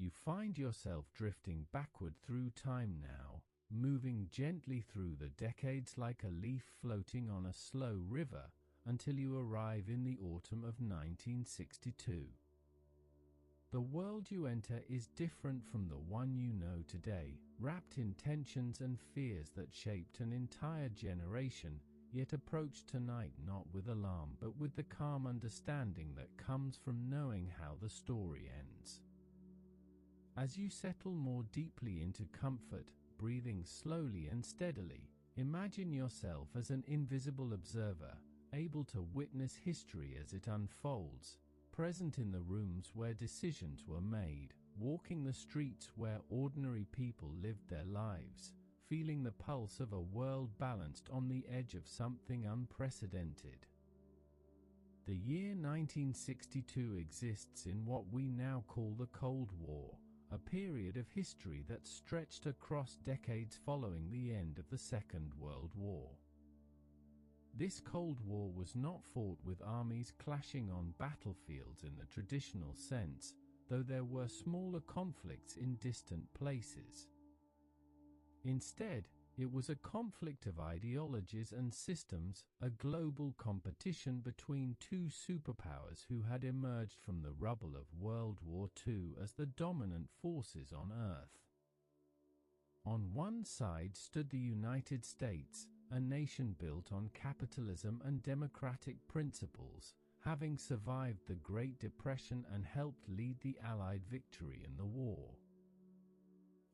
You find yourself drifting backward through time now, moving gently through the decades like a leaf floating on a slow river, until you arrive in the autumn of 1962. The world you enter is different from the one you know today, wrapped in tensions and fears that shaped an entire generation, yet approach tonight not with alarm but with the calm understanding that comes from knowing how the story ends. As you settle more deeply into comfort, breathing slowly and steadily, imagine yourself as an invisible observer, able to witness history as it unfolds, present in the rooms where decisions were made, walking the streets where ordinary people lived their lives, feeling the pulse of a world balanced on the edge of something unprecedented. The year 1962 exists in what we now call the Cold War, a period of history that stretched across decades following the end of the Second World War. This Cold War was not fought with armies clashing on battlefields in the traditional sense, though there were smaller conflicts in distant places. Instead, it was a conflict of ideologies and systems, a global competition between two superpowers who had emerged from the rubble of World War II as the dominant forces on Earth. On one side stood the United States, a nation built on capitalism and democratic principles, having survived the Great Depression and helped lead the Allied victory in the war.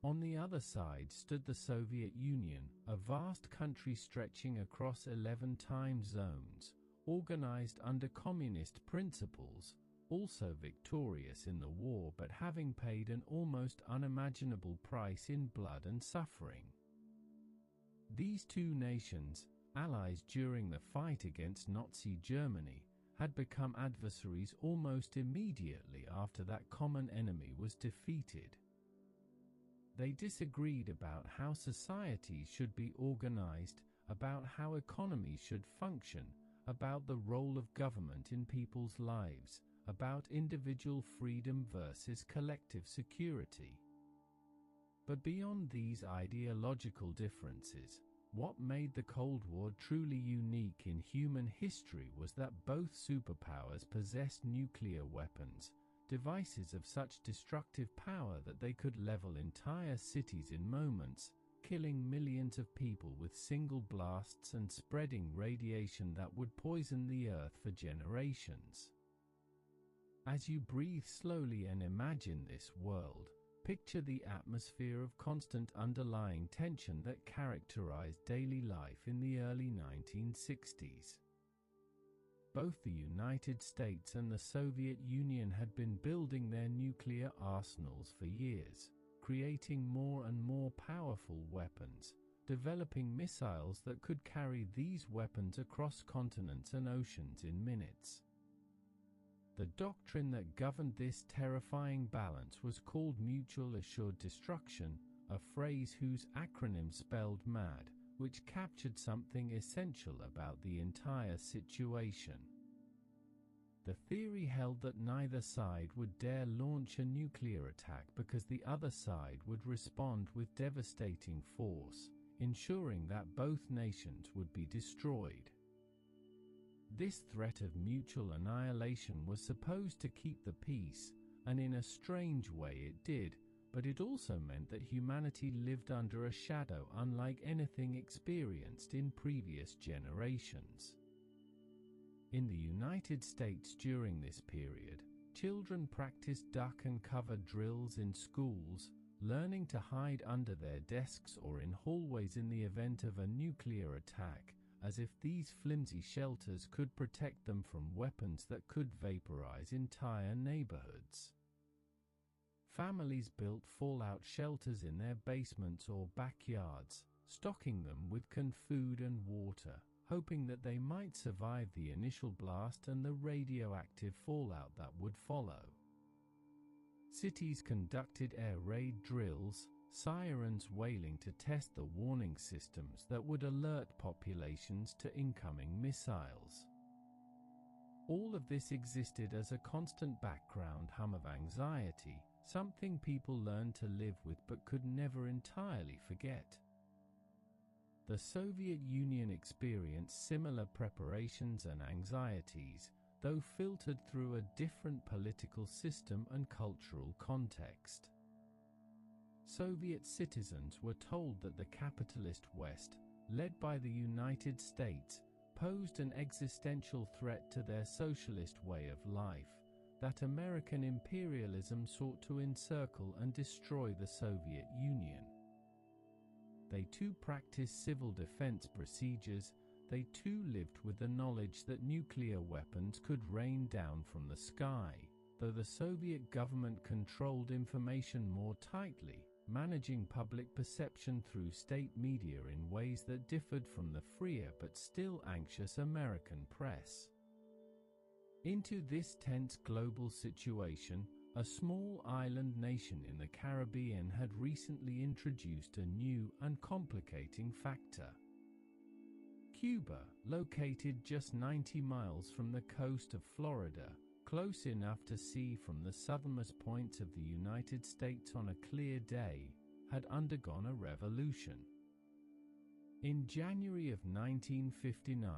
On the other side stood the Soviet Union, a vast country stretching across 11 time zones, organized under communist principles, also victorious in the war but having paid an almost unimaginable price in blood and suffering. These two nations, allies during the fight against Nazi Germany, had become adversaries almost immediately after that common enemy was defeated. They disagreed about how societies should be organized, about how economies should function, about the role of government in people's lives, about individual freedom versus collective security. But beyond these ideological differences, what made the Cold War truly unique in human history was that both superpowers possessed nuclear weapons, devices of such destructive power that they could level entire cities in moments, killing millions of people with single blasts and spreading radiation that would poison the Earth for generations. As you breathe slowly and imagine this world, picture the atmosphere of constant underlying tension that characterized daily life in the early 1960s. Both the United States and the Soviet Union had been building their nuclear arsenals for years, creating more and more powerful weapons, developing missiles that could carry these weapons across continents and oceans in minutes. The doctrine that governed this terrifying balance was called mutual assured destruction, a phrase whose acronym spelled MAD, which captured something essential about the entire situation. The theory held that neither side would dare launch a nuclear attack because the other side would respond with devastating force, ensuring that both nations would be destroyed. This threat of mutual annihilation was supposed to keep the peace, and in a strange way it did, but it also meant that humanity lived under a shadow unlike anything experienced in previous generations. In the United States during this period, children practiced duck and cover drills in schools, learning to hide under their desks or in hallways in the event of a nuclear attack, as if these flimsy shelters could protect them from weapons that could vaporize entire neighborhoods. Families built fallout shelters in their basements or backyards, stocking them with canned food and water, hoping that they might survive the initial blast and the radioactive fallout that would follow. Cities conducted air raid drills, sirens wailing to test the warning systems that would alert populations to incoming missiles. All of this existed as a constant background hum of anxiety, something people learned to live with but could never entirely forget. The Soviet Union experienced similar preparations and anxieties, though filtered through a different political system and cultural context. Soviet citizens were told that the capitalist West, led by the United States, posed an existential threat to their socialist way of life, that American imperialism sought to encircle and destroy the Soviet Union. They too practiced civil defense procedures. They too lived with the knowledge that nuclear weapons could rain down from the sky, though the Soviet government controlled information more tightly, managing public perception through state media in ways that differed from the freer but still anxious American press. Into this tense global situation, a small island nation in the Caribbean had recently introduced a new and complicating factor. Cuba, located just 90 miles from the coast of Florida, close enough to see from the southernmost points of the United States on a clear day, had undergone a revolution. In January of 1959,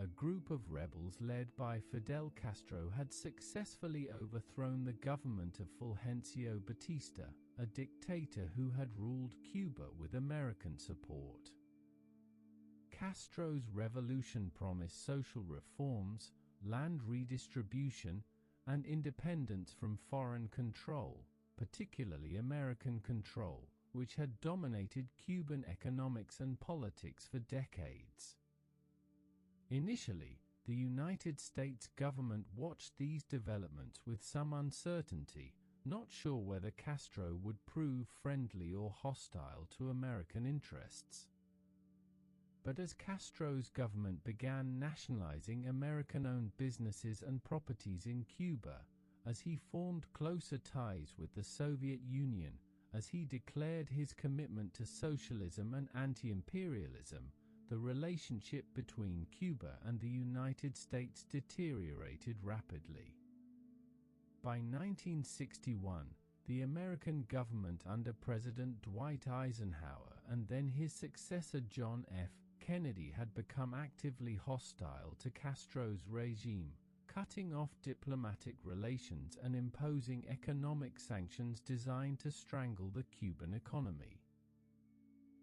a group of rebels led by Fidel Castro had successfully overthrown the government of Fulgencio Batista, a dictator who had ruled Cuba with American support. Castro's revolution promised social reforms, land redistribution, and independence from foreign control, particularly American control, which had dominated Cuban economics and politics for decades. Initially, the United States government watched these developments with some uncertainty, not sure whether Castro would prove friendly or hostile to American interests. But as Castro's government began nationalizing American-owned businesses and properties in Cuba, as he formed closer ties with the Soviet Union, as he declared his commitment to socialism and anti-imperialism, the relationship between Cuba and the United States deteriorated rapidly. By 1961, the American government under President Dwight Eisenhower and then his successor John F. Kennedy had become actively hostile to Castro's regime, cutting off diplomatic relations and imposing economic sanctions designed to strangle the Cuban economy.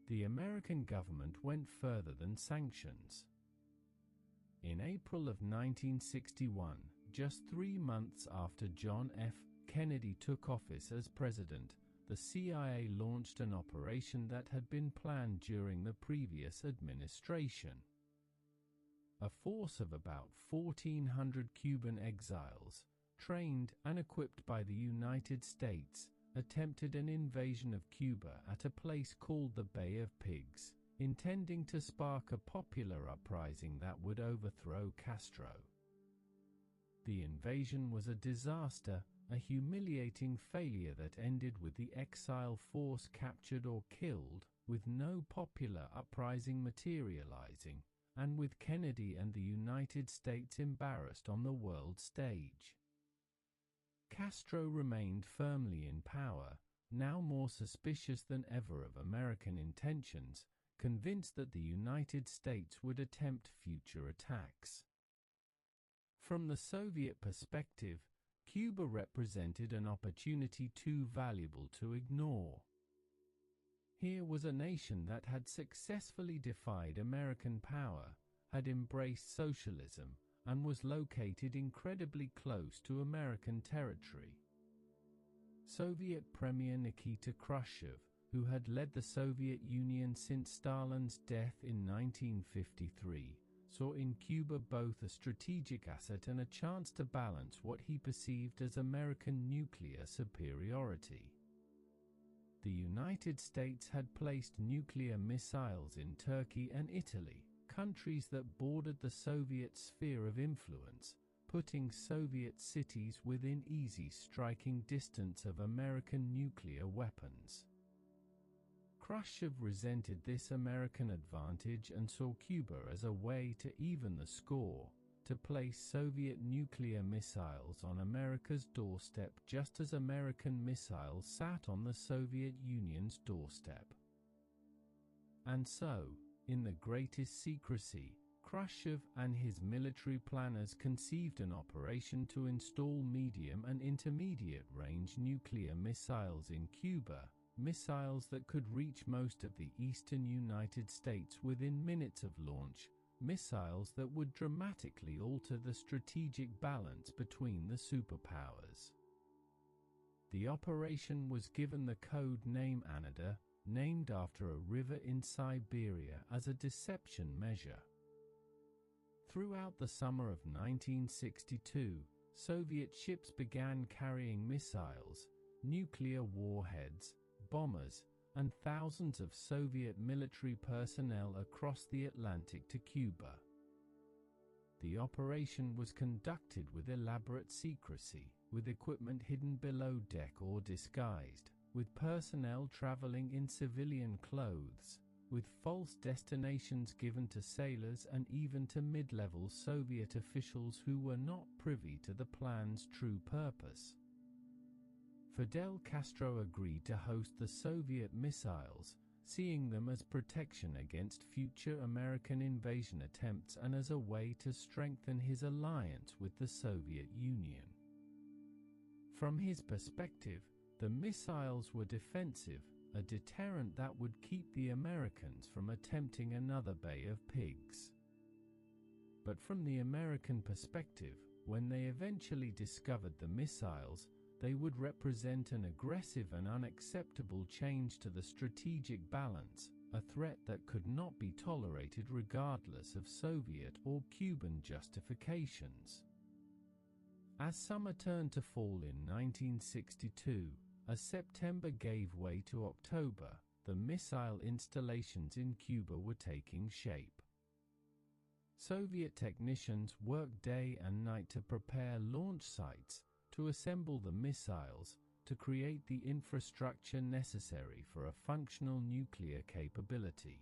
The American government went further than sanctions. In April of 1961, just 3 months after John F. Kennedy took office as president, the CIA launched an operation that had been planned during the previous administration. A force of about 1,400 Cuban exiles, trained and equipped by the United States, attempted an invasion of Cuba at a place called the Bay of Pigs, intending to spark a popular uprising that would overthrow Castro. The invasion was a disaster, a humiliating failure that ended with the exile force captured or killed, with no popular uprising materializing, and with Kennedy and the United States embarrassed on the world stage. Castro remained firmly in power, now more suspicious than ever of American intentions, convinced that the United States would attempt future attacks. From the Soviet perspective, Cuba represented an opportunity too valuable to ignore. Here was a nation that had successfully defied American power, had embraced socialism, and was located incredibly close to American territory. Soviet Premier Nikita Khrushchev, who had led the Soviet Union since Stalin's death in 1953, saw in Cuba both a strategic asset and a chance to balance what he perceived as American nuclear superiority. The United States had placed nuclear missiles in Turkey and Italy, countries that bordered the Soviet sphere of influence, putting Soviet cities within easy striking distance of American nuclear weapons. Khrushchev resented this American advantage and saw Cuba as a way to even the score, to place Soviet nuclear missiles on America's doorstep, just as American missiles sat on the Soviet Union's doorstep. And so, in the greatest secrecy, Khrushchev and his military planners conceived an operation to install medium and intermediate-range nuclear missiles in Cuba, missiles that could reach most of the eastern United States within minutes of launch, missiles that would dramatically alter the strategic balance between the superpowers. The operation was given the code name Narrated, named after a river in Siberia, as a deception measure. Throughout the summer of 1962, Soviet ships began carrying missiles, nuclear warheads, bombers, and thousands of Soviet military personnel across the Atlantic to Cuba. The operation was conducted with elaborate secrecy, with equipment hidden below deck or disguised, with personnel traveling in civilian clothes, with false destinations given to sailors and even to mid-level Soviet officials who were not privy to the plan's true purpose. Fidel Castro agreed to host the Soviet missiles, seeing them as protection against future American invasion attempts and as a way to strengthen his alliance with the Soviet Union. From his perspective, the missiles were defensive, a deterrent that would keep the Americans from attempting another Bay of Pigs. But from the American perspective, when they eventually discovered the missiles, they would represent an aggressive and unacceptable change to the strategic balance, a threat that could not be tolerated regardless of Soviet or Cuban justifications. As summer turned to fall in 1962, as September gave way to October, the missile installations in Cuba were taking shape. Soviet technicians worked day and night to prepare launch sites, to assemble the missiles, to create the infrastructure necessary for a functional nuclear capability.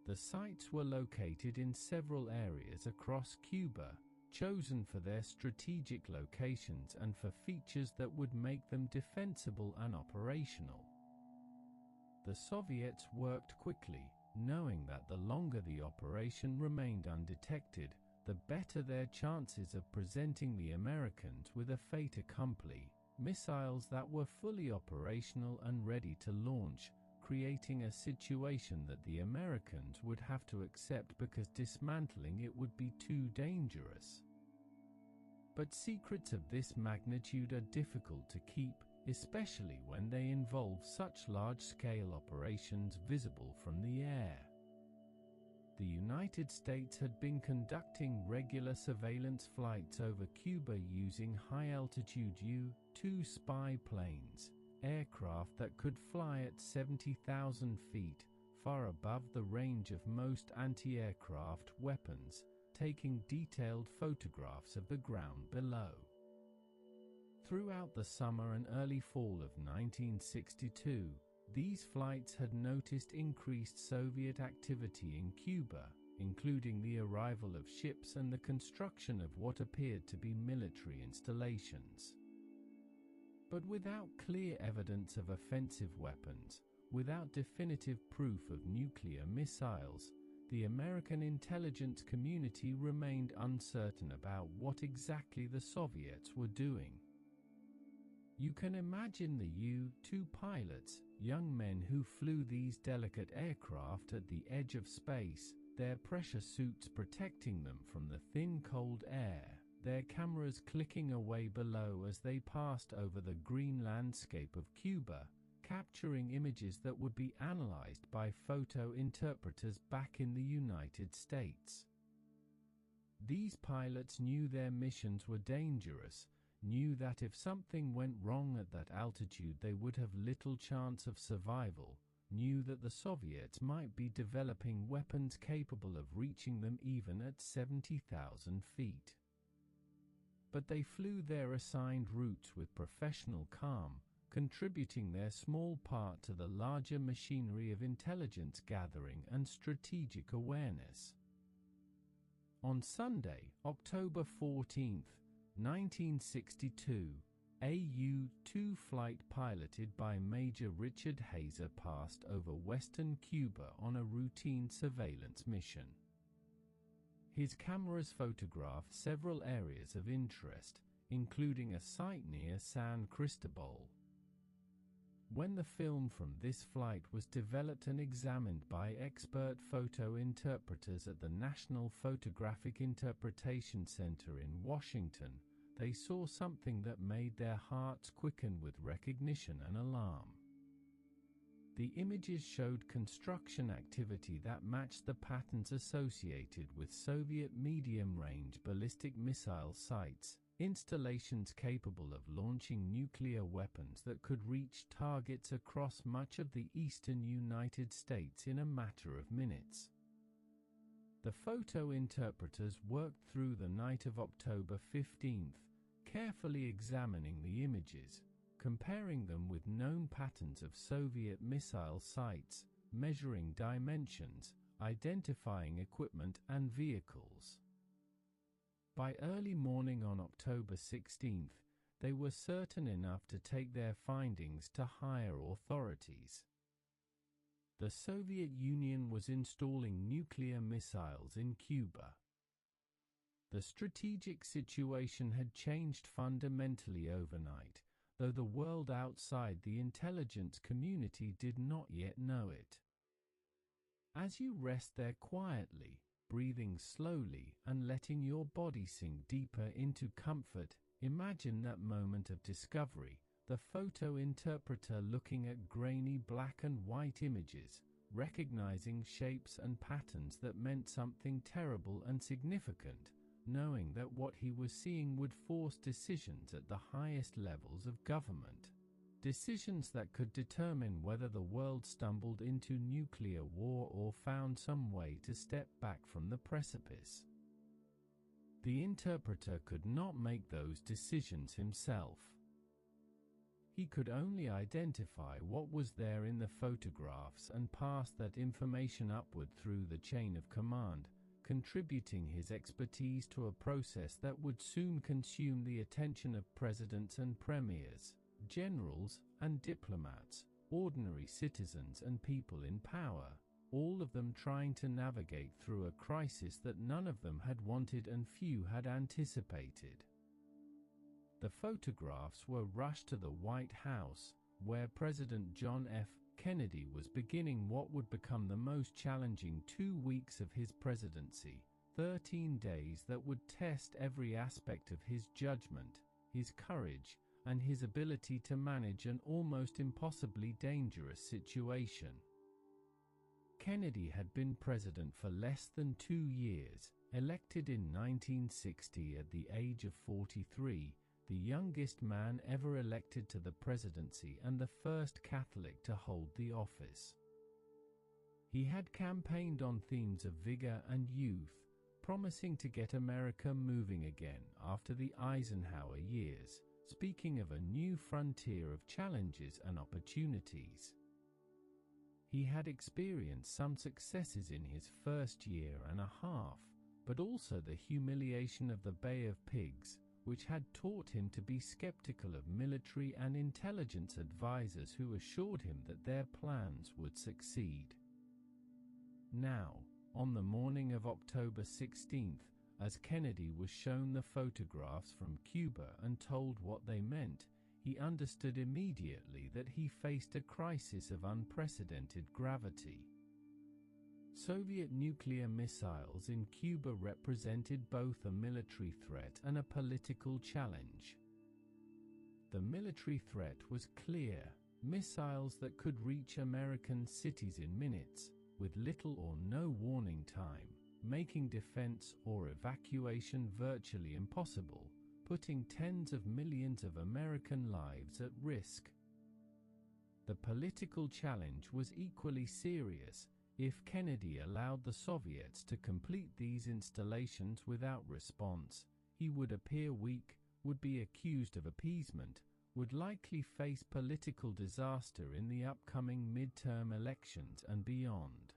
The sites were located in several areas across Cuba, chosen for their strategic locations and for features that would make them defensible and operational. The Soviets worked quickly, knowing that the longer the operation remained undetected, the better their chances of presenting the Americans with a fait accompli, missiles that were fully operational and ready to launch, creating a situation that the Americans would have to accept because dismantling it would be too dangerous. But secrets of this magnitude are difficult to keep, especially when they involve such large-scale operations visible from the air. The United States had been conducting regular surveillance flights over Cuba using high-altitude U-2 spy planes, aircraft that could fly at 70,000 feet, far above the range of most anti-aircraft weapons, taking detailed photographs of the ground below. Throughout the summer and early fall of 1962, these flights had noticed increased Soviet activity in Cuba, including the arrival of ships and the construction of what appeared to be military installations. But without clear evidence of offensive weapons, without definitive proof of nuclear missiles, the American intelligence community remained uncertain about what exactly the Soviets were doing. You can imagine the U-2 pilots, young men who flew these delicate aircraft at the edge of space, their pressure suits protecting them from the thin cold air, their cameras clicking away below as they passed over the green landscape of Cuba, capturing images that would be analyzed by photo interpreters back in the United States. These pilots knew their missions were dangerous, knew that if something went wrong at that altitude they would have little chance of survival, knew that the Soviets might be developing weapons capable of reaching them even at 70,000 feet. But they flew their assigned routes with professional calm, contributing their small part to the larger machinery of intelligence gathering and strategic awareness. On Sunday, October 14, 1962, a U-2 flight piloted by Major Richard Hazer passed over western Cuba on a routine surveillance mission. His cameras photographed several areas of interest, including a site near San Cristobal. When the film from this flight was developed and examined by expert photo interpreters at the National Photographic Interpretation Center in Washington, they saw something that made their hearts quicken with recognition and alarm. The images showed construction activity that matched the patterns associated with Soviet medium-range ballistic missile sites, installations capable of launching nuclear weapons that could reach targets across much of the eastern United States in a matter of minutes. The photo interpreters worked through the night of October 15th, carefully examining the images, comparing them with known patterns of Soviet missile sites, measuring dimensions, identifying equipment and vehicles. By early morning on October 16th, they were certain enough to take their findings to higher authorities. The Soviet Union was installing nuclear missiles in Cuba. The strategic situation had changed fundamentally overnight, though the world outside the intelligence community did not yet know it. As you rest there quietly, breathing slowly and letting your body sink deeper into comfort, imagine that moment of discovery, the photo interpreter looking at grainy black and white images, recognizing shapes and patterns that meant something terrible and significant, knowing that what he was seeing would force decisions at the highest levels of government. Decisions that could determine whether the world stumbled into nuclear war or found some way to step back from the precipice. The interpreter could not make those decisions himself. He could only identify what was there in the photographs and pass that information upward through the chain of command, contributing his expertise to a process that would soon consume the attention of presidents and premiers, generals and diplomats, ordinary citizens and people in power, all of them trying to navigate through a crisis that none of them had wanted and few had anticipated. The photographs were rushed to the White House, where President John F. Kennedy was beginning what would become the most challenging 2 weeks of his presidency, 13 days that would test every aspect of his judgment, his courage, and his ability to manage an almost impossibly dangerous situation. Kennedy had been president for less than 2 years, elected in 1960 at the age of 43, the youngest man ever elected to the presidency and the first Catholic to hold the office. He had campaigned on themes of vigor and youth, promising to get America moving again after the Eisenhower years, speaking of a new frontier of challenges and opportunities. He had experienced some successes in his first year and a half, but also the humiliation of the Bay of Pigs, which had taught him to be skeptical of military and intelligence advisors who assured him that their plans would succeed. Now, on the morning of October 16th, as Kennedy was shown the photographs from Cuba and told what they meant, he understood immediately that he faced a crisis of unprecedented gravity. Soviet nuclear missiles in Cuba represented both a military threat and a political challenge. The military threat was clear: missiles that could reach American cities in minutes, with little or no warning time, making defense or evacuation virtually impossible, putting tens of millions of American lives at risk. The political challenge was equally serious. If Kennedy allowed the Soviets to complete these installations without response, he would appear weak, would be accused of appeasement, would likely face political disaster in the upcoming midterm elections and beyond.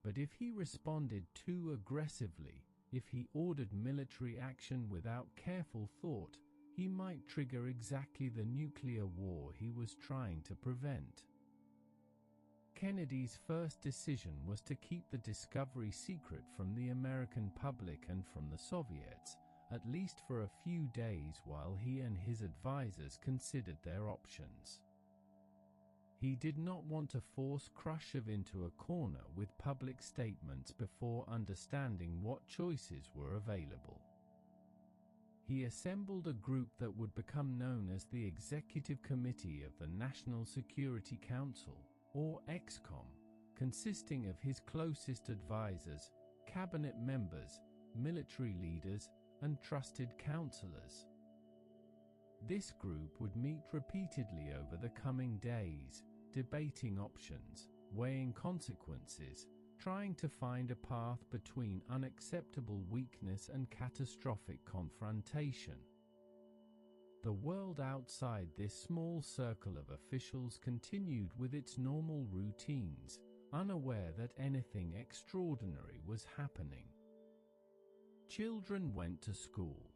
But if he responded too aggressively, If he ordered military action without careful thought, he might trigger exactly the nuclear war he was trying to prevent. Kennedy's first decision was to keep the discovery secret from the American public and from the Soviets, at least for a few days while he and his advisors considered their options. He did not want to force Khrushchev into a corner with public statements before understanding what choices were available. He assembled a group that would become known as the Executive Committee of the National Security Council, or EXCOM, consisting of his closest advisors, cabinet members, military leaders, and trusted counselors. This group would meet repeatedly over the coming days, debating options, weighing consequences, trying to find a path between unacceptable weakness and catastrophic confrontation. The world outside this small circle of officials continued with its normal routines, unaware that anything extraordinary was happening. Children went to school.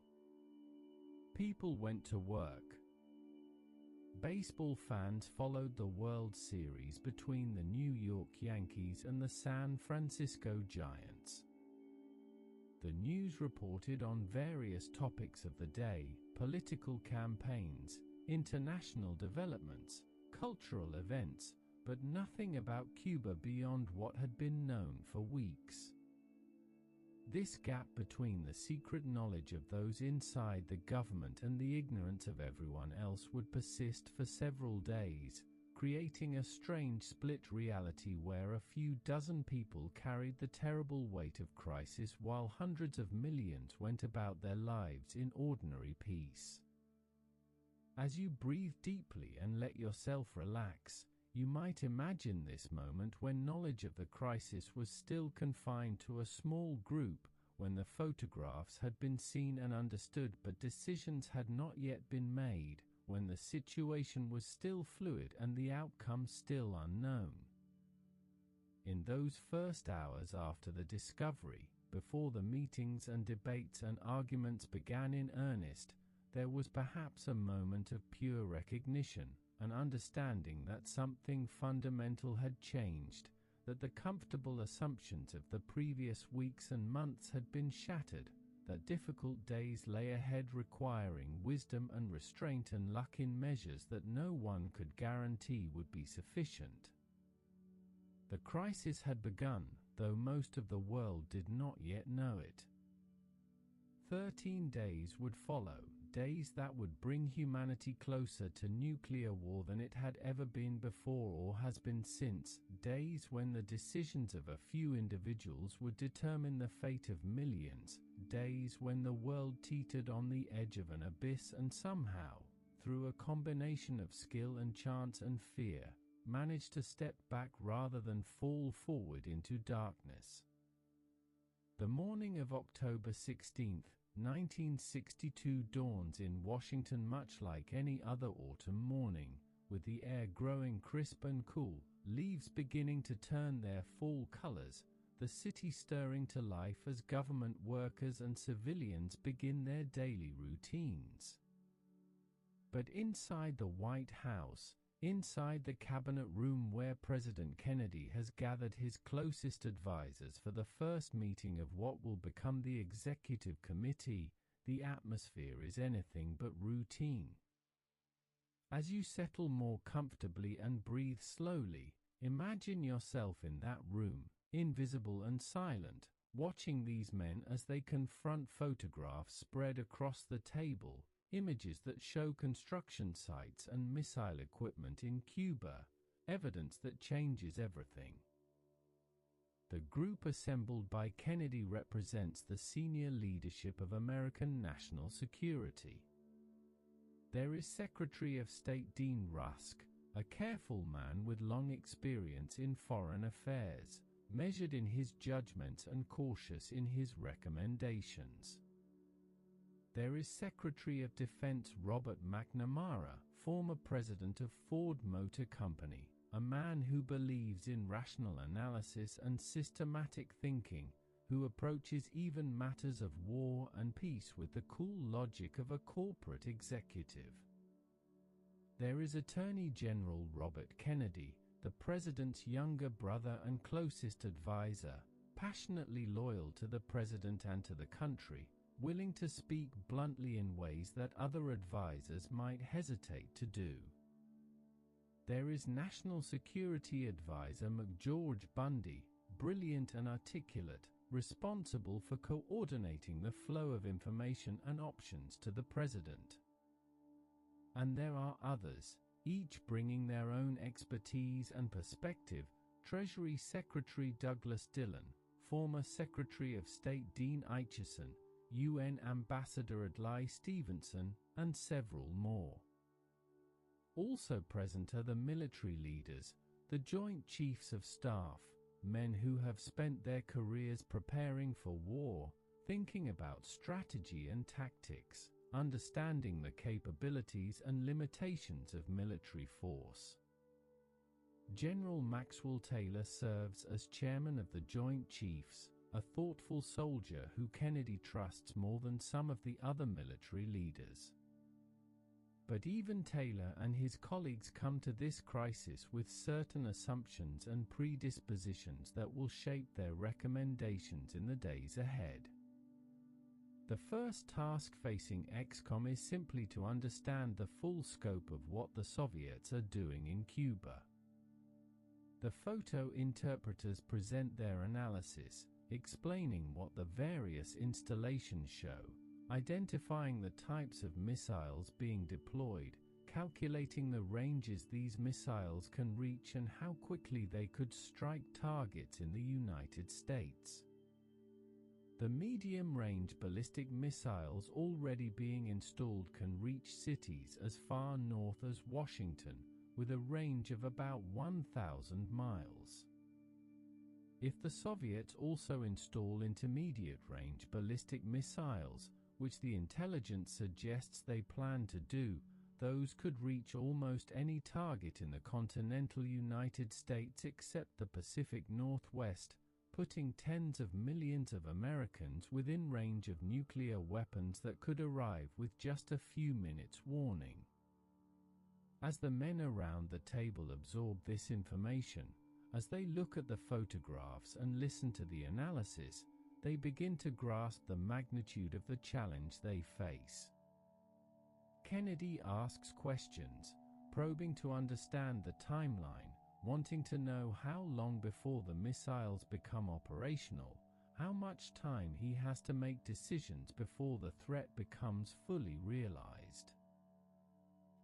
People went to work. Baseball fans followed the World Series between the New York Yankees and the San Francisco Giants. The news reported on various topics of the day, political campaigns, international developments, cultural events, but nothing about Cuba beyond what had been known for weeks. This gap between the secret knowledge of those inside the government and the ignorance of everyone else would persist for several days, creating a strange split reality where a few dozen people carried the terrible weight of crisis while hundreds of millions went about their lives in ordinary peace. As you breathe deeply and let yourself relax, you might imagine this moment when knowledge of the crisis was still confined to a small group, when the photographs had been seen and understood but decisions had not yet been made, when the situation was still fluid and the outcome still unknown. In those first hours after the discovery, before the meetings and debates and arguments began in earnest, there was perhaps a moment of pure recognition, an understanding that something fundamental had changed, that the comfortable assumptions of the previous weeks and months had been shattered, that difficult days lay ahead requiring wisdom and restraint and luck in measures that no one could guarantee would be sufficient. The crisis had begun, though most of the world did not yet know it. 13 days would follow, days that would bring humanity closer to nuclear war than it had ever been before or has been since, days when the decisions of a few individuals would determine the fate of millions, days when the world teetered on the edge of an abyss and somehow, through a combination of skill and chance and fear, managed to step back rather than fall forward into darkness. The morning of October 16th, 1962 dawns in Washington much like any other autumn morning, with the air growing crisp and cool, leaves beginning to turn their fall colors, the city stirring to life as government workers and civilians begin their daily routines. But inside the White House, inside the cabinet room where President Kennedy has gathered his closest advisors for the first meeting of what will become the Executive Committee, the atmosphere is anything but routine. As you settle more comfortably and breathe slowly, imagine yourself in that room, invisible and silent, watching these men as they confront photographs spread across the table, images that show construction sites and missile equipment in Cuba, evidence that changes everything. The group assembled by Kennedy represents the senior leadership of American national security. There is Secretary of State Dean Rusk, a careful man with long experience in foreign affairs, measured in his judgments and cautious in his recommendations. There is Secretary of Defense Robert McNamara, former president of Ford Motor Company, a man who believes in rational analysis and systematic thinking, who approaches even matters of war and peace with the cool logic of a corporate executive. There is Attorney General Robert Kennedy, the president's younger brother and closest advisor, passionately loyal to the president and to the country, willing to speak bluntly in ways that other advisors might hesitate to do. There is National Security Advisor McGeorge Bundy, brilliant and articulate, responsible for coordinating the flow of information and options to the president. And there are others, each bringing their own expertise and perspective: Treasury Secretary Douglas Dillon, former Secretary of State Dean Acheson, UN Ambassador Adlai Stevenson, and several more. Also present are the military leaders, the Joint Chiefs of Staff, men who have spent their careers preparing for war, thinking about strategy and tactics, understanding the capabilities and limitations of military force. General Maxwell Taylor serves as chairman of the Joint Chiefs, a thoughtful soldier who Kennedy trusts more than some of the other military leaders. But even Taylor and his colleagues come to this crisis with certain assumptions and predispositions that will shape their recommendations in the days ahead. The first task facing XCOM is simply to understand the full scope of what the Soviets are doing in Cuba. The photo interpreters present their analysis, explaining what the various installations show, identifying the types of missiles being deployed, calculating the ranges these missiles can reach and how quickly they could strike targets in the United States. The medium-range ballistic missiles already being installed can reach cities as far north as Washington, with a range of about 1,000 miles. If the Soviets also install intermediate-range ballistic missiles, which the intelligence suggests they plan to do, those could reach almost any target in the continental United States except the Pacific Northwest, putting tens of millions of Americans within range of nuclear weapons that could arrive with just a few minutes' warning. As the men around the table absorb this information, as they look at the photographs and listen to the analysis, they begin to grasp the magnitude of the challenge they face. Kennedy asks questions, probing to understand the timeline, wanting to know how long before the missiles become operational, how much time he has to make decisions before the threat becomes fully realized.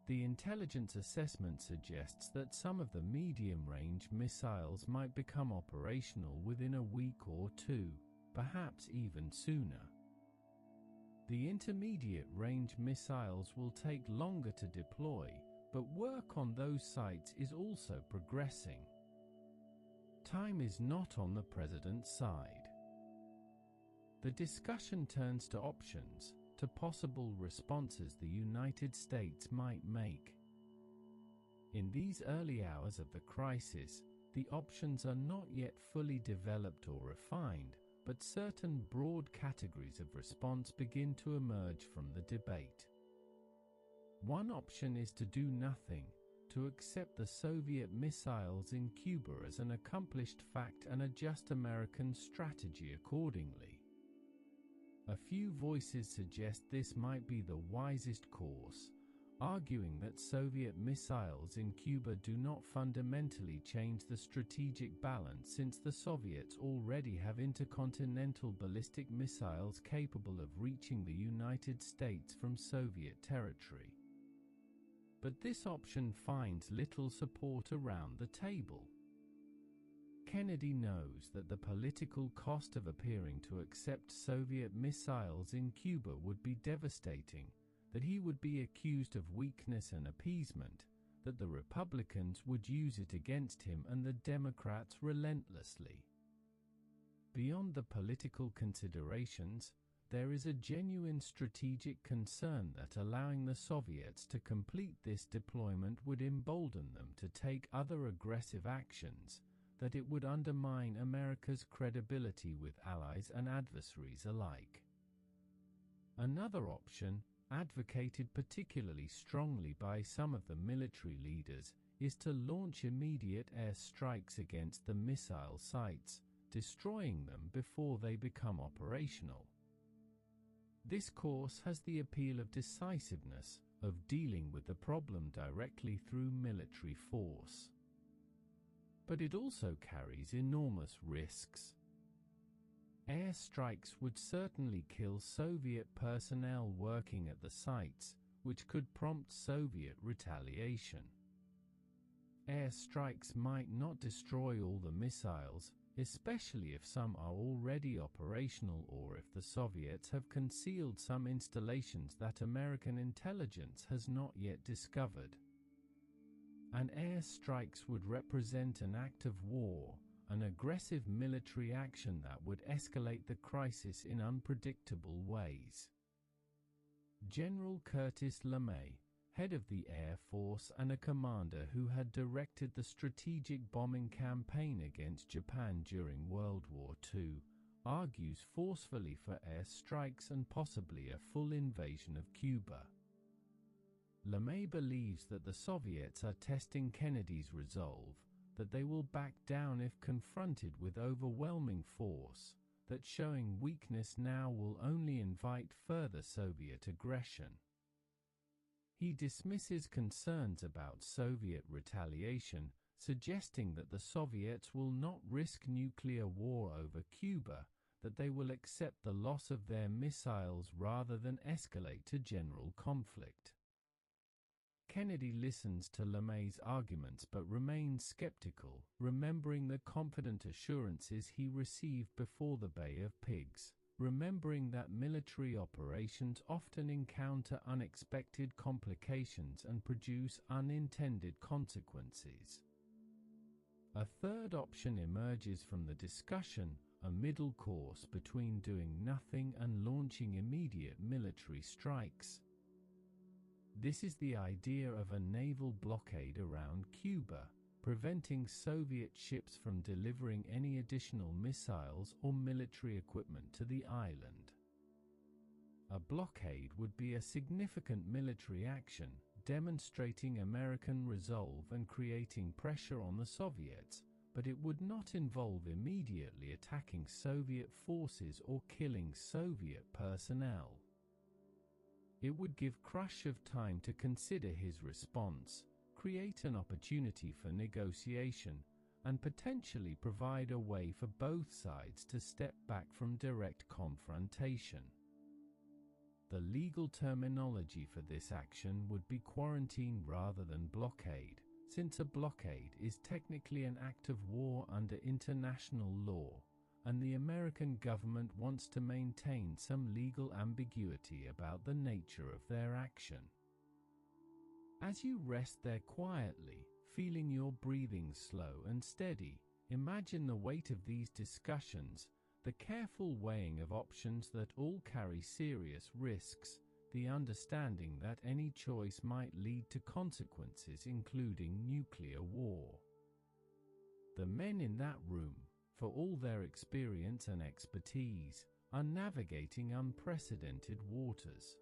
The intelligence assessment suggests that some of the medium-range missiles might become operational within a week or two, perhaps even sooner. The intermediate-range missiles will take longer to deploy, but work on those sites is also progressing. Time is not on the president's side. The discussion turns to options, to possible responses the United States might make. In these early hours of the crisis, the options are not yet fully developed or refined, but certain broad categories of response begin to emerge from the debate. One option is to do nothing, to accept the Soviet missiles in Cuba as an accomplished fact and adjust American strategy accordingly. A few voices suggest this might be the wisest course, arguing that Soviet missiles in Cuba do not fundamentally change the strategic balance since the Soviets already have intercontinental ballistic missiles capable of reaching the United States from Soviet territory. But this option finds little support around the table. Kennedy knows that the political cost of appearing to accept Soviet missiles in Cuba would be devastating, that he would be accused of weakness and appeasement, that the Republicans would use it against him and the Democrats relentlessly. Beyond the political considerations, there is a genuine strategic concern that allowing the Soviets to complete this deployment would embolden them to take other aggressive actions, that it would undermine America's credibility with allies and adversaries alike. Another option, advocated particularly strongly by some of the military leaders, is to launch immediate air strikes against the missile sites, destroying them before they become operational. This course has the appeal of decisiveness, of dealing with the problem directly through military force. But it also carries enormous risks. Air strikes would certainly kill Soviet personnel working at the sites, which could prompt Soviet retaliation. Air strikes might not destroy all the missiles, especially if some are already operational or if the Soviets have concealed some installations that American intelligence has not yet discovered. And air strikes would represent an act of war, an aggressive military action that would escalate the crisis in unpredictable ways. General Curtis LeMay, head of the Air Force and a commander who had directed the strategic bombing campaign against Japan during World War II, argues forcefully for air strikes and possibly a full invasion of Cuba. LeMay believes that the Soviets are testing Kennedy's resolve, that they will back down if confronted with overwhelming force, that showing weakness now will only invite further Soviet aggression. He dismisses concerns about Soviet retaliation, suggesting that the Soviets will not risk nuclear war over Cuba, that they will accept the loss of their missiles rather than escalate to general conflict. Kennedy listens to LeMay's arguments but remains skeptical, remembering the confident assurances he received before the Bay of Pigs, remembering that military operations often encounter unexpected complications and produce unintended consequences. A third option emerges from the discussion, a middle course between doing nothing and launching immediate military strikes. This is the idea of a naval blockade around Cuba, preventing Soviet ships from delivering any additional missiles or military equipment to the island. A blockade would be a significant military action, demonstrating American resolve and creating pressure on the Soviets, but it would not involve immediately attacking Soviet forces or killing Soviet personnel. It would give Khrushchev time to consider his response, create an opportunity for negotiation, and potentially provide a way for both sides to step back from direct confrontation. The legal terminology for this action would be quarantine rather than blockade, since a blockade is technically an act of war under international law, and the American government wants to maintain some legal ambiguity about the nature of their action. As you rest there quietly, feeling your breathing slow and steady, imagine the weight of these discussions, the careful weighing of options that all carry serious risks, the understanding that any choice might lead to consequences including nuclear war. The men in that room, for all their experience and expertise, are navigating unprecedented waters.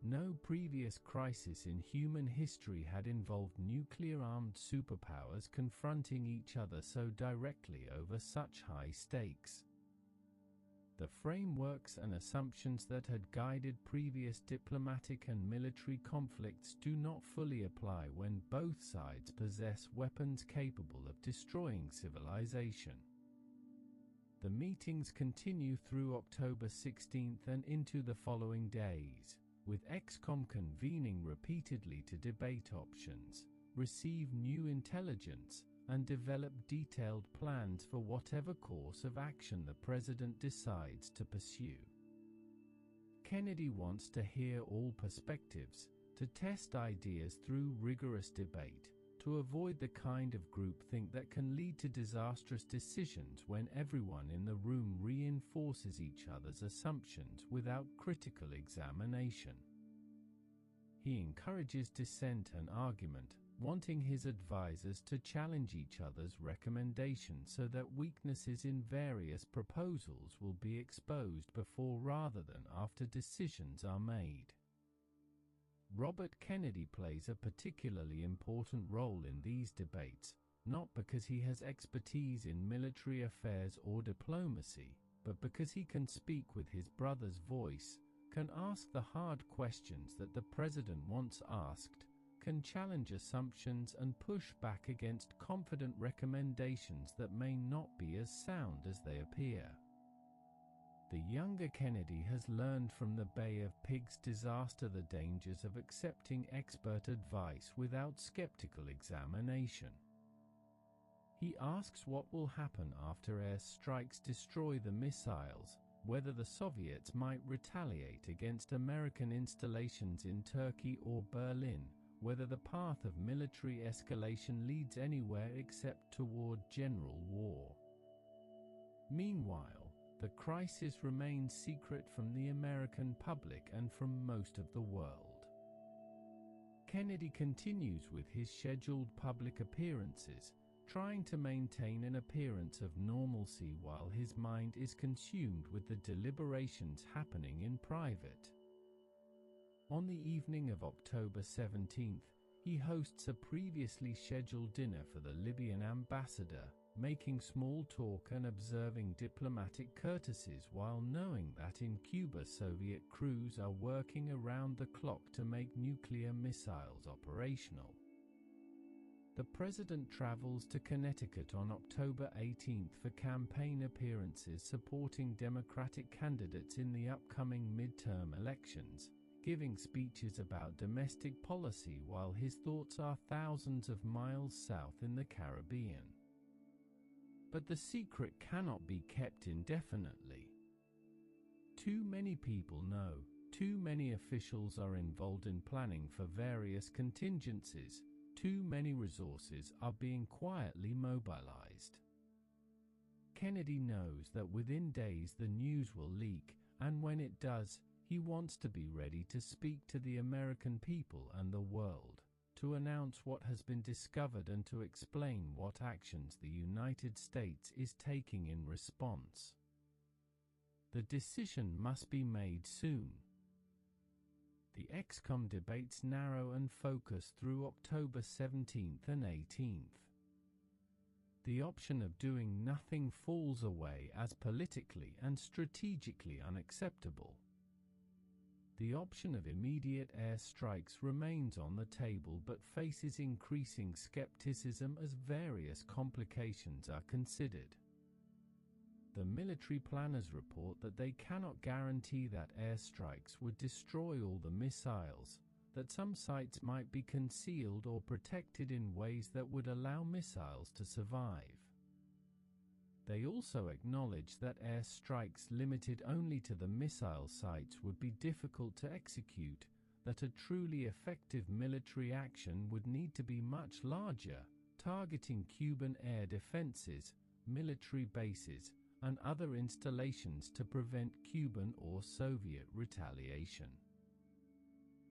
No previous crisis in human history had involved nuclear-armed superpowers confronting each other so directly over such high stakes. The frameworks and assumptions that had guided previous diplomatic and military conflicts do not fully apply when both sides possess weapons capable of destroying civilization. The meetings continue through October 16th and into the following days, with ExComm convening repeatedly to debate options, receive new intelligence, and develop detailed plans for whatever course of action the president decides to pursue. Kennedy wants to hear all perspectives, to test ideas through rigorous debate, to avoid the kind of groupthink that can lead to disastrous decisions when everyone in the room reinforces each other's assumptions without critical examination. He encourages dissent and argument, wanting his advisors to challenge each other's recommendations so that weaknesses in various proposals will be exposed before rather than after decisions are made. Robert Kennedy plays a particularly important role in these debates, not because he has expertise in military affairs or diplomacy, but because he can speak with his brother's voice, can ask the hard questions that the president once asked, can challenge assumptions and push back against confident recommendations that may not be as sound as they appear. The younger Kennedy has learned from the Bay of Pigs disaster the dangers of accepting expert advice without skeptical examination. He asks what will happen after air strikes destroy the missiles, whether the Soviets might retaliate against American installations in Turkey or Berlin, whether the path of military escalation leads anywhere except toward general war. Meanwhile, the crisis remains secret from the American public and from most of the world. Kennedy continues with his scheduled public appearances, trying to maintain an appearance of normalcy while his mind is consumed with the deliberations happening in private. On the evening of October 17th, he hosts a previously scheduled dinner for the Libyan ambassador, making small talk and observing diplomatic courtesies while knowing that in Cuba Soviet crews are working around the clock to make nuclear missiles operational. The president travels to Connecticut on October 18th for campaign appearances supporting Democratic candidates in the upcoming midterm elections, giving speeches about domestic policy while his thoughts are thousands of miles south in the Caribbean. But the secret cannot be kept indefinitely. Too many people know, too many officials are involved in planning for various contingencies, too many resources are being quietly mobilized. Kennedy knows that within days the news will leak, and when it does, he wants to be ready to speak to the American people and the world, to announce what has been discovered and to explain what actions the United States is taking in response. The decision must be made soon. The XCOM debates narrow and focus through October 17th and 18th. The option of doing nothing falls away as politically and strategically unacceptable. The option of immediate air strikes remains on the table but faces increasing skepticism as various complications are considered. The military planners report that they cannot guarantee that airstrikes would destroy all the missiles, that some sites might be concealed or protected in ways that would allow missiles to survive. They also acknowledge that airstrikes limited only to the missile sites would be difficult to execute, that a truly effective military action would need to be much larger, targeting Cuban air defenses, military bases, and other installations to prevent Cuban or Soviet retaliation.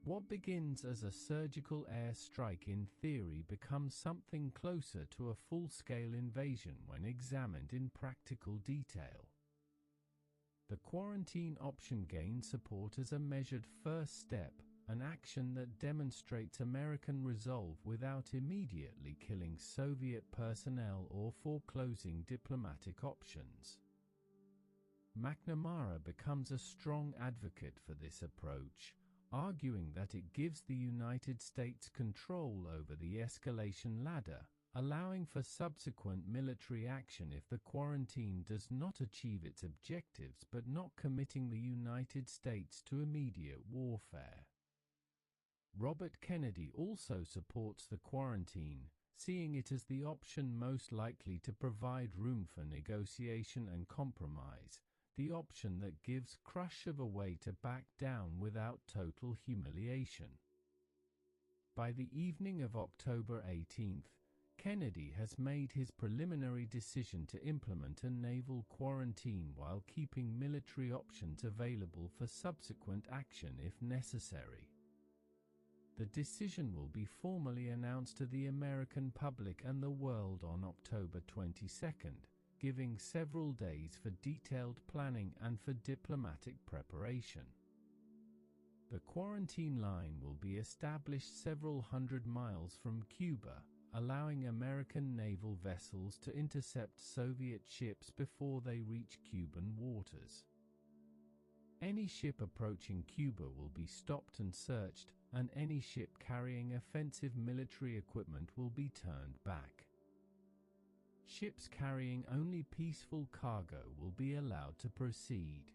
What begins as a surgical airstrike in theory becomes something closer to a full-scale invasion when examined in practical detail. The quarantine option gains support as a measured first step, an action that demonstrates American resolve without immediately killing Soviet personnel or foreclosing diplomatic options. McNamara becomes a strong advocate for this approach, arguing that it gives the United States control over the escalation ladder, allowing for subsequent military action if the quarantine does not achieve its objectives but not committing the United States to immediate warfare. Robert Kennedy also supports the quarantine, seeing it as the option most likely to provide room for negotiation and compromise, the option that gives Khrushchev a way to back down without total humiliation. By the evening of October 18th, Kennedy has made his preliminary decision to implement a naval quarantine while keeping military options available for subsequent action if necessary. The decision will be formally announced to the American public and the world on October 22nd, giving several days for detailed planning and for diplomatic preparation. The quarantine line will be established several hundred miles from Cuba, allowing American naval vessels to intercept Soviet ships before they reach Cuban waters. Any ship approaching Cuba will be stopped and searched, and any ship carrying offensive military equipment will be turned back. Ships carrying only peaceful cargo will be allowed to proceed.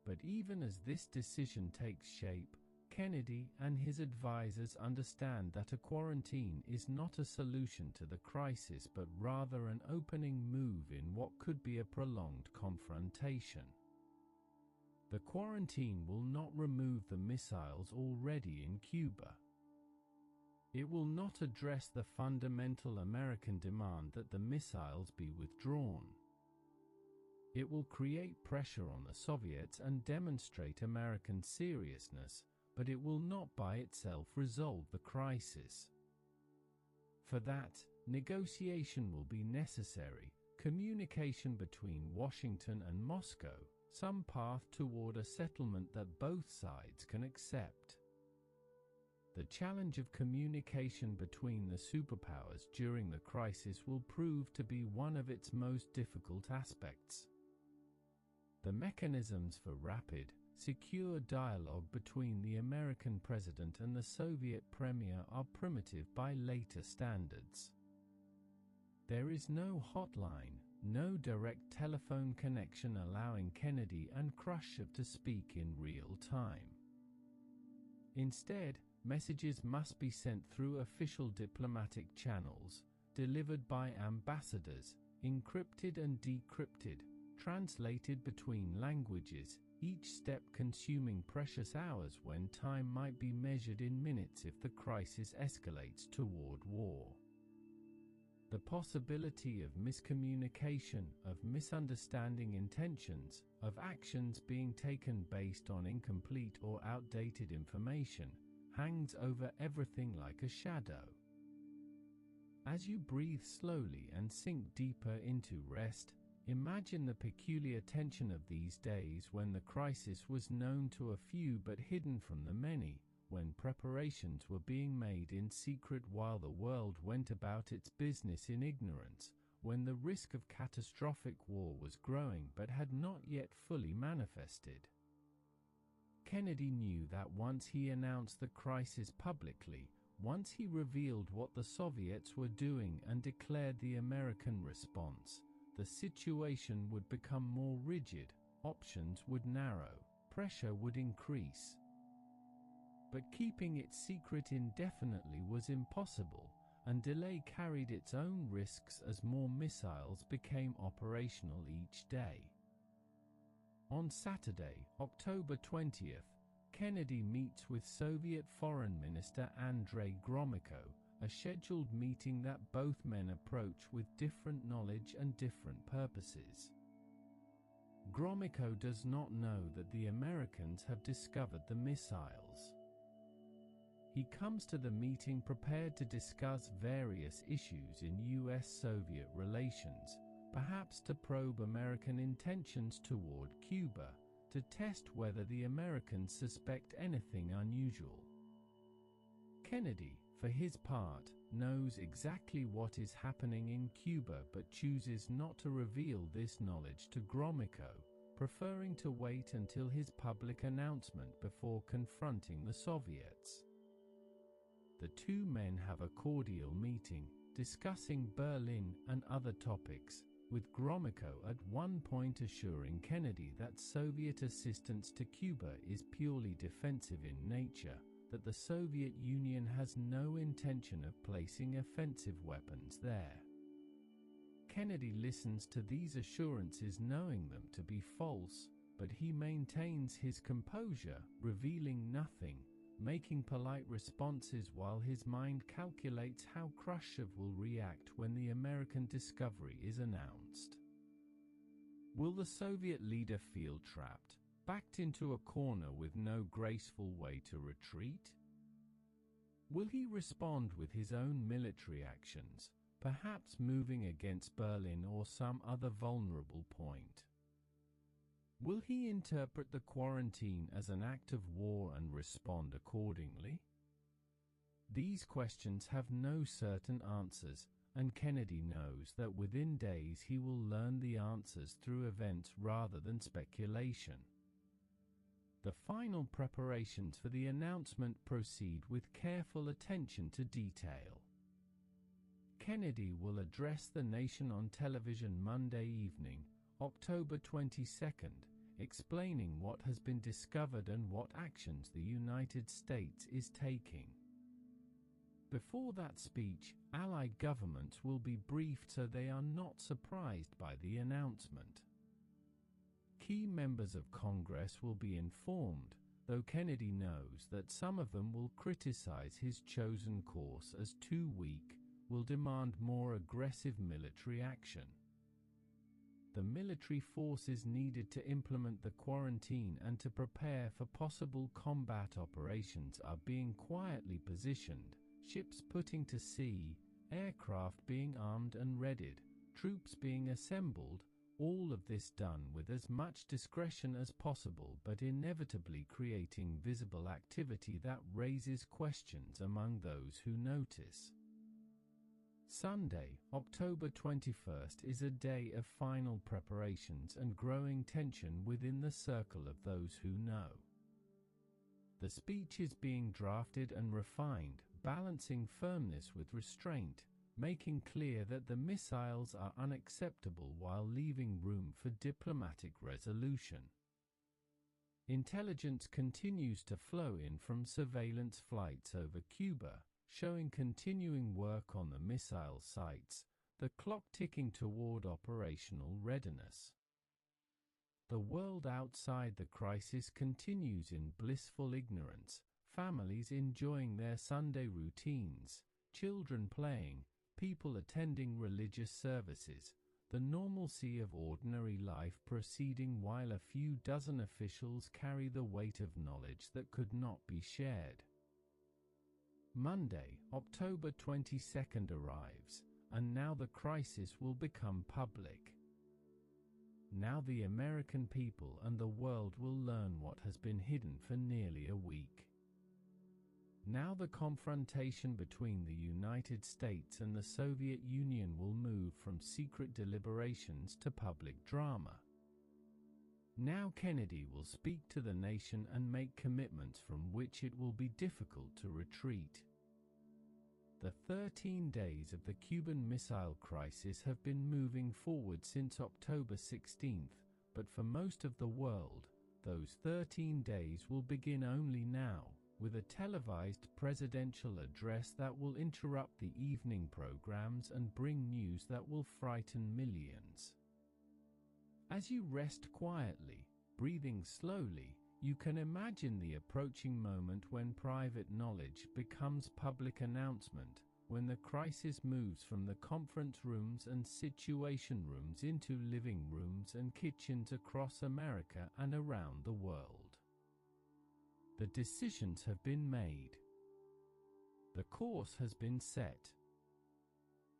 But even as this decision takes shape, Kennedy and his advisors understand that a quarantine is not a solution to the crisis but rather an opening move in what could be a prolonged confrontation. The quarantine will not remove the missiles already in Cuba. It will not address the fundamental American demand that the missiles be withdrawn. It will create pressure on the Soviets and demonstrate American seriousness, but it will not by itself resolve the crisis. For that, negotiation will be necessary, communication between Washington and Moscow, some path toward a settlement that both sides can accept. The challenge of communication between the superpowers during the crisis will prove to be one of its most difficult aspects. The mechanisms for rapid, secure dialogue between the American president and the Soviet premier are primitive by later standards. There is no hotline, no direct telephone connection allowing Kennedy and Khrushchev to speak in real time. Instead, messages must be sent through official diplomatic channels, delivered by ambassadors, encrypted and decrypted, translated between languages, each step consuming precious hours when time might be measured in minutes if the crisis escalates toward war. The possibility of miscommunication, of misunderstanding intentions, of actions being taken based on incomplete or outdated information, hangs over everything like a shadow. As you breathe slowly and sink deeper into rest, imagine the peculiar tension of these days when the crisis was known to a few but hidden from the many, when preparations were being made in secret while the world went about its business in ignorance, when the risk of catastrophic war was growing but had not yet fully manifested. Kennedy knew that once he announced the crisis publicly, once he revealed what the Soviets were doing and declared the American response, the situation would become more rigid, options would narrow, pressure would increase. But keeping it secret indefinitely was impossible, and delay carried its own risks as more missiles became operational each day. On Saturday, October 20th, Kennedy meets with Soviet Foreign Minister Andrei Gromyko, a scheduled meeting that both men approach with different knowledge and different purposes. Gromyko does not know that the Americans have discovered the missiles. He comes to the meeting prepared to discuss various issues in US-Soviet relations, perhaps to probe American intentions toward Cuba, to test whether the Americans suspect anything unusual. Kennedy, for his part, knows exactly what is happening in Cuba but chooses not to reveal this knowledge to Gromyko, preferring to wait until his public announcement before confronting the Soviets. The two men have a cordial meeting, discussing Berlin and other topics, with Gromyko at one point assuring Kennedy that Soviet assistance to Cuba is purely defensive in nature, that the Soviet Union has no intention of placing offensive weapons there. Kennedy listens to these assurances knowing them to be false, but he maintains his composure, revealing nothing, making polite responses while his mind calculates how Khrushchev will react when the American discovery is announced. Will the Soviet leader feel trapped, backed into a corner with no graceful way to retreat? Will he respond with his own military actions, perhaps moving against Berlin or some other vulnerable point? Will he interpret the quarantine as an act of war and respond accordingly? These questions have no certain answers, and Kennedy knows that within days he will learn the answers through events rather than speculation. The final preparations for the announcement proceed with careful attention to detail. Kennedy will address the nation on television Monday evening, October 22nd, explaining what has been discovered and what actions the United States is taking. Before that speech, Allied governments will be briefed so they are not surprised by the announcement. Key members of Congress will be informed, though Kennedy knows that some of them will criticize his chosen course as too weak, will demand more aggressive military action. The military forces needed to implement the quarantine and to prepare for possible combat operations are being quietly positioned, ships putting to sea, aircraft being armed and readied, troops being assembled, all of this done with as much discretion as possible, but inevitably creating visible activity that raises questions among those who notice. Sunday, October 21st, is a day of final preparations and growing tension within the circle of those who know. The speech is being drafted and refined, balancing firmness with restraint, making clear that the missiles are unacceptable while leaving room for diplomatic resolution. Intelligence continues to flow in from surveillance flights over Cuba, showing continuing work on the missile sites, the clock ticking toward operational readiness. The world outside the crisis continues in blissful ignorance, families enjoying their Sunday routines, children playing, people attending religious services, the normalcy of ordinary life proceeding while a few dozen officials carry the weight of knowledge that could not be shared. Monday, October 22nd arrives, and now the crisis will become public. Now the American people and the world will learn what has been hidden for nearly a week. Now the confrontation between the United States and the Soviet Union will move from secret deliberations to public drama. Now Kennedy will speak to the nation and make commitments from which it will be difficult to retreat. The 13 days of the Cuban Missile Crisis have been moving forward since October 16th, but for most of the world, those 13 days will begin only now, with a televised presidential address that will interrupt the evening programs and bring news that will frighten millions. As you rest quietly, breathing slowly, you can imagine the approaching moment when private knowledge becomes public announcement, when the crisis moves from the conference rooms and situation rooms into living rooms and kitchens across America and around the world. The decisions have been made. The course has been set.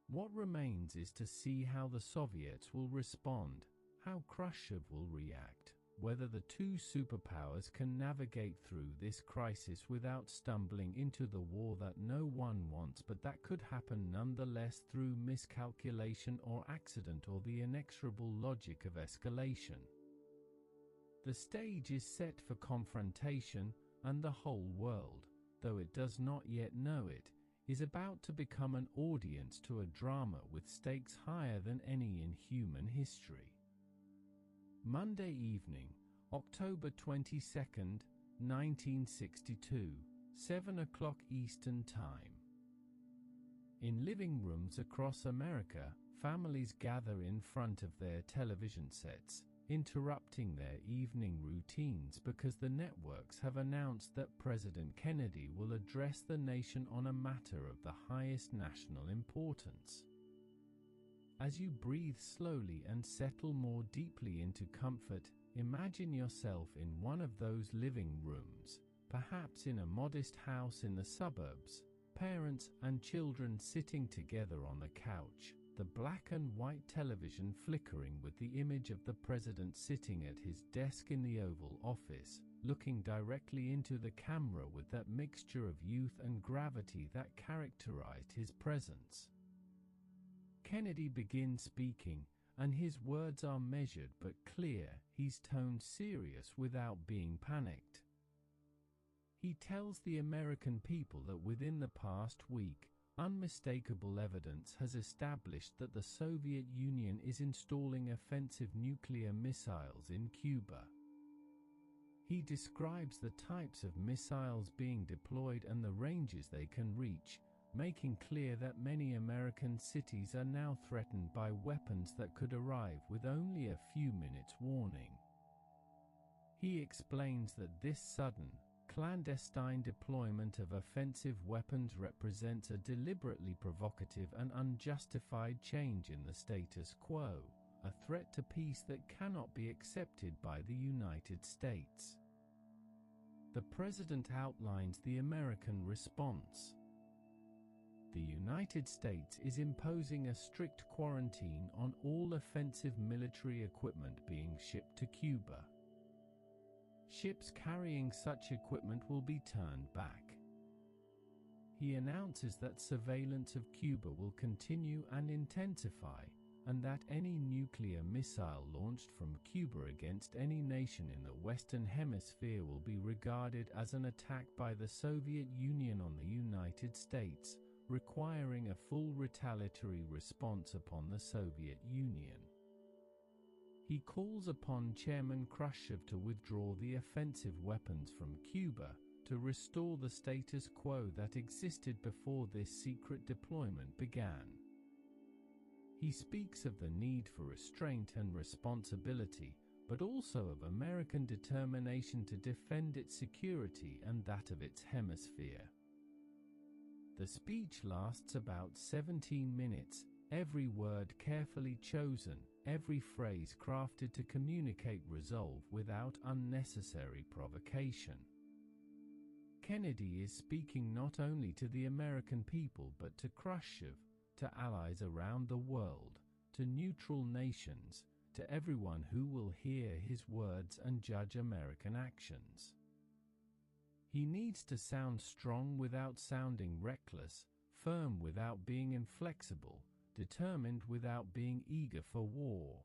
What remains is to see how the Soviets will respond, how Khrushchev will react, whether the two superpowers can navigate through this crisis without stumbling into the war that no one wants but that could happen nonetheless through miscalculation or accident or the inexorable logic of escalation. The stage is set for confrontation, and the whole world, though it does not yet know it, is about to become an audience to a drama with stakes higher than any in human history. Monday evening, October 22nd, 1962, 7 o'clock Eastern Time. In living rooms across America, families gather in front of their television sets, interrupting their evening routines because the networks have announced that President Kennedy will address the nation on a matter of the highest national importance. As you breathe slowly and settle more deeply into comfort, imagine yourself in one of those living rooms, perhaps in a modest house in the suburbs, parents and children sitting together on the couch, the black and white television flickering with the image of the president sitting at his desk in the Oval Office, looking directly into the camera with that mixture of youth and gravity that characterized his presence. Kennedy begins speaking, and his words are measured but clear. He's toned serious without being panicked. He tells the American people that within the past week, unmistakable evidence has established that the Soviet Union is installing offensive nuclear missiles in Cuba. He describes the types of missiles being deployed and the ranges they can reach, making clear that many American cities are now threatened by weapons that could arrive with only a few minutes' warning. He explains that this sudden, clandestine deployment of offensive weapons represents a deliberately provocative and unjustified change in the status quo, a threat to peace that cannot be accepted by the United States. The president outlines the American response. The United States is imposing a strict quarantine on all offensive military equipment being shipped to Cuba. Ships carrying such equipment will be turned back. He announces that surveillance of Cuba will continue and intensify, and that any nuclear missile launched from Cuba against any nation in the Western Hemisphere will be regarded as an attack by the Soviet Union on the United States, requiring a full retaliatory response upon the Soviet Union. He calls upon Chairman Khrushchev to withdraw the offensive weapons from Cuba to restore the status quo that existed before this secret deployment began. He speaks of the need for restraint and responsibility, but also of American determination to defend its security and that of its hemisphere. The speech lasts about 17 minutes, every word carefully chosen, every phrase crafted to communicate resolve without unnecessary provocation. Kennedy is speaking not only to the American people but to Khrushchev, to allies around the world, to neutral nations, to everyone who will hear his words and judge American actions. He needs to sound strong without sounding reckless, firm without being inflexible, determined without being eager for war.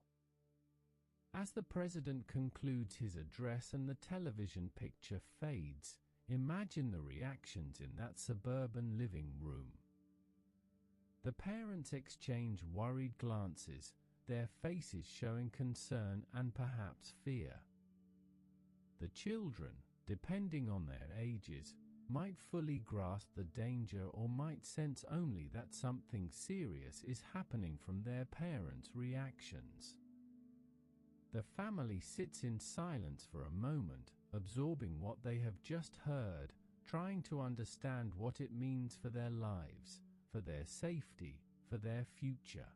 As the president concludes his address and the television picture fades, imagine the reactions in that suburban living room. The parents exchange worried glances, their faces showing concern and perhaps fear. The children, depending on their ages, might fully grasp the danger or might sense only that something serious is happening from their parents' reactions. The family sits in silence for a moment, absorbing what they have just heard, trying to understand what it means for their lives, for their safety, for their future.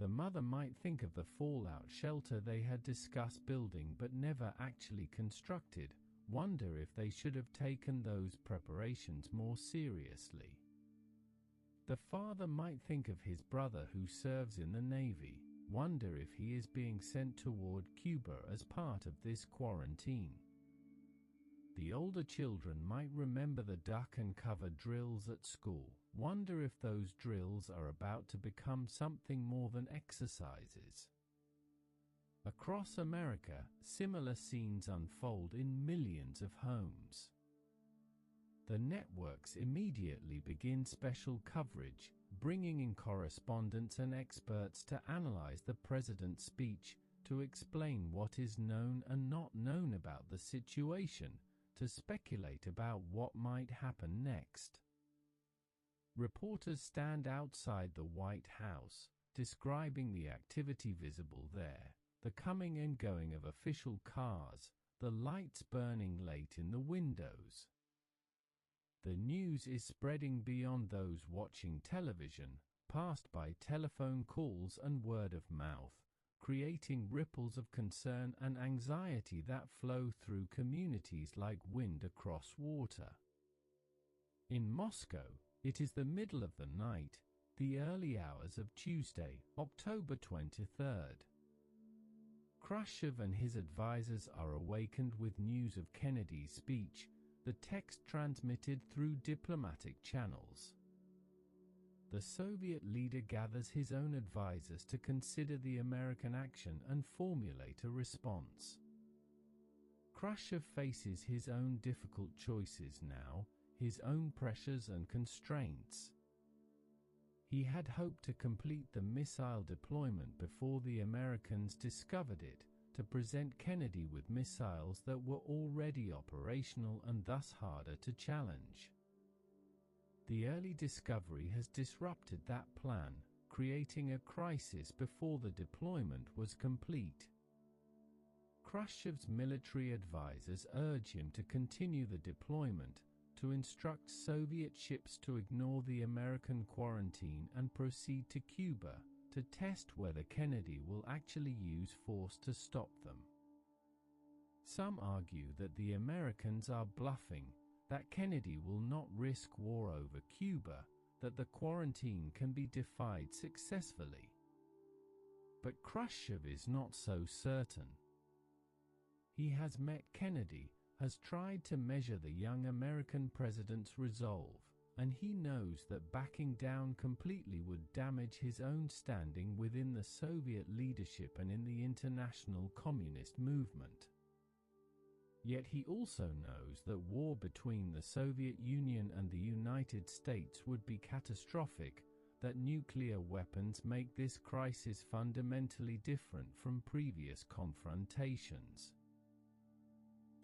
The mother might think of the fallout shelter they had discussed building but never actually constructed, wonder if they should have taken those preparations more seriously. The father might think of his brother who serves in the Navy, wonder if he is being sent toward Cuba as part of this quarantine. The older children might remember the duck and cover drills at school, wonder if those drills are about to become something more than exercises. Across America, similar scenes unfold in millions of homes. The networks immediately begin special coverage, bringing in correspondents and experts to analyze the president's speech, to explain what is known and not known about the situation, to speculate about what might happen next. Reporters stand outside the White House, describing the activity visible there, the coming and going of official cars, the lights burning late in the windows. The news is spreading beyond those watching television, passed by telephone calls and word of mouth, creating ripples of concern and anxiety that flow through communities like wind across water. In Moscow, it is the middle of the night, the early hours of Tuesday, October 23rd. Khrushchev and his advisors are awakened with news of Kennedy's speech, the text transmitted through diplomatic channels. The Soviet leader gathers his own advisors to consider the American action and formulate a response. Khrushchev faces his own difficult choices now, his own pressures and constraints. He had hoped to complete the missile deployment before the Americans discovered it, to present Kennedy with missiles that were already operational and thus harder to challenge. The early discovery has disrupted that plan, creating a crisis before the deployment was complete. Khrushchev's military advisors urge him to continue the deployment, to instruct Soviet ships to ignore the American quarantine and proceed to Cuba, to test whether Kennedy will actually use force to stop them. Some argue that the Americans are bluffing, that Kennedy will not risk war over Cuba, that the quarantine can be defied successfully. But Khrushchev is not so certain. He has met Kennedy, has tried to measure the young American president's resolve, and he knows that backing down completely would damage his own standing within the Soviet leadership and in the international communist movement. Yet he also knows that war between the Soviet Union and the United States would be catastrophic, that nuclear weapons make this crisis fundamentally different from previous confrontations.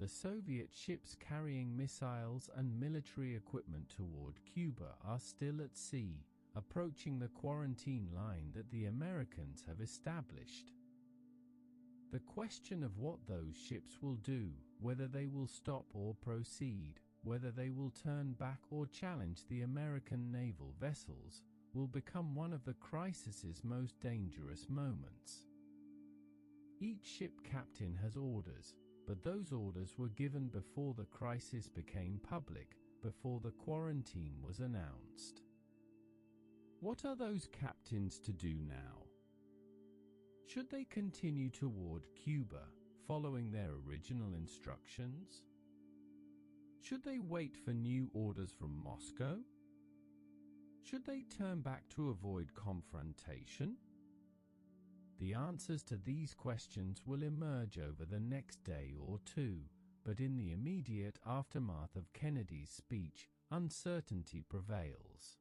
The Soviet ships carrying missiles and military equipment toward Cuba are still at sea, approaching the quarantine line that the Americans have established. The question of what those ships will do, whether they will stop or proceed, whether they will turn back or challenge the American naval vessels, will become one of the crisis's most dangerous moments. Each ship captain has orders, but those orders were given before the crisis became public, before the quarantine was announced. What are those captains to do now? Should they continue toward Cuba, following their original instructions? Should they wait for new orders from Moscow? Should they turn back to avoid confrontation? The answers to these questions will emerge over the next day or two, but in the immediate aftermath of Kennedy's speech, uncertainty prevails.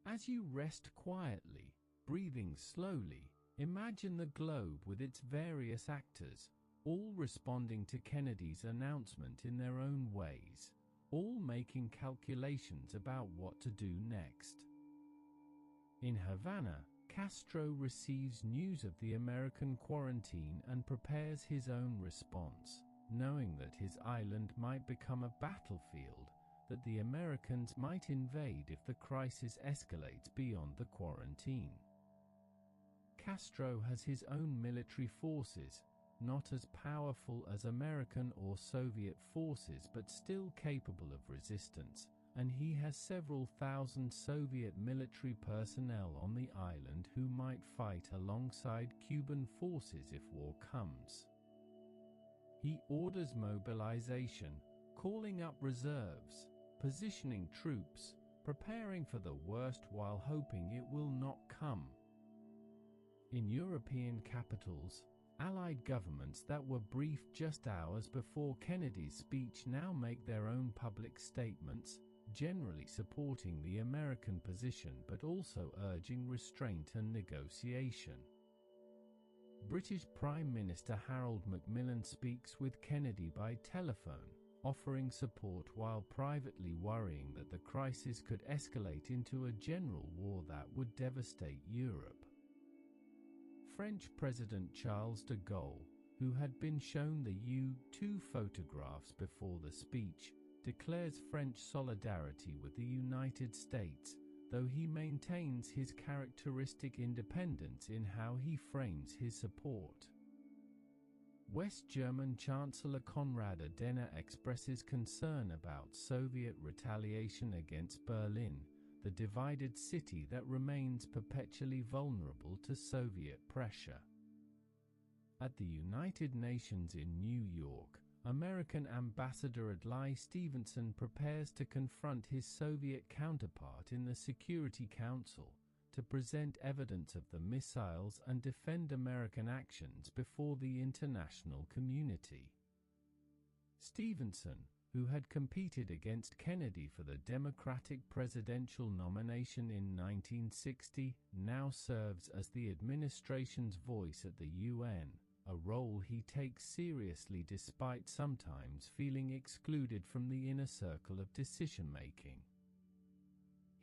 As you rest quietly, breathing slowly, imagine the globe with its various actors, all responding to Kennedy's announcement in their own ways, all making calculations about what to do next. In Havana, Castro receives news of the American quarantine and prepares his own response, knowing that his island might become a battlefield, that the Americans might invade if the crisis escalates beyond the quarantine. Castro has his own military forces, not as powerful as American or Soviet forces but still capable of resistance, and he has several thousand Soviet military personnel on the island who might fight alongside Cuban forces if war comes. He orders mobilization, calling up reserves, positioning troops, preparing for the worst while hoping it will not come. In European capitals, Allied governments that were briefed just hours before Kennedy's speech now make their own public statements, generally supporting the American position but also urging restraint and negotiation. British Prime Minister Harold Macmillan speaks with Kennedy by telephone, offering support while privately worrying that the crisis could escalate into a general war that would devastate Europe. French President Charles de Gaulle, who had been shown the U-2 photographs before the speech, declares French solidarity with the United States, though he maintains his characteristic independence in how he frames his support. West German Chancellor Konrad Adenauer expresses concern about Soviet retaliation against Berlin, the divided city that remains perpetually vulnerable to Soviet pressure. At the United Nations in New York, American Ambassador Adlai Stevenson prepares to confront his Soviet counterpart in the Security Council to present evidence of the missiles and defend American actions before the international community. Stevenson, who had competed against Kennedy for the Democratic presidential nomination in 1960, now serves as the administration's voice at the UN, a role he takes seriously despite sometimes feeling excluded from the inner circle of decision-making.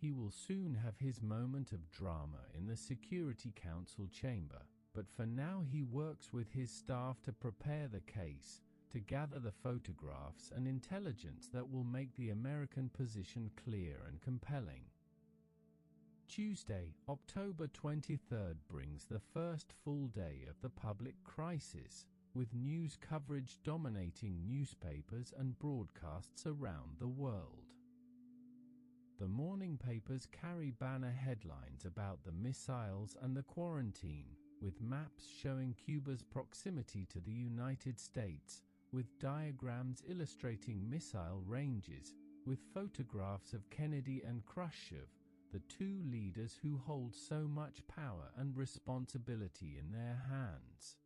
He will soon have his moment of drama in the Security Council chamber, but for now he works with his staff to prepare the case, to gather the photographs and intelligence that will make the American position clear and compelling. Tuesday, October 23rd brings the first full day of the public crisis, with news coverage dominating newspapers and broadcasts around the world. The morning papers carry banner headlines about the missiles and the quarantine, with maps showing Cuba's proximity to the United States, with diagrams illustrating missile ranges, with photographs of Kennedy and Khrushchev, the two leaders who hold so much power and responsibility in their hands.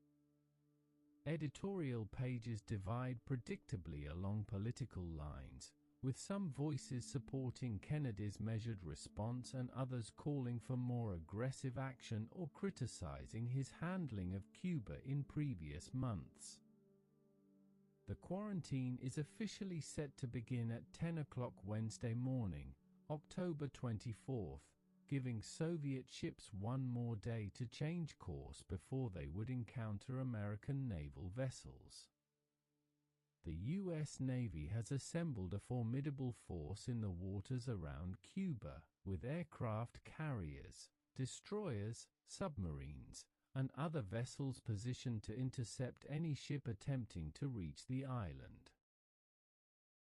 Editorial pages divide predictably along political lines, with some voices supporting Kennedy's measured response and others calling for more aggressive action or criticizing his handling of Cuba in previous months. The quarantine is officially set to begin at 10 o'clock Wednesday morning, October 24th, giving Soviet ships one more day to change course before they would encounter American naval vessels. The U.S. Navy has assembled a formidable force in the waters around Cuba, with aircraft carriers, destroyers, submarines, and other vessels positioned to intercept any ship attempting to reach the island.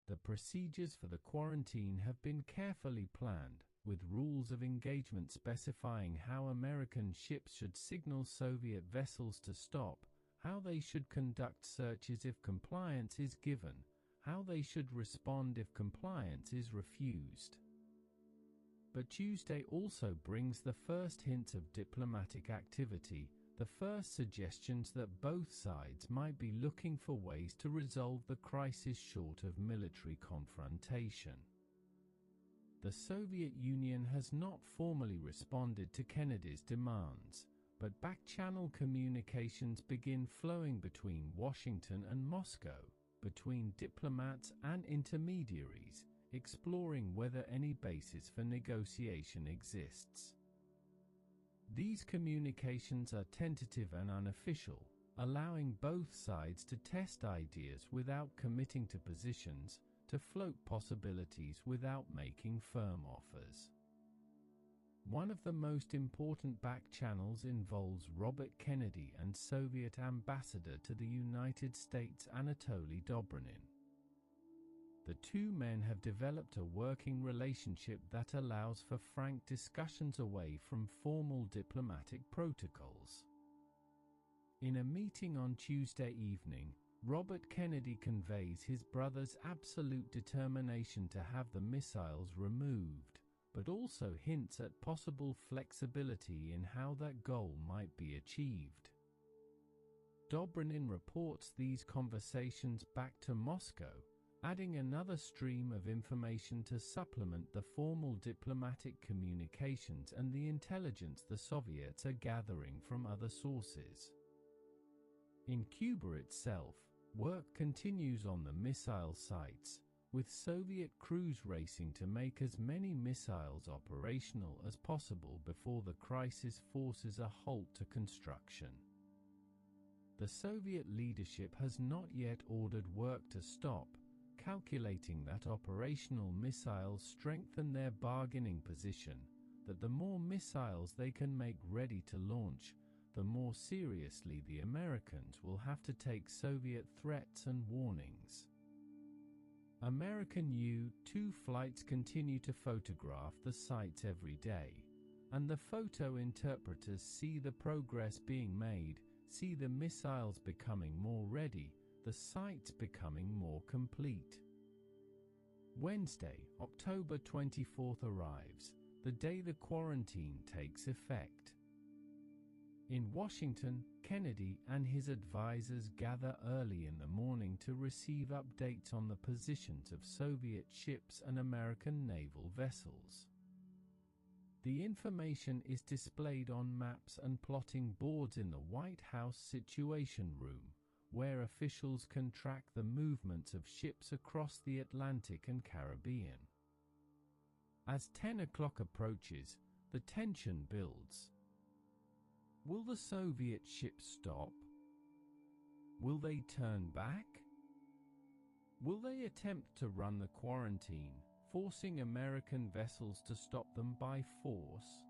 The procedures for the quarantine have been carefully planned, with rules of engagement specifying how American ships should signal Soviet vessels to stop, how they should conduct searches if compliance is given, how they should respond if compliance is refused. But Tuesday also brings the first hints of diplomatic activity, the first suggestions that both sides might be looking for ways to resolve the crisis short of military confrontation. The Soviet Union has not formally responded to Kennedy's demands, but back-channel communications begin flowing between Washington and Moscow, between diplomats and intermediaries, exploring whether any basis for negotiation exists. These communications are tentative and unofficial, allowing both sides to test ideas without committing to positions, to float possibilities without making firm offers. One of the most important back channels involves Robert Kennedy and Soviet ambassador to the United States Anatoly Dobrynin. The two men have developed a working relationship that allows for frank discussions away from formal diplomatic protocols. In a meeting on Tuesday evening, Robert Kennedy conveys his brother's absolute determination to have the missiles removed, but also hints at possible flexibility in how that goal might be achieved. Dobrynin reports these conversations back to Moscow, adding another stream of information to supplement the formal diplomatic communications and the intelligence the Soviets are gathering from other sources. In Cuba itself, work continues on the missile sites, with Soviet crews racing to make as many missiles operational as possible before the crisis forces a halt to construction. The Soviet leadership has not yet ordered work to stop, calculating that operational missiles strengthen their bargaining position, that the more missiles they can make ready to launch, the more seriously the Americans will have to take Soviet threats and warnings. American U-2 flights continue to photograph the sites every day, and the photo interpreters see the progress being made, see the missiles becoming more ready, the sites becoming more complete. Wednesday, October 24th arrives, the day the quarantine takes effect. In Washington, Kennedy and his advisors gather early in the morning to receive updates on the positions of Soviet ships and American naval vessels. The information is displayed on maps and plotting boards in the White House Situation Room, where officials can track the movements of ships across the Atlantic and Caribbean. As 10 o'clock approaches, the tension builds. Will the Soviet ships stop? Will they turn back? Will they attempt to run the quarantine, forcing American vessels to stop them by force?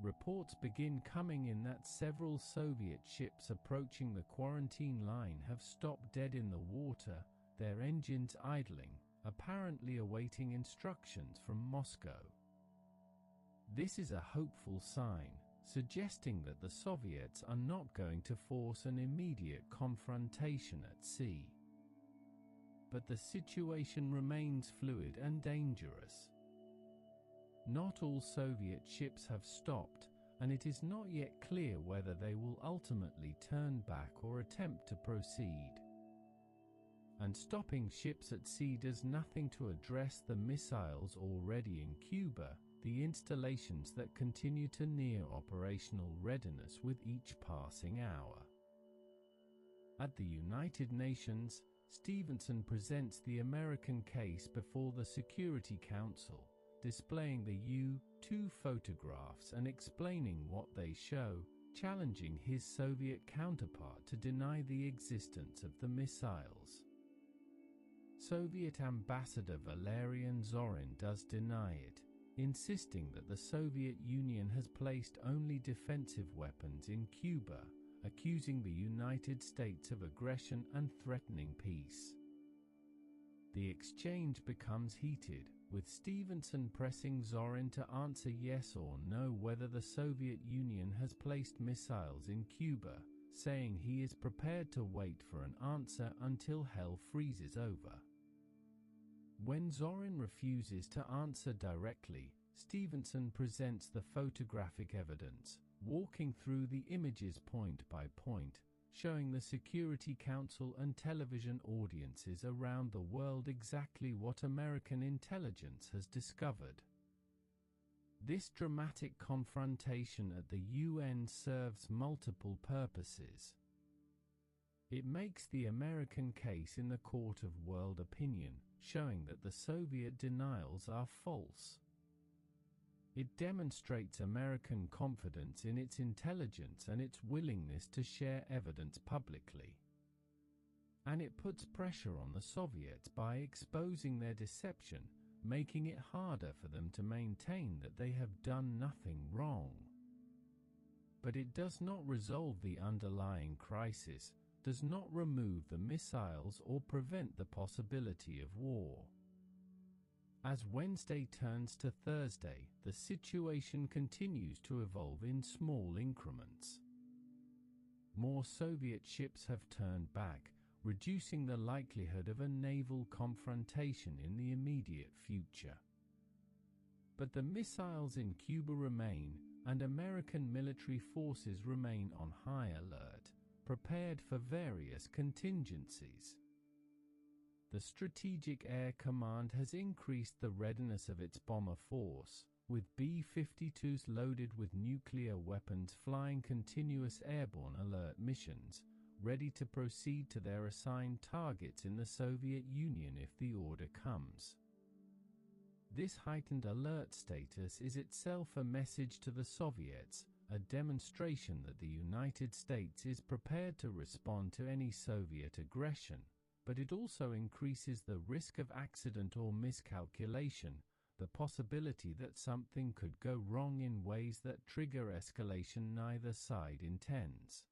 Reports begin coming in that several Soviet ships approaching the quarantine line have stopped dead in the water, their engines idling, apparently awaiting instructions from Moscow. This is a hopeful sign, suggesting that the Soviets are not going to force an immediate confrontation at sea. But the situation remains fluid and dangerous. Not all Soviet ships have stopped, and it is not yet clear whether they will ultimately turn back or attempt to proceed. And stopping ships at sea does nothing to address the missiles already in Cuba, the installations that continue to near operational readiness with each passing hour. At the United Nations, Stevenson presents the American case before the Security Council, displaying the U-2 photographs and explaining what they show, challenging his Soviet counterpart to deny the existence of the missiles. Soviet Ambassador Valerian Zorin does deny it, insisting that the Soviet Union has placed only defensive weapons in Cuba, accusing the United States of aggression and threatening peace. The exchange becomes heated, with Stevenson pressing Zorin to answer yes or no whether the Soviet Union has placed missiles in Cuba, saying he is prepared to wait for an answer until hell freezes over. When Zorin refuses to answer directly, Stevenson presents the photographic evidence, walking through the images point by point, showing the Security Council and television audiences around the world exactly what American intelligence has discovered. This dramatic confrontation at the UN serves multiple purposes. It makes the American case in the court of world opinion, showing that the Soviet denials are false. It demonstrates American confidence in its intelligence and its willingness to share evidence publicly. And it puts pressure on the Soviets by exposing their deception, making it harder for them to maintain that they have done nothing wrong. But it does not resolve the underlying crisis, does not remove the missiles or prevent the possibility of war. As Wednesday turns to Thursday, the situation continues to evolve in small increments. More Soviet ships have turned back, reducing the likelihood of a naval confrontation in the immediate future. But the missiles in Cuba remain, and American military forces remain on high alert, prepared for various contingencies. The Strategic Air Command has increased the readiness of its bomber force, with B-52s loaded with nuclear weapons flying continuous airborne alert missions, ready to proceed to their assigned targets in the Soviet Union if the order comes. This heightened alert status is itself a message to the Soviets, a demonstration that the United States is prepared to respond to any Soviet aggression, but it also increases the risk of accident or miscalculation, the possibility that something could go wrong in ways that trigger escalation neither side intends.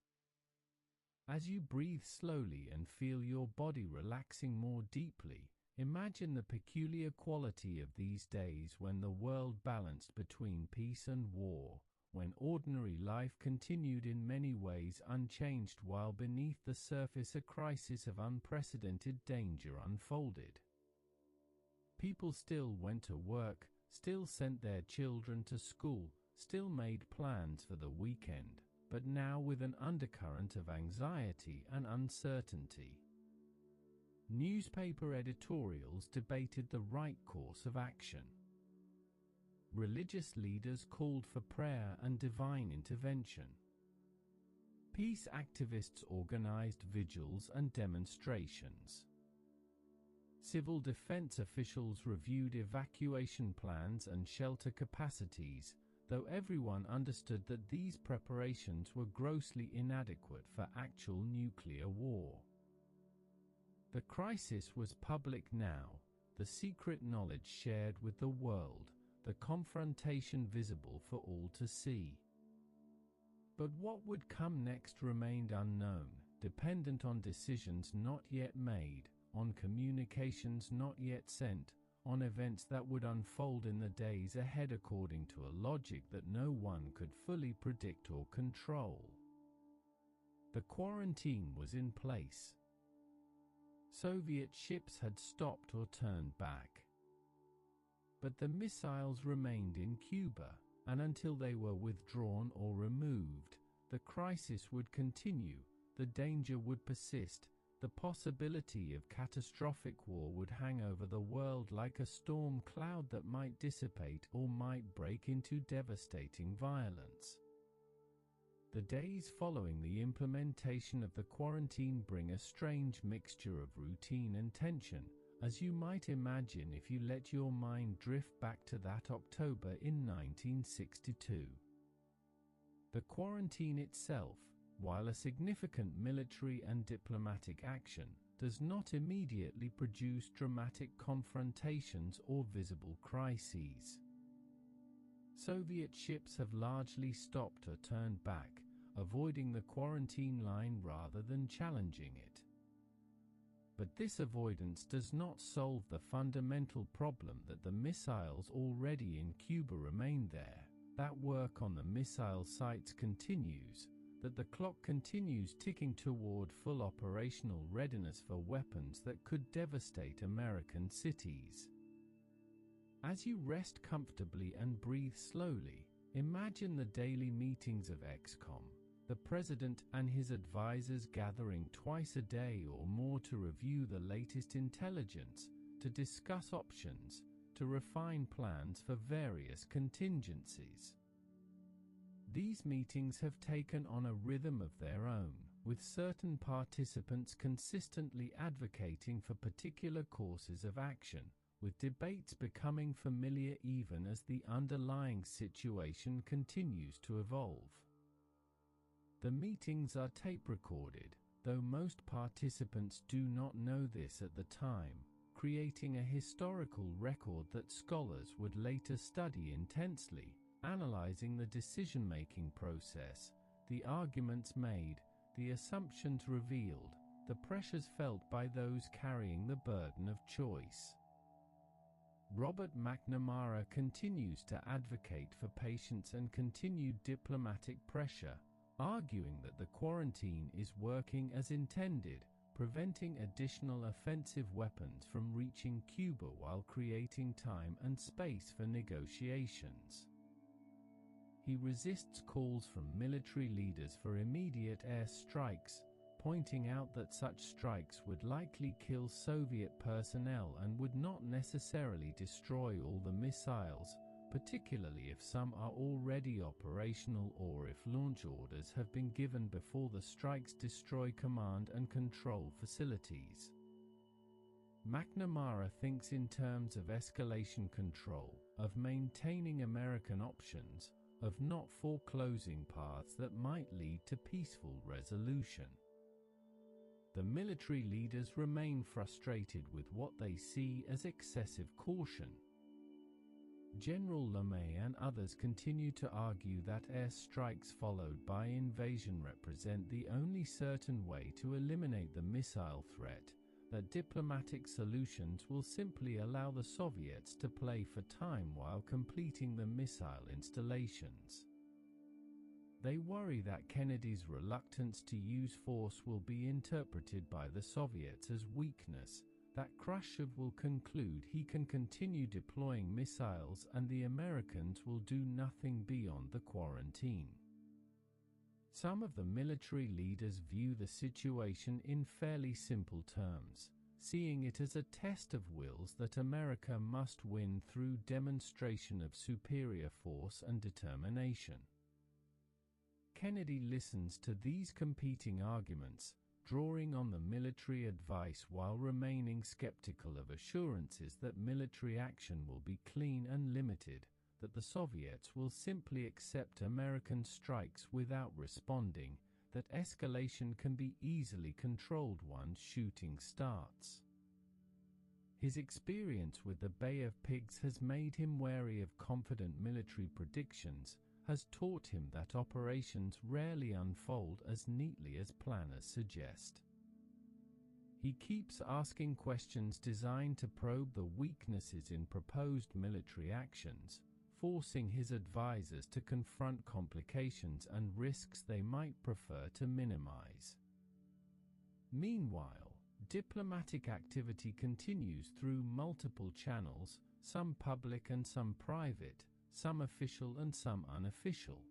As you breathe slowly and feel your body relaxing more deeply, imagine the peculiar quality of these days when the world balanced between peace and war, when ordinary life continued in many ways unchanged while beneath the surface a crisis of unprecedented danger unfolded. People still went to work, still sent their children to school, still made plans for the weekend, but now with an undercurrent of anxiety and uncertainty. Newspaper editorials debated the right course of action. Religious leaders called for prayer and divine intervention. Peace activists organized vigils and demonstrations. Civil defense officials reviewed evacuation plans and shelter capacities, though everyone understood that these preparations were grossly inadequate for actual nuclear war. The crisis was public now, the secret knowledge shared with the world, the confrontation visible for all to see. But what would come next remained unknown, dependent on decisions not yet made, on communications not yet sent, on events that would unfold in the days ahead according to a logic that no one could fully predict or control. The quarantine was in place. Soviet ships had stopped or turned back. But the missiles remained in Cuba, and until they were withdrawn or removed, the crisis would continue, the danger would persist, the possibility of catastrophic war would hang over the world like a storm cloud that might dissipate or might break into devastating violence. The days following the implementation of the quarantine bring a strange mixture of routine and tension, as you might imagine if you let your mind drift back to that October in 1962. The quarantine itself, while a significant military and diplomatic action, does not immediately produce dramatic confrontations or visible crises. Soviet ships have largely stopped or turned back, avoiding the quarantine line rather than challenging it. But this avoidance does not solve the fundamental problem that the missiles already in Cuba remain there, that work on the missile sites continues, that the clock continues ticking toward full operational readiness for weapons that could devastate American cities. As you rest comfortably and breathe slowly, imagine the daily meetings of ExComm, the President and his advisors gathering twice a day or more to review the latest intelligence, to discuss options, to refine plans for various contingencies. These meetings have taken on a rhythm of their own, with certain participants consistently advocating for particular courses of action, with debates becoming familiar even as the underlying situation continues to evolve. The meetings are tape-recorded, though most participants do not know this at the time, creating a historical record that scholars would later study intensely, analyzing the decision-making process, the arguments made, the assumptions revealed, the pressures felt by those carrying the burden of choice. Robert McNamara continues to advocate for patience and continued diplomatic pressure, arguing that the quarantine is working as intended, preventing additional offensive weapons from reaching Cuba while creating time and space for negotiations. He resists calls from military leaders for immediate air strikes, pointing out that such strikes would likely kill Soviet personnel and would not necessarily destroy all the missiles, particularly if some are already operational or if launch orders have been given before the strikes destroy command and control facilities. McNamara thinks in terms of escalation control, of maintaining American options, of not foreclosing paths that might lead to peaceful resolution. The military leaders remain frustrated with what they see as excessive caution. General LeMay and others continue to argue that air strikes followed by invasion represent the only certain way to eliminate the missile threat, that diplomatic solutions will simply allow the Soviets to play for time while completing the missile installations. They worry that Kennedy's reluctance to use force will be interpreted by the Soviets as weakness, that Khrushchev will conclude he can continue deploying missiles and the Americans will do nothing beyond the quarantine. Some of the military leaders view the situation in fairly simple terms, seeing it as a test of wills that America must win through demonstration of superior force and determination. Kennedy listens to these competing arguments, drawing on the military advice while remaining skeptical of assurances that military action will be clean and limited, that the Soviets will simply accept American strikes without responding, that escalation can be easily controlled once shooting starts. His experience with the Bay of Pigs has made him wary of confident military predictions, has taught him that operations rarely unfold as neatly as planners suggest. He keeps asking questions designed to probe the weaknesses in proposed military actions, forcing his advisors to confront complications and risks they might prefer to minimize. Meanwhile, diplomatic activity continues through multiple channels, some public and some private, some official and some unofficial.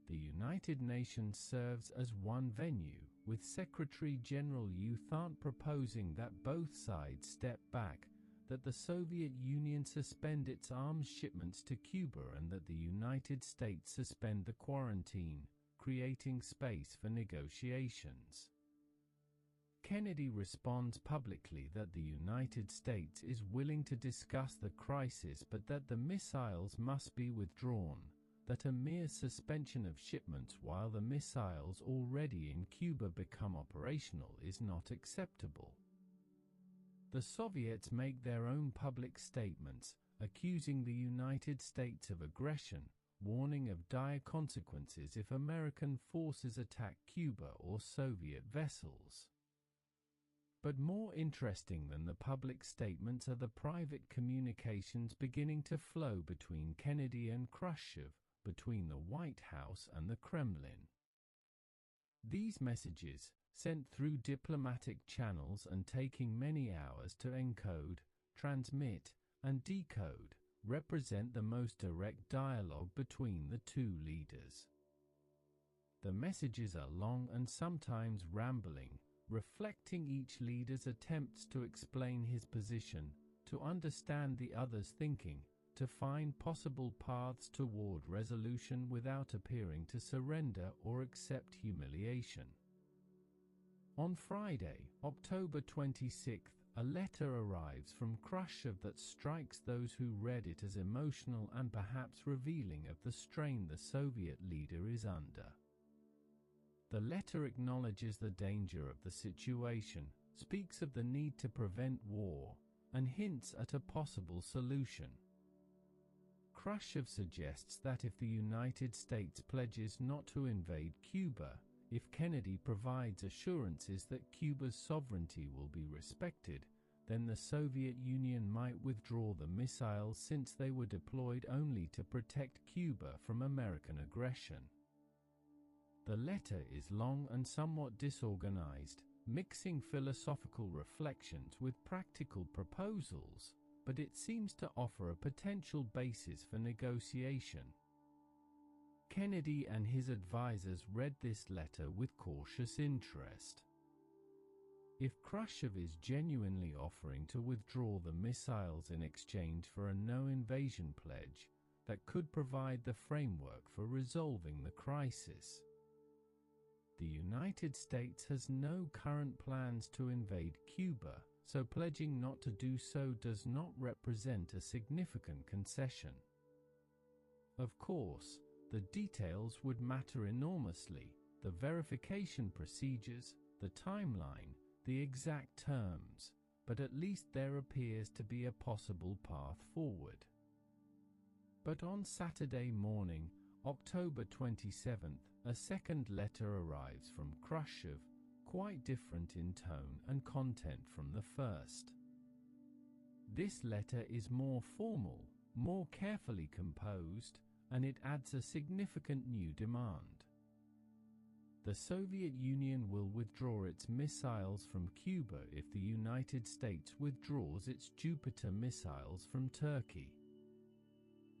The United Nations serves as one venue, with Secretary General U Thant proposing that both sides step back, that the Soviet Union suspend its arms shipments to Cuba and that the United States suspend the quarantine, creating space for negotiations. Kennedy responds publicly that the United States is willing to discuss the crisis but that the missiles must be withdrawn, that a mere suspension of shipments while the missiles already in Cuba become operational is not acceptable. The Soviets make their own public statements, accusing the United States of aggression, warning of dire consequences if American forces attack Cuba or Soviet vessels. But more interesting than the public statements are the private communications beginning to flow between Kennedy and Khrushchev, between the White House and the Kremlin. These messages, sent through diplomatic channels and taking many hours to encode, transmit, and decode, represent the most direct dialogue between the two leaders. The messages are long and sometimes rambling, reflecting each leader's attempts to explain his position, to understand the other's thinking, to find possible paths toward resolution without appearing to surrender or accept humiliation. On Friday, October 26th, a letter arrives from Khrushchev that strikes those who read it as emotional and perhaps revealing of the strain the Soviet leader is under. The letter acknowledges the danger of the situation, speaks of the need to prevent war, and hints at a possible solution. Khrushchev suggests that if the United States pledges not to invade Cuba, if Kennedy provides assurances that Cuba's sovereignty will be respected, then the Soviet Union might withdraw the missiles since they were deployed only to protect Cuba from American aggression. The letter is long and somewhat disorganized, mixing philosophical reflections with practical proposals, but it seems to offer a potential basis for negotiation. Kennedy and his advisors read this letter with cautious interest. If Khrushchev is genuinely offering to withdraw the missiles in exchange for a no-invasion pledge, that could provide the framework for resolving the crisis. The United States has no current plans to invade Cuba, so pledging not to do so does not represent a significant concession. Of course, the details would matter enormously, the verification procedures, the timeline, the exact terms, but at least there appears to be a possible path forward. But on Saturday morning, October 27th, a second letter arrives from Khrushchev, quite different in tone and content from the first. This letter is more formal, more carefully composed, and it adds a significant new demand. The Soviet Union will withdraw its missiles from Cuba if the United States withdraws its Jupiter missiles from Turkey.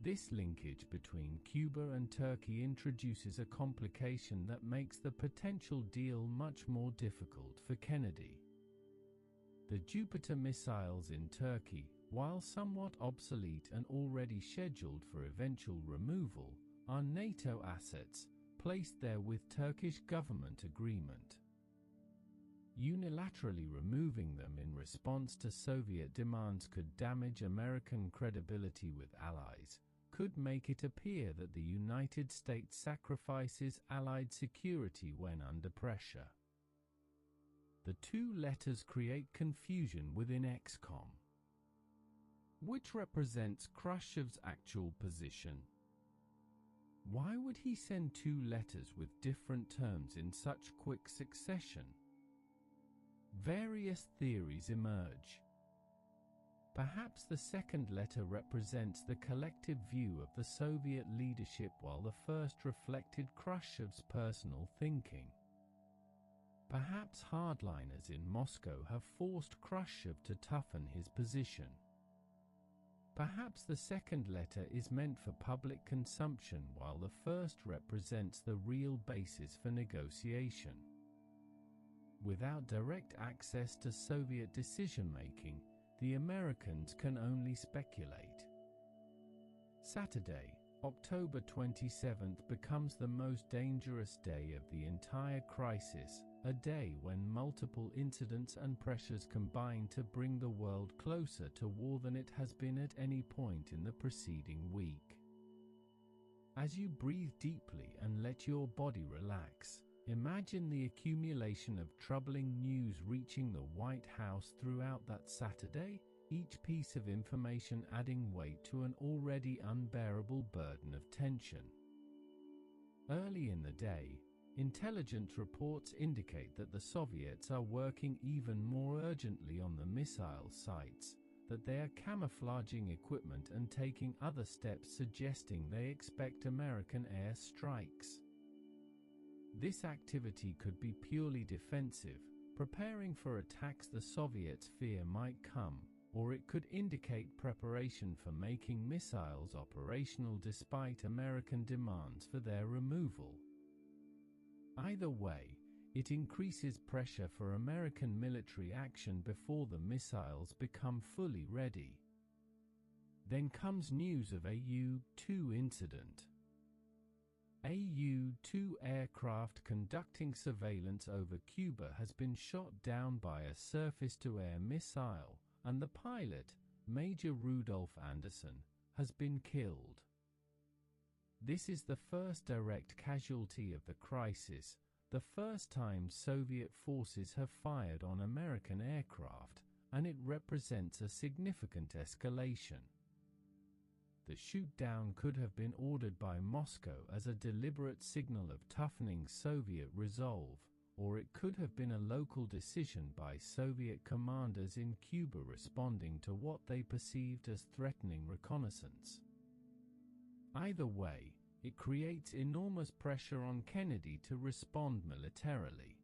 This linkage between Cuba and Turkey introduces a complication that makes the potential deal much more difficult for Kennedy. The Jupiter missiles in Turkey, while somewhat obsolete and already scheduled for eventual removal, are NATO assets, placed there with Turkish government agreement. Unilaterally removing them in response to Soviet demands could damage American credibility with allies, could make it appear that the United States sacrifices Allied security when under pressure. The two letters create confusion within XCOM. Which represents Khrushchev's actual position? Why would he send two letters with different terms in such quick succession? Various theories emerge. Perhaps the second letter represents the collective view of the Soviet leadership, while the first reflected Khrushchev's personal thinking. Perhaps hardliners in Moscow have forced Khrushchev to toughen his position. Perhaps the second letter is meant for public consumption, while the first represents the real basis for negotiation. Without direct access to Soviet decision-making, the Americans can only speculate. Saturday, October 27th becomes the most dangerous day of the entire crisis, a day when multiple incidents and pressures combine to bring the world closer to war than it has been at any point in the preceding week. As you breathe deeply and let your body relax, imagine the accumulation of troubling news reaching the White House throughout that Saturday, each piece of information adding weight to an already unbearable burden of tension. Early in the day, intelligence reports indicate that the Soviets are working even more urgently on the missile sites, that they are camouflaging equipment and taking other steps suggesting they expect American air strikes. This activity could be purely defensive, preparing for attacks the Soviets fear might come, or it could indicate preparation for making missiles operational despite American demands for their removal. Either way, it increases pressure for American military action before the missiles become fully ready. Then comes news of a U-2 incident. A U-2 aircraft conducting surveillance over Cuba has been shot down by a surface-to-air missile, and the pilot, Major Rudolph Anderson, has been killed. This is the first direct casualty of the crisis, the first time Soviet forces have fired on American aircraft, and it represents a significant escalation. The shoot-down could have been ordered by Moscow as a deliberate signal of toughening Soviet resolve, or it could have been a local decision by Soviet commanders in Cuba responding to what they perceived as threatening reconnaissance. Either way, it creates enormous pressure on Kennedy to respond militarily.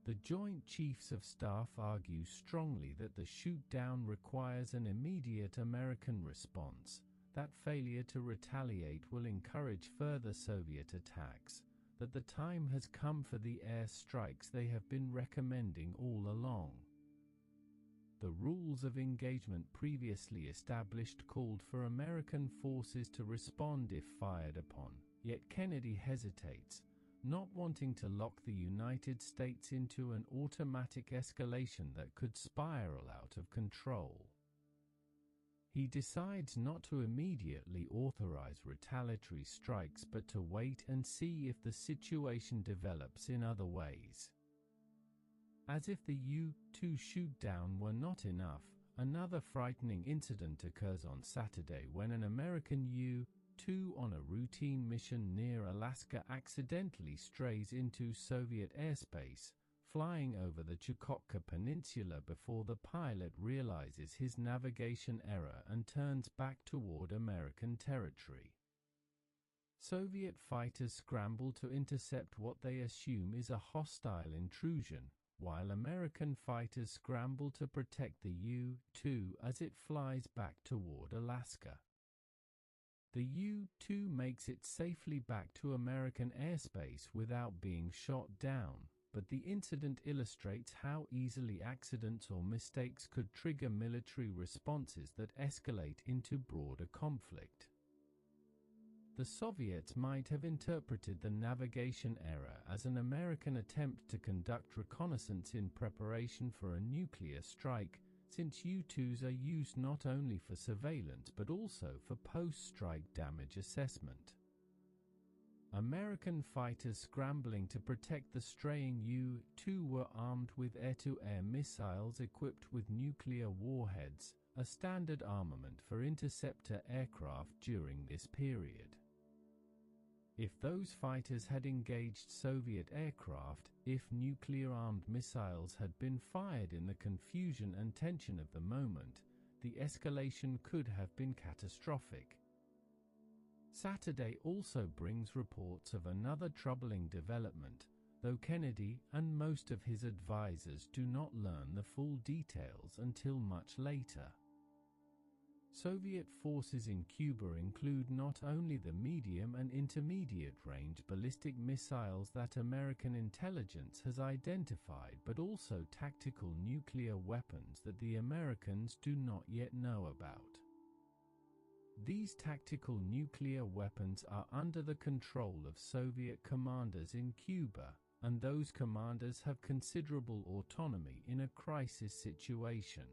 The Joint Chiefs of Staff argue strongly that the shoot-down requires an immediate American response, that failure to retaliate will encourage further Soviet attacks, that the time has come for the air strikes they have been recommending all along. The rules of engagement previously established called for American forces to respond if fired upon, yet Kennedy hesitates, not wanting to lock the United States into an automatic escalation that could spiral out of control. He decides not to immediately authorize retaliatory strikes but to wait and see if the situation develops in other ways. As if the U-2 shoot-down were not enough, Another frightening incident occurs on Saturday when an American U-2 on a routine mission near Alaska accidentally strays into Soviet airspace, flying over the Chukotka Peninsula before the pilot realizes his navigation error and turns back toward American territory. Soviet fighters scramble to intercept what they assume is a hostile intrusion, while American fighters scramble to protect the U-2 as it flies back toward Alaska. The U-2 makes it safely back to American airspace without being shot down, but the incident illustrates how easily accidents or mistakes could trigger military responses that escalate into broader conflict. The Soviets might have interpreted the navigation error as an American attempt to conduct reconnaissance in preparation for a nuclear strike, since U-2s are used not only for surveillance but also for post-strike damage assessment. American fighters scrambling to protect the straying U-2 were armed with air-to-air missiles equipped with nuclear warheads, a standard armament for interceptor aircraft during this period. If those fighters had engaged Soviet aircraft, if nuclear-armed missiles had been fired in the confusion and tension of the moment, the escalation could have been catastrophic. Saturday also brings reports of another troubling development, though Kennedy and most of his advisors do not learn the full details until much later. Soviet forces in Cuba include not only the medium and intermediate range ballistic missiles that American intelligence has identified, but also tactical nuclear weapons that the Americans do not yet know about. These tactical nuclear weapons are under the control of Soviet commanders in Cuba, and those commanders have considerable autonomy in a crisis situation.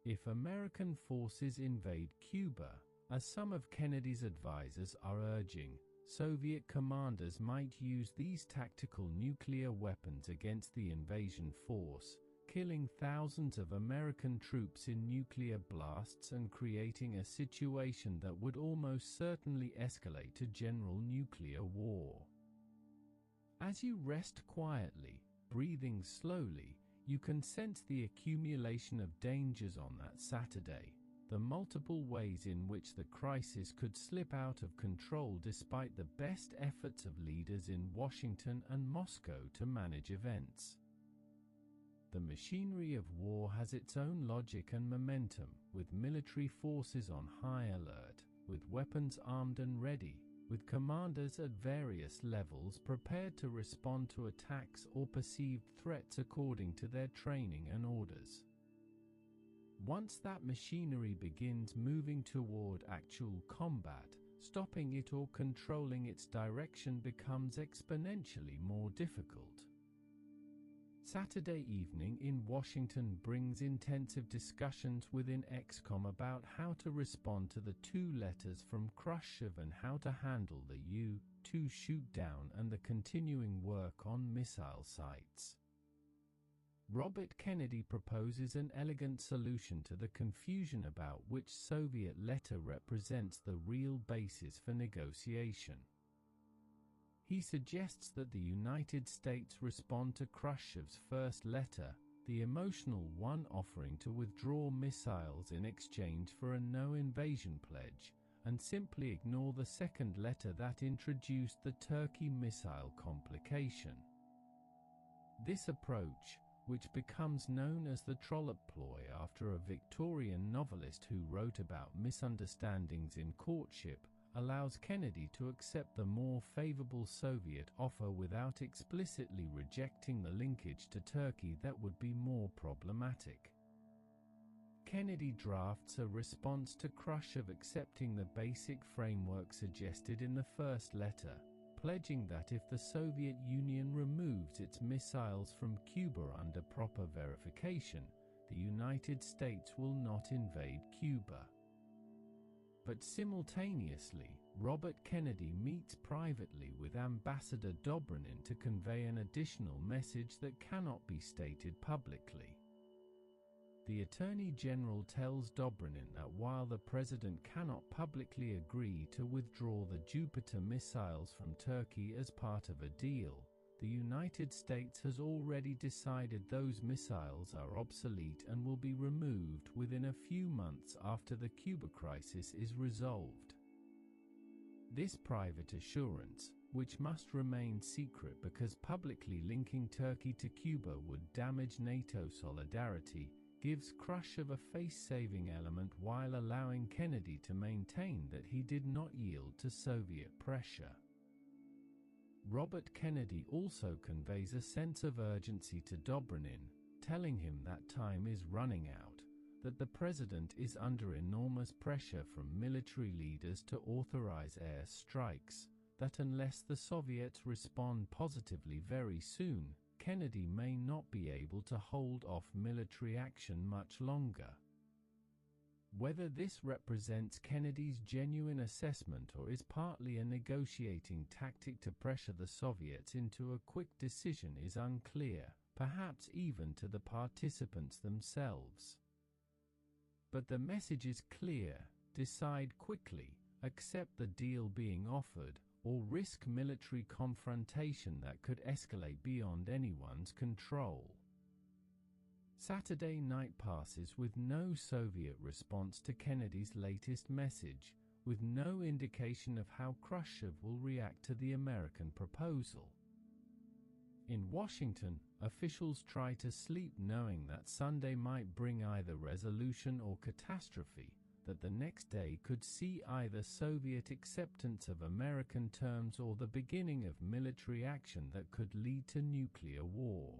If American forces invade Cuba, as some of Kennedy's advisors are urging, Soviet commanders might use these tactical nuclear weapons against the invasion force, killing thousands of American troops in nuclear blasts and creating a situation that would almost certainly escalate to general nuclear war. As you rest quietly, breathing slowly, you can sense the accumulation of dangers on that Saturday, the multiple ways in which the crisis could slip out of control despite the best efforts of leaders in Washington and Moscow to manage events. The machinery of war has its own logic and momentum, with military forces on high alert, with weapons armed and ready, with commanders at various levels prepared to respond to attacks or perceived threats according to their training and orders. Once that machinery begins moving toward actual combat, stopping it or controlling its direction becomes exponentially more difficult. Saturday evening in Washington brings intensive discussions within XCOM about how to respond to the two letters from Khrushchev and how to handle the U-2 shoot-down and the continuing work on missile sites. Robert Kennedy proposes an elegant solution to the confusion about which Soviet letter represents the real basis for negotiation. He suggests that the United States respond to Khrushchev's first letter, the emotional one offering to withdraw missiles in exchange for a no-invasion pledge, and simply ignore the second letter that introduced the Turkey missile complication. This approach, which becomes known as the Trollope ploy after a Victorian novelist who wrote about misunderstandings in courtship, allows Kennedy to accept the more favorable Soviet offer without explicitly rejecting the linkage to Turkey that would be more problematic. Kennedy drafts a response to Khrushchev accepting the basic framework suggested in the first letter, pledging that if the Soviet Union removes its missiles from Cuba under proper verification, the United States will not invade Cuba. But simultaneously, Robert Kennedy meets privately with Ambassador Dobrynin to convey an additional message that cannot be stated publicly. The Attorney General tells Dobrynin that while the president cannot publicly agree to withdraw the Jupiter missiles from Turkey as part of a deal, the United States has already decided those missiles are obsolete and will be removed within a few months after the Cuba crisis is resolved. This private assurance, which must remain secret because publicly linking Turkey to Cuba would damage NATO solidarity, gives Khrushchev a face-saving element while allowing Kennedy to maintain that he did not yield to Soviet pressure. Robert Kennedy also conveys a sense of urgency to Dobrynin, telling him that time is running out, that the president is under enormous pressure from military leaders to authorize air strikes, that unless the Soviets respond positively very soon, Kennedy may not be able to hold off military action much longer. Whether this represents Kennedy's genuine assessment or is partly a negotiating tactic to pressure the Soviets into a quick decision is unclear, perhaps even to the participants themselves. But the message is clear: decide quickly, accept the deal being offered, or risk military confrontation that could escalate beyond anyone's control. Saturday night passes with no Soviet response to Kennedy's latest message, with no indication of how Khrushchev will react to the American proposal. In Washington, officials try to sleep knowing that Sunday might bring either resolution or catastrophe, that the next day could see either Soviet acceptance of American terms or the beginning of military action that could lead to nuclear war.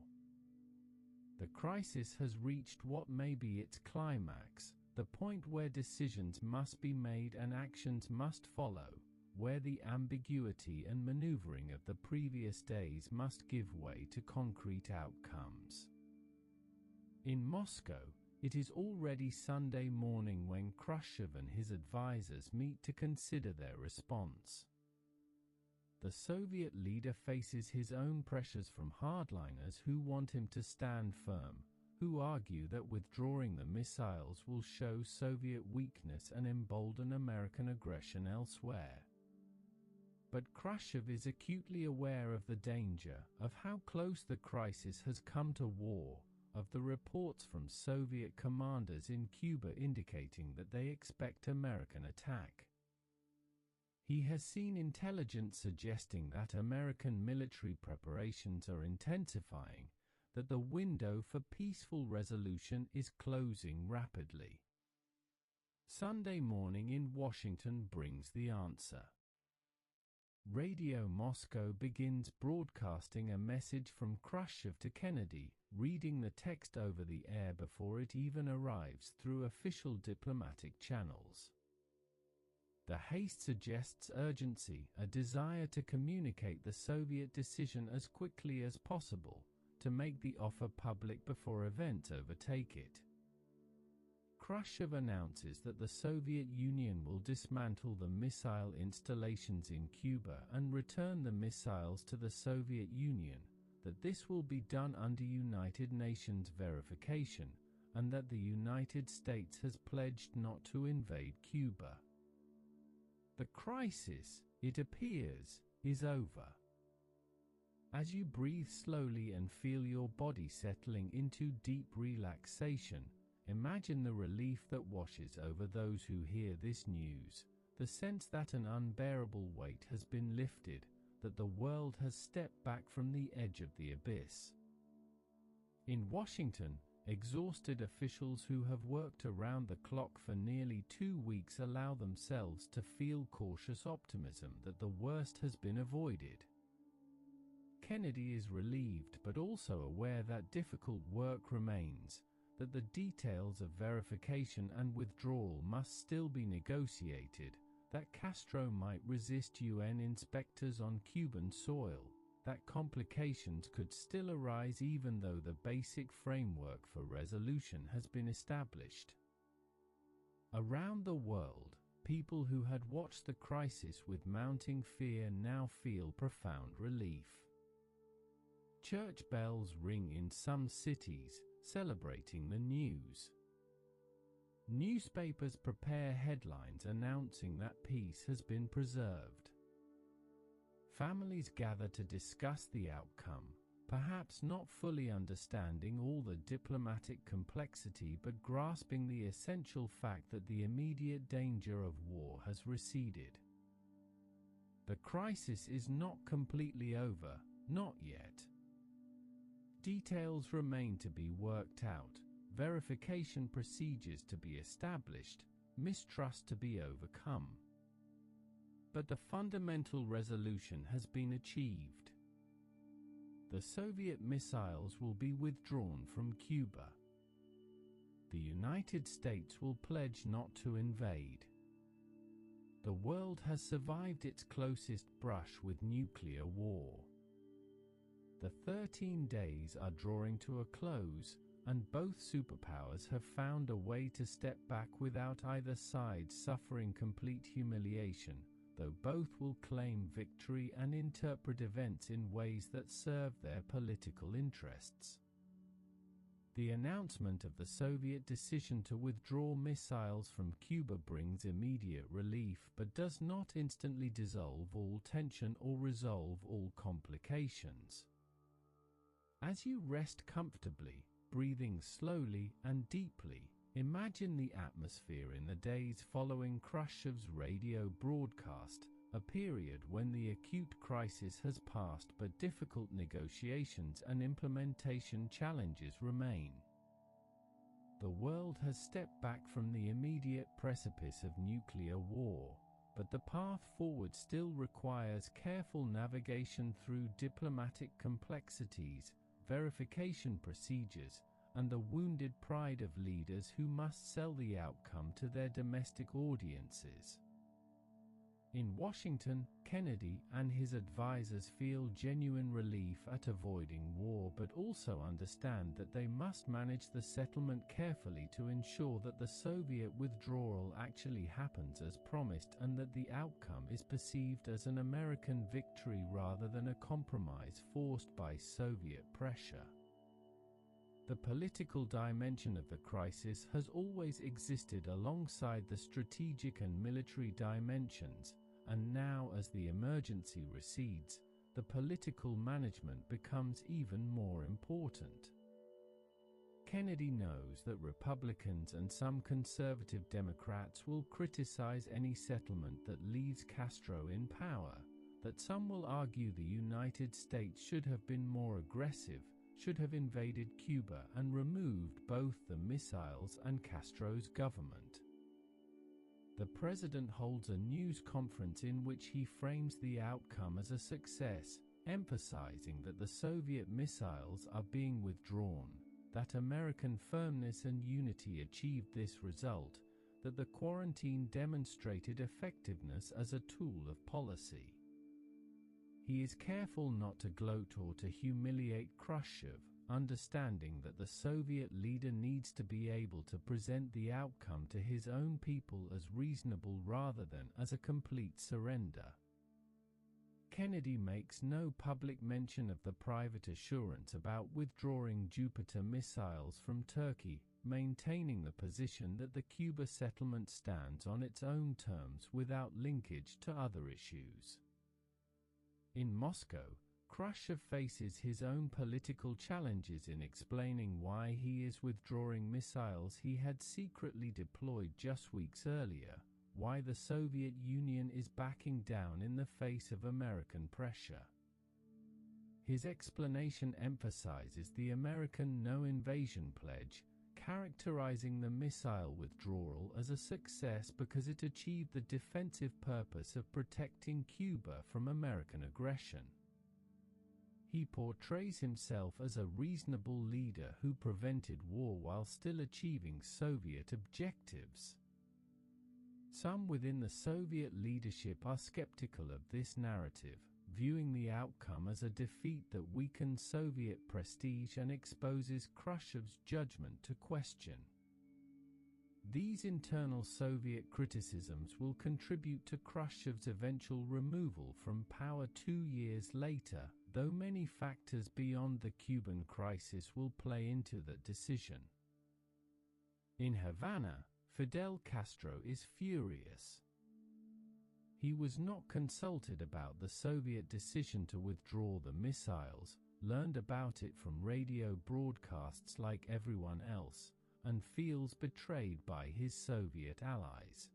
The crisis has reached what may be its climax, the point where decisions must be made and actions must follow, where the ambiguity and maneuvering of the previous days must give way to concrete outcomes. In Moscow, it is already Sunday morning when Khrushchev and his advisors meet to consider their response. The Soviet leader faces his own pressures from hardliners who want him to stand firm, who argue that withdrawing the missiles will show Soviet weakness and embolden American aggression elsewhere. But Khrushchev is acutely aware of the danger, of how close the crisis has come to war, of the reports from Soviet commanders in Cuba indicating that they expect American attack. He has seen intelligence suggesting that American military preparations are intensifying, that the window for peaceful resolution is closing rapidly. Sunday morning in Washington brings the answer. Radio Moscow begins broadcasting a message from Khrushchev to Kennedy, reading the text over the air before it even arrives through official diplomatic channels. The haste suggests urgency, a desire to communicate the Soviet decision as quickly as possible, to make the offer public before events overtake it. Khrushchev announces that the Soviet Union will dismantle the missile installations in Cuba and return the missiles to the Soviet Union, that this will be done under United Nations verification, and that the United States has pledged not to invade Cuba. The crisis, it appears, is over. As you breathe slowly and feel your body settling into deep relaxation, imagine the relief that washes over those who hear this news, the sense that an unbearable weight has been lifted, that the world has stepped back from the edge of the abyss. In Washington, exhausted officials who have worked around the clock for nearly 2 weeks allow themselves to feel cautious optimism that the worst has been avoided. Kennedy is relieved but also aware that difficult work remains, that the details of verification and withdrawal must still be negotiated, that Castro might resist UN inspectors on Cuban soil, that complications could still arise even though the basic framework for resolution has been established. Around the world, people who had watched the crisis with mounting fear now feel profound relief. Church bells ring in some cities, celebrating the news. Newspapers prepare headlines announcing that peace has been preserved. Families gather to discuss the outcome, perhaps not fully understanding all the diplomatic complexity but grasping the essential fact that the immediate danger of war has receded. The crisis is not completely over, not yet. Details remain to be worked out, verification procedures to be established, mistrust to be overcome. But the fundamental resolution has been achieved. The Soviet missiles will be withdrawn from Cuba. The United States will pledge not to invade. The world has survived its closest brush with nuclear war. The 13 days are drawing to a close, and both superpowers have found a way to step back without either side suffering complete humiliation, though both will claim victory and interpret events in ways that serve their political interests. The announcement of the Soviet decision to withdraw missiles from Cuba brings immediate relief but does not instantly dissolve all tension or resolve all complications. As you rest comfortably, breathing slowly and deeply, imagine the atmosphere in the days following Khrushchev's radio broadcast, a period when the acute crisis has passed but difficult negotiations and implementation challenges remain. The world has stepped back from the immediate precipice of nuclear war, but the path forward still requires careful navigation through diplomatic complexities, verification procedures, and the wounded pride of leaders who must sell the outcome to their domestic audiences. In Washington, Kennedy and his advisors feel genuine relief at avoiding war but also understand that they must manage the settlement carefully to ensure that the Soviet withdrawal actually happens as promised and that the outcome is perceived as an American victory rather than a compromise forced by Soviet pressure. The political dimension of the crisis has always existed alongside the strategic and military dimensions, and now as the emergency recedes, the political management becomes even more important. Kennedy knows that Republicans and some conservative Democrats will criticize any settlement that leaves Castro in power, that some will argue the United States should have been more aggressive, should have invaded Cuba and removed both the missiles and Castro's government. The president holds a news conference in which he frames the outcome as a success, emphasizing that the Soviet missiles are being withdrawn, that American firmness and unity achieved this result, that the quarantine demonstrated effectiveness as a tool of policy. He is careful not to gloat or to humiliate Khrushchev, understanding that the Soviet leader needs to be able to present the outcome to his own people as reasonable rather than as a complete surrender. Kennedy makes no public mention of the private assurance about withdrawing Jupiter missiles from Turkey, maintaining the position that the Cuba settlement stands on its own terms without linkage to other issues. In Moscow, Khrushchev faces his own political challenges in explaining why he is withdrawing missiles he had secretly deployed just weeks earlier, why the Soviet Union is backing down in the face of American pressure. His explanation emphasizes the American no-invasion pledge, characterizing the missile withdrawal as a success because it achieved the defensive purpose of protecting Cuba from American aggression. He portrays himself as a reasonable leader who prevented war while still achieving Soviet objectives. Some within the Soviet leadership are skeptical of this narrative, viewing the outcome as a defeat that weakens Soviet prestige and exposes Khrushchev's judgment to question. These internal Soviet criticisms will contribute to Khrushchev's eventual removal from power 2 years later, though many factors beyond the Cuban crisis will play into the decision. In Havana, Fidel Castro is furious. He was not consulted about the Soviet decision to withdraw the missiles, learned about it from radio broadcasts like everyone else, and feels betrayed by his Soviet allies.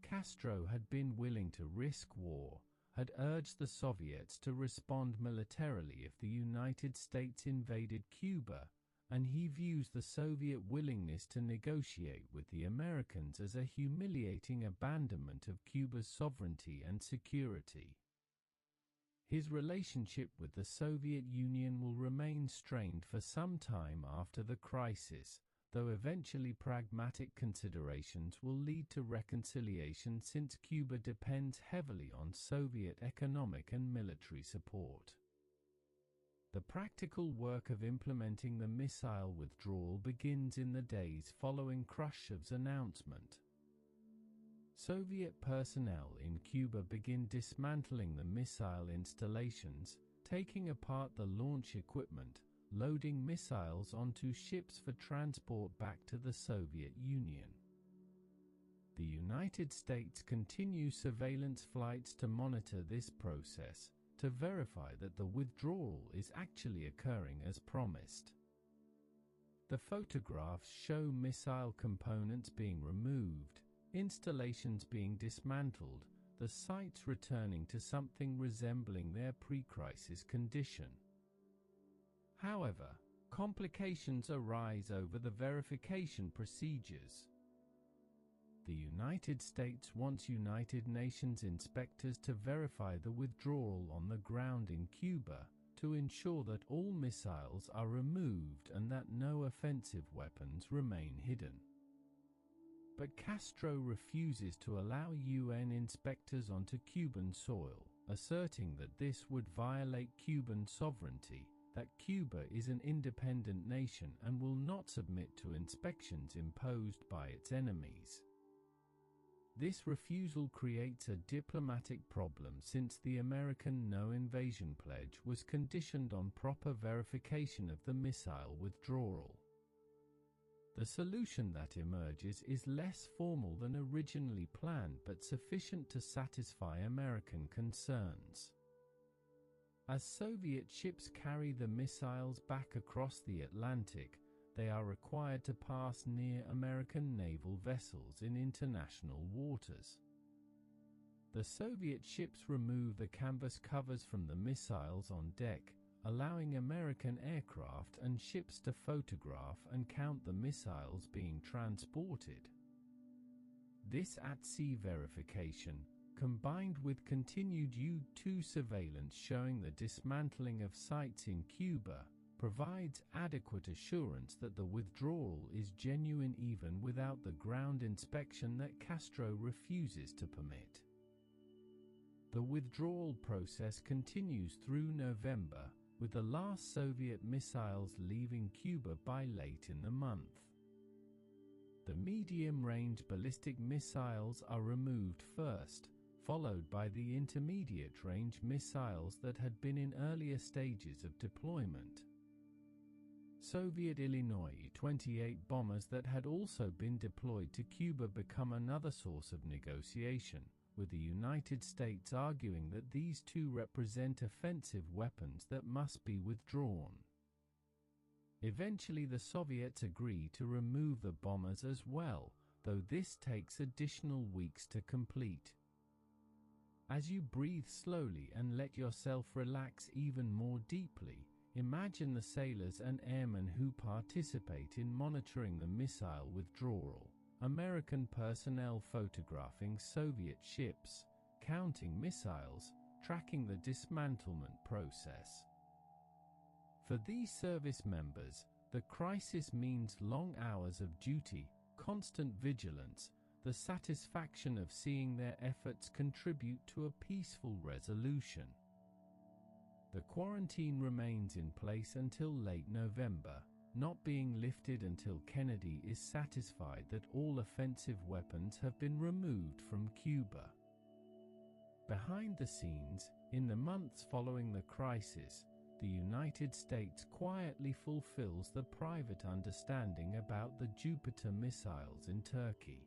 Castro had been willing to risk war, had urged the Soviets to respond militarily if the United States invaded Cuba, and he views the Soviet willingness to negotiate with the Americans as a humiliating abandonment of Cuba's sovereignty and security. His relationship with the Soviet Union will remain strained for some time after the crisis, though eventually pragmatic considerations will lead to reconciliation since Cuba depends heavily on Soviet economic and military support. The practical work of implementing the missile withdrawal begins in the days following Khrushchev's announcement. Soviet personnel in Cuba begin dismantling the missile installations, taking apart the launch equipment, loading missiles onto ships for transport back to the Soviet Union. The United States continues surveillance flights to monitor this process, to verify that the withdrawal is actually occurring as promised. The photographs show missile components being removed, installations being dismantled, the sites returning to something resembling their pre-crisis condition. However, complications arise over the verification procedures. The United States wants United Nations inspectors to verify the withdrawal on the ground in Cuba to ensure that all missiles are removed and that no offensive weapons remain hidden. But Castro refuses to allow UN inspectors onto Cuban soil, asserting that this would violate Cuban sovereignty, that Cuba is an independent nation and will not submit to inspections imposed by its enemies. This refusal creates a diplomatic problem since the American no-invasion pledge was conditioned on proper verification of the missile withdrawal. The solution that emerges is less formal than originally planned but sufficient to satisfy American concerns. As Soviet ships carry the missiles back across the Atlantic, they are required to pass near American naval vessels in international waters. The Soviet ships remove the canvas covers from the missiles on deck, allowing American aircraft and ships to photograph and count the missiles being transported. This at-sea verification, combined with continued U-2 surveillance showing the dismantling of sites in Cuba, provides adequate assurance that the withdrawal is genuine even without the ground inspection that Castro refuses to permit. The withdrawal process continues through November, with the last Soviet missiles leaving Cuba by late in the month. The medium-range ballistic missiles are removed first, followed by the intermediate-range missiles that had been in earlier stages of deployment. Soviet Illinois 28 bombers that had also been deployed to Cuba become another source of negotiation, with the United States arguing that these two represent offensive weapons that must be withdrawn. Eventually the Soviets agree to remove the bombers as well, though this takes additional weeks to complete. As you breathe slowly and let yourself relax even more deeply, imagine the sailors and airmen who participate in monitoring the missile withdrawal, American personnel photographing Soviet ships, counting missiles, tracking the dismantlement process. For these service members, the crisis means long hours of duty, constant vigilance, the satisfaction of seeing their efforts contribute to a peaceful resolution. The quarantine remains in place until late November, not being lifted until Kennedy is satisfied that all offensive weapons have been removed from Cuba. Behind the scenes, in the months following the crisis, the United States quietly fulfills the private understanding about the Jupiter missiles in Turkey.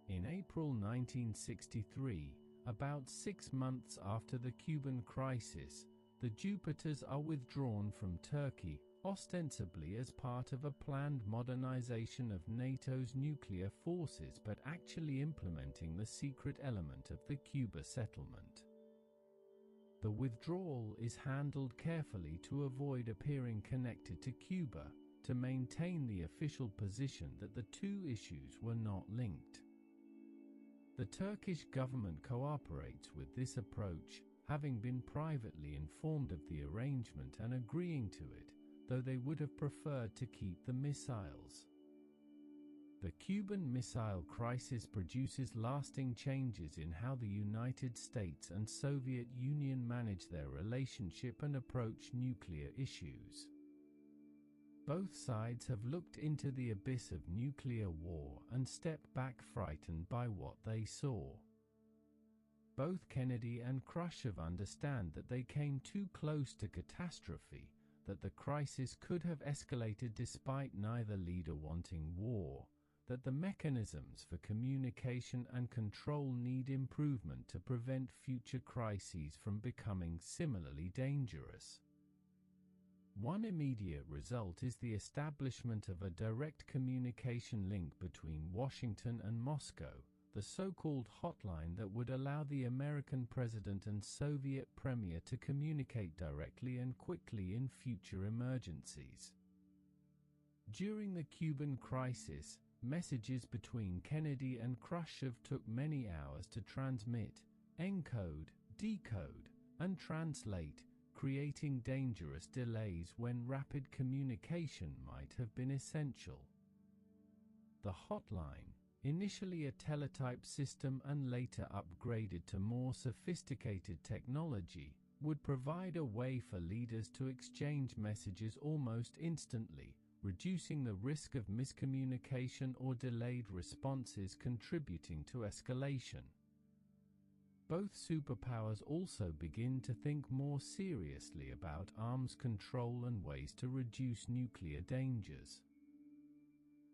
In April 1963, about 6 months after the Cuban crisis, the Jupiters are withdrawn from Turkey, ostensibly as part of a planned modernization of NATO's nuclear forces, but actually implementing the secret element of the Cuba settlement. The withdrawal is handled carefully to avoid appearing connected to Cuba, to maintain the official position that the two issues were not linked. The Turkish government cooperates with this approach, having been privately informed of the arrangement and agreeing to it, though they would have preferred to keep the missiles. The Cuban Missile Crisis produces lasting changes in how the United States and Soviet Union manage their relationship and approach nuclear issues. Both sides have looked into the abyss of nuclear war and stepped back frightened by what they saw. Both Kennedy and Khrushchev understand that they came too close to catastrophe, that the crisis could have escalated despite neither leader wanting war, that the mechanisms for communication and control need improvement to prevent future crises from becoming similarly dangerous. One immediate result is the establishment of a direct communication link between Washington and Moscow, the so-called hotline that would allow the American president and Soviet premier to communicate directly and quickly in future emergencies. During the Cuban crisis, messages between Kennedy and Khrushchev took many hours to transmit, encode, decode, and translate, creating dangerous delays when rapid communication might have been essential. The hotline, initially a teletype system and later upgraded to more sophisticated technology, would provide a way for leaders to exchange messages almost instantly, reducing the risk of miscommunication or delayed responses contributing to escalation. Both superpowers also begin to think more seriously about arms control and ways to reduce nuclear dangers.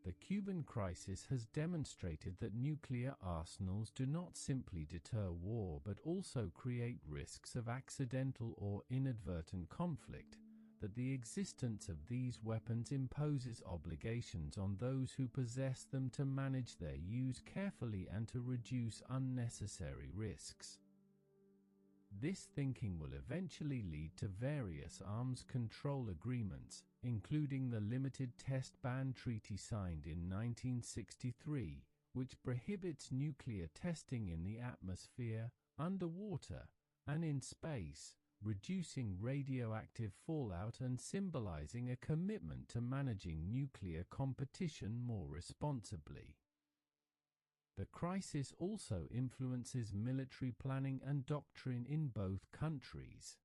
The Cuban crisis has demonstrated that nuclear arsenals do not simply deter war but also create risks of accidental or inadvertent conflict, that the existence of these weapons imposes obligations on those who possess them to manage their use carefully and to reduce unnecessary risks. This thinking will eventually lead to various arms control agreements, including the Limited Test Ban Treaty signed in 1963, which prohibits nuclear testing in the atmosphere, underwater, and in space, reducing radioactive fallout and symbolizing a commitment to managing nuclear competition more responsibly. The crisis also influences military planning and doctrine in both countries.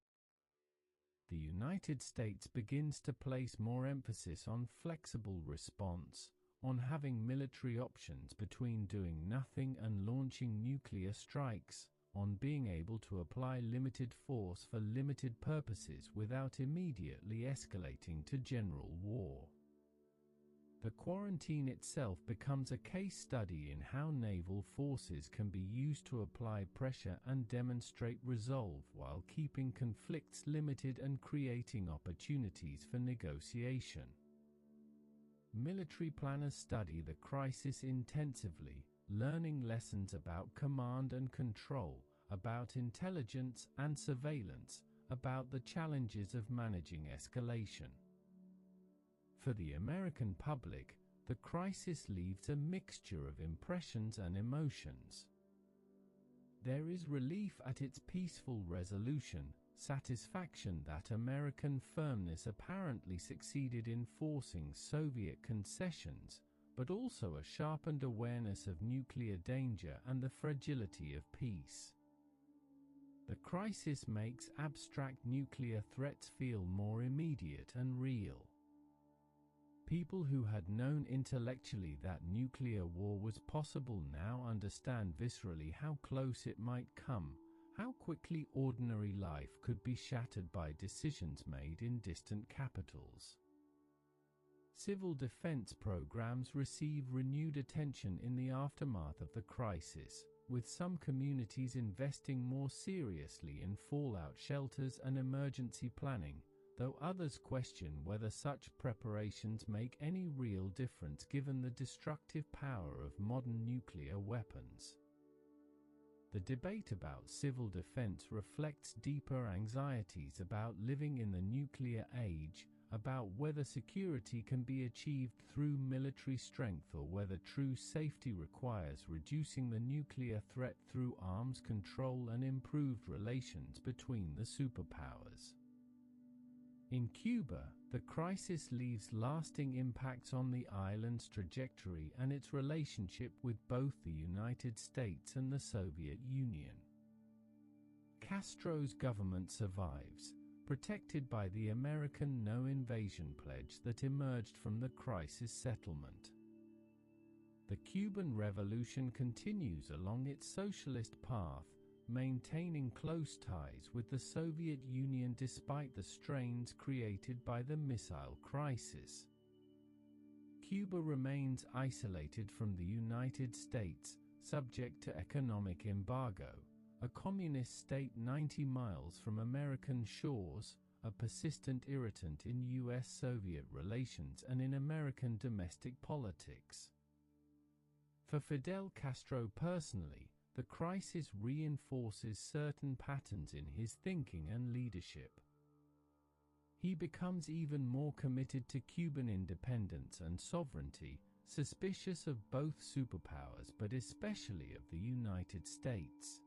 The United States begins to place more emphasis on flexible response, on having military options between doing nothing and launching nuclear strikes, on being able to apply limited force for limited purposes without immediately escalating to general war. The quarantine itself becomes a case study in how naval forces can be used to apply pressure and demonstrate resolve while keeping conflicts limited and creating opportunities for negotiation. Military planners study the crisis intensively, learning lessons about command and control, about intelligence and surveillance, about the challenges of managing escalation. For the American public, the crisis leaves a mixture of impressions and emotions. There is relief at its peaceful resolution, satisfaction that American firmness apparently succeeded in forcing Soviet concessions, but also a sharpened awareness of nuclear danger and the fragility of peace. The crisis makes abstract nuclear threats feel more immediate and real. People who had known intellectually that nuclear war was possible now understand viscerally how close it might come, how quickly ordinary life could be shattered by decisions made in distant capitals. Civil defense programs receive renewed attention in the aftermath of the crisis, with some communities investing more seriously in fallout shelters and emergency planning, though others question whether such preparations make any real difference given the destructive power of modern nuclear weapons. The debate about civil defense reflects deeper anxieties about living in the nuclear age, about whether security can be achieved through military strength or whether true safety requires reducing the nuclear threat through arms control and improved relations between the superpowers. In Cuba, the crisis leaves lasting impacts on the island's trajectory and its relationship with both the United States and the Soviet Union. Castro's government survives, protected by the American no-invasion pledge that emerged from the crisis settlement. The Cuban Revolution continues along its socialist path, maintaining close ties with the Soviet Union despite the strains created by the missile crisis. Cuba remains isolated from the United States, subject to economic embargo, a communist state 90 miles from American shores, a persistent irritant in US-Soviet relations and in American domestic politics. For Fidel Castro personally, the crisis reinforces certain patterns in his thinking and leadership. He becomes even more committed to Cuban independence and sovereignty, suspicious of both superpowers but especially of the United States.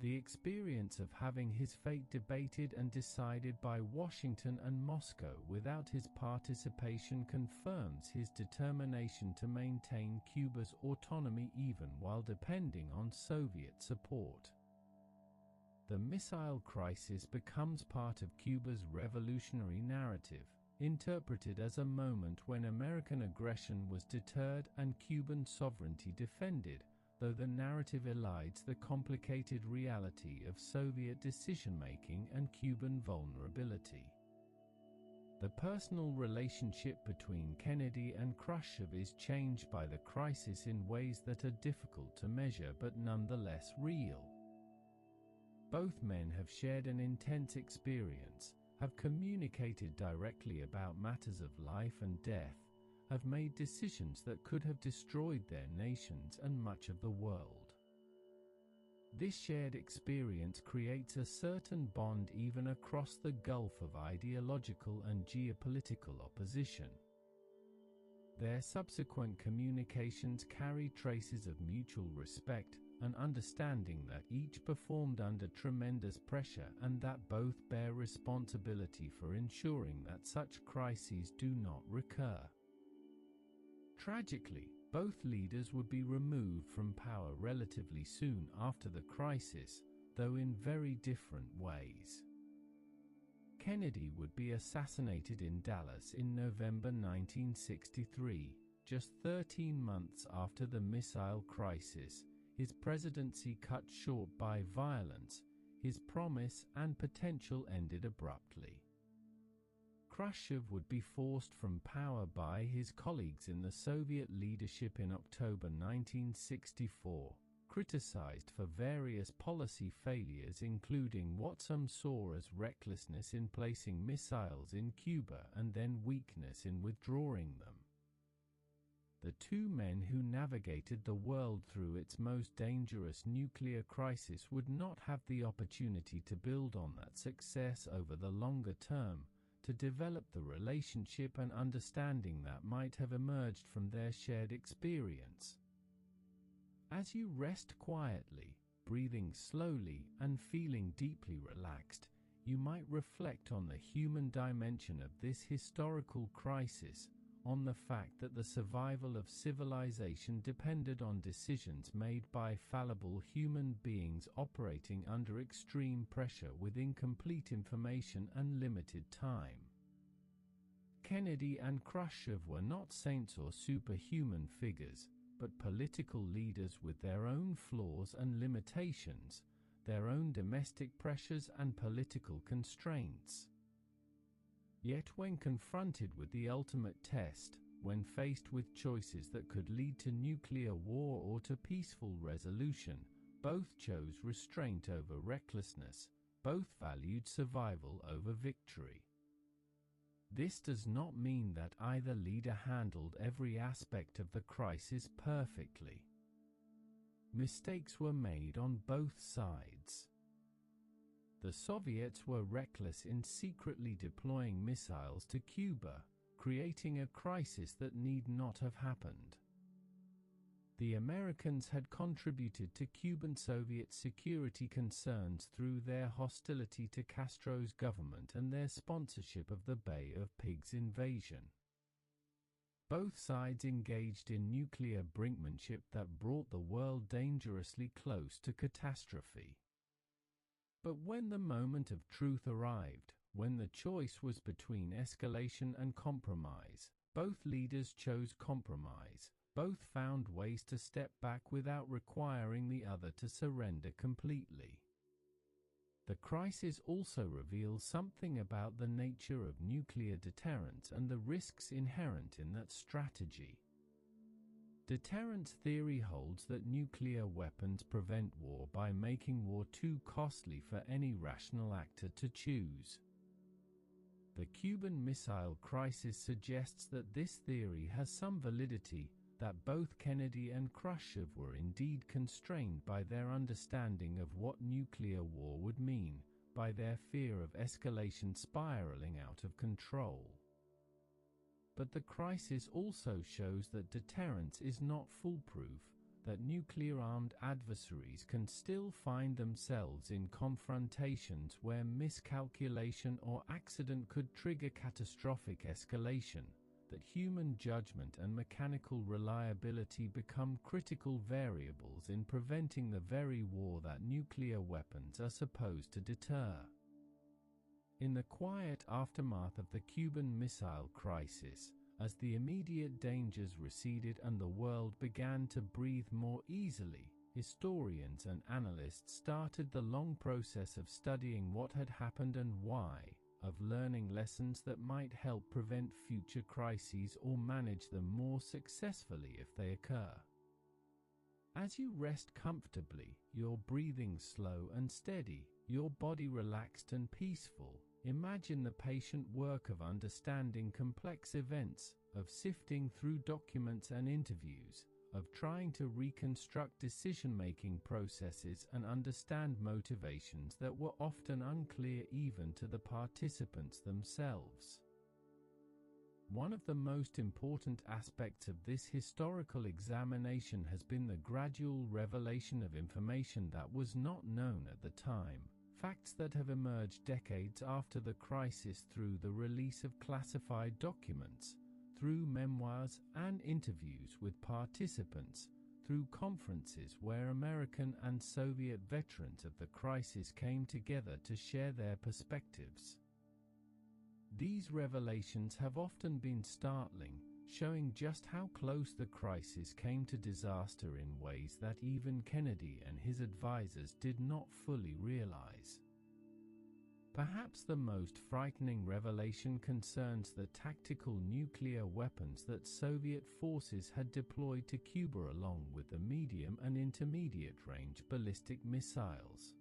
The experience of having his fate debated and decided by Washington and Moscow without his participation confirms his determination to maintain Cuba's autonomy even while depending on Soviet support. The missile crisis becomes part of Cuba's revolutionary narrative, interpreted as a moment when American aggression was deterred and Cuban sovereignty defended, though the narrative elides the complicated reality of Soviet decision-making and Cuban vulnerability. The personal relationship between Kennedy and Khrushchev is changed by the crisis in ways that are difficult to measure but nonetheless real. Both men have shared an intense experience, have communicated directly about matters of life and death, have made decisions that could have destroyed their nations and much of the world. This shared experience creates a certain bond even across the gulf of ideological and geopolitical opposition. Their subsequent communications carry traces of mutual respect, an understanding that each performed under tremendous pressure and that both bear responsibility for ensuring that such crises do not recur. Tragically, both leaders would be removed from power relatively soon after the crisis, though in very different ways. Kennedy would be assassinated in Dallas in November 1963, just 13 months after the missile crisis, his presidency cut short by violence, his promise and potential ended abruptly. Khrushchev would be forced from power by his colleagues in the Soviet leadership in October 1964, criticized for various policy failures including what some saw as recklessness in placing missiles in Cuba and then weakness in withdrawing them. The two men who navigated the world through its most dangerous nuclear crisis would not have the opportunity to build on that success over the longer term, to develop the relationship and understanding that might have emerged from their shared experience. As you rest quietly, breathing slowly and feeling deeply relaxed, you might reflect on the human dimension of this historical crisis, on the fact that the survival of civilization depended on decisions made by fallible human beings operating under extreme pressure with incomplete information and limited time. Kennedy and Khrushchev were not saints or superhuman figures, but political leaders with their own flaws and limitations, their own domestic pressures and political constraints. Yet when confronted with the ultimate test, when faced with choices that could lead to nuclear war or to peaceful resolution, both chose restraint over recklessness, both valued survival over victory. This does not mean that either leader handled every aspect of the crisis perfectly. Mistakes were made on both sides. The Soviets were reckless in secretly deploying missiles to Cuba, creating a crisis that need not have happened. The Americans had contributed to Cuban-Soviet security concerns through their hostility to Castro's government and their sponsorship of the Bay of Pigs invasion. Both sides engaged in nuclear brinkmanship that brought the world dangerously close to catastrophe. But when the moment of truth arrived, when the choice was between escalation and compromise, both leaders chose compromise. Both found ways to step back without requiring the other to surrender completely. The crisis also reveals something about the nature of nuclear deterrence and the risks inherent in that strategy. Deterrence theory holds that nuclear weapons prevent war by making war too costly for any rational actor to choose. The Cuban Missile Crisis suggests that this theory has some validity, that both Kennedy and Khrushchev were indeed constrained by their understanding of what nuclear war would mean, by their fear of escalation spiraling out of control. But the crisis also shows that deterrence is not foolproof, that nuclear-armed adversaries can still find themselves in confrontations where miscalculation or accident could trigger catastrophic escalation, that human judgment and mechanical reliability become critical variables in preventing the very war that nuclear weapons are supposed to deter. In the quiet aftermath of the Cuban Missile Crisis, as the immediate dangers receded and the world began to breathe more easily, historians and analysts started the long process of studying what had happened and why, of learning lessons that might help prevent future crises or manage them more successfully if they occur. As you rest comfortably, your breathing slow and steady, your body relaxed and peaceful, imagine the patient work of understanding complex events, of sifting through documents and interviews, of trying to reconstruct decision-making processes and understand motivations that were often unclear even to the participants themselves. One of the most important aspects of this historical examination has been the gradual revelation of information that was not known at the time, facts that have emerged decades after the crisis through the release of classified documents, through memoirs and interviews with participants, through conferences where American and Soviet veterans of the crisis came together to share their perspectives. These revelations have often been startling, showing just how close the crisis came to disaster in ways that even Kennedy and his advisors did not fully realize. Perhaps the most frightening revelation concerns the tactical nuclear weapons that Soviet forces had deployed to Cuba along with the medium and intermediate-range ballistic missiles.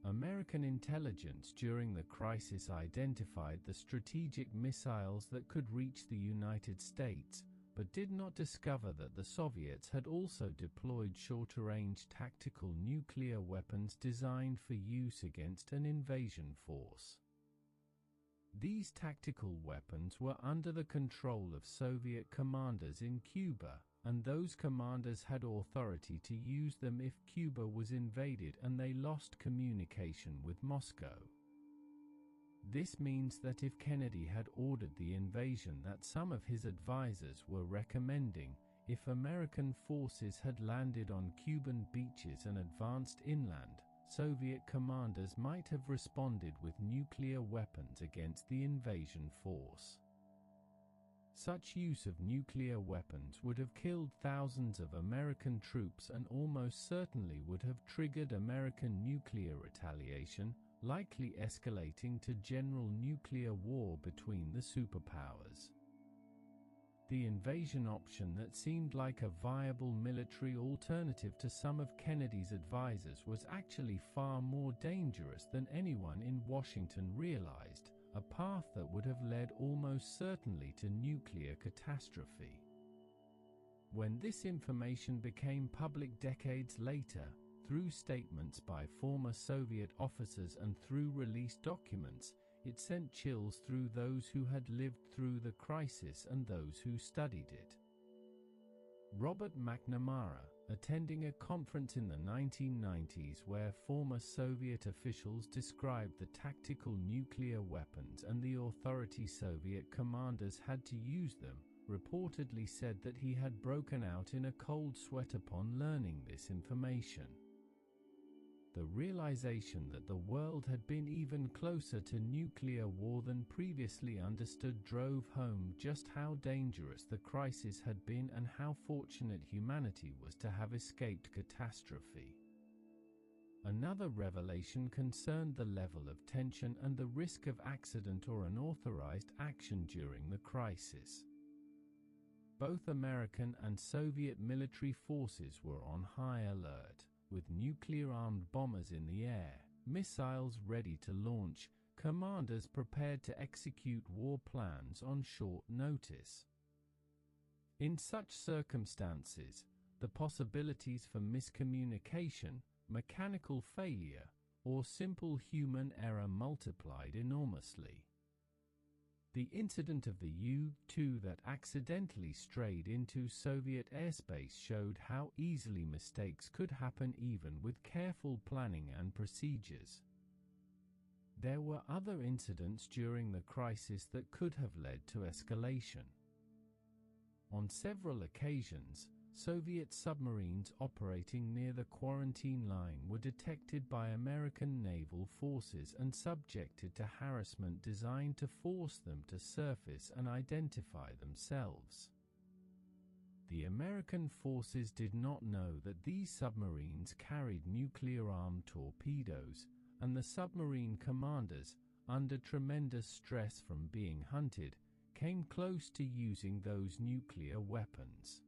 American intelligence during the crisis identified the strategic missiles that could reach the United States, but did not discover that the Soviets had also deployed shorter-range tactical nuclear weapons designed for use against an invasion force. These tactical weapons were under the control of Soviet commanders in Cuba, and those commanders had authority to use them if Cuba was invaded and they lost communication with Moscow. This means that if Kennedy had ordered the invasion that some of his advisors were recommending, if American forces had landed on Cuban beaches and advanced inland, Soviet commanders might have responded with nuclear weapons against the invasion force. Such use of nuclear weapons would have killed thousands of American troops and almost certainly would have triggered American nuclear retaliation, likely escalating to general nuclear war between the superpowers. The invasion option that seemed like a viable military alternative to some of Kennedy's advisors was actually far more dangerous than anyone in Washington realized, a path that would have led almost certainly to nuclear catastrophe. When this information became public decades later, through statements by former Soviet officers and through released documents, it sent chills through those who had lived through the crisis and those who studied it. Robert McNamara, attending a conference in the 1990s where former Soviet officials described the tactical nuclear weapons and the authority Soviet commanders had to use them, reportedly said that he had broken out in a cold sweat upon learning this information. The realization that the world had been even closer to nuclear war than previously understood drove home just how dangerous the crisis had been and how fortunate humanity was to have escaped catastrophe. Another revelation concerned the level of tension and the risk of accident or unauthorized action during the crisis. Both American and Soviet military forces were on high alert, with nuclear-armed bombers in the air, missiles ready to launch, commanders prepared to execute war plans on short notice. In such circumstances, the possibilities for miscommunication, mechanical failure, or simple human error multiplied enormously. The incident of the U-2 that accidentally strayed into Soviet airspace showed how easily mistakes could happen even with careful planning and procedures. There were other incidents during the crisis that could have led to escalation. On several occasions, Soviet submarines operating near the quarantine line were detected by American naval forces and subjected to harassment designed to force them to surface and identify themselves. The American forces did not know that these submarines carried nuclear-armed torpedoes, and the submarine commanders, under tremendous stress from being hunted, came close to using those nuclear weapons.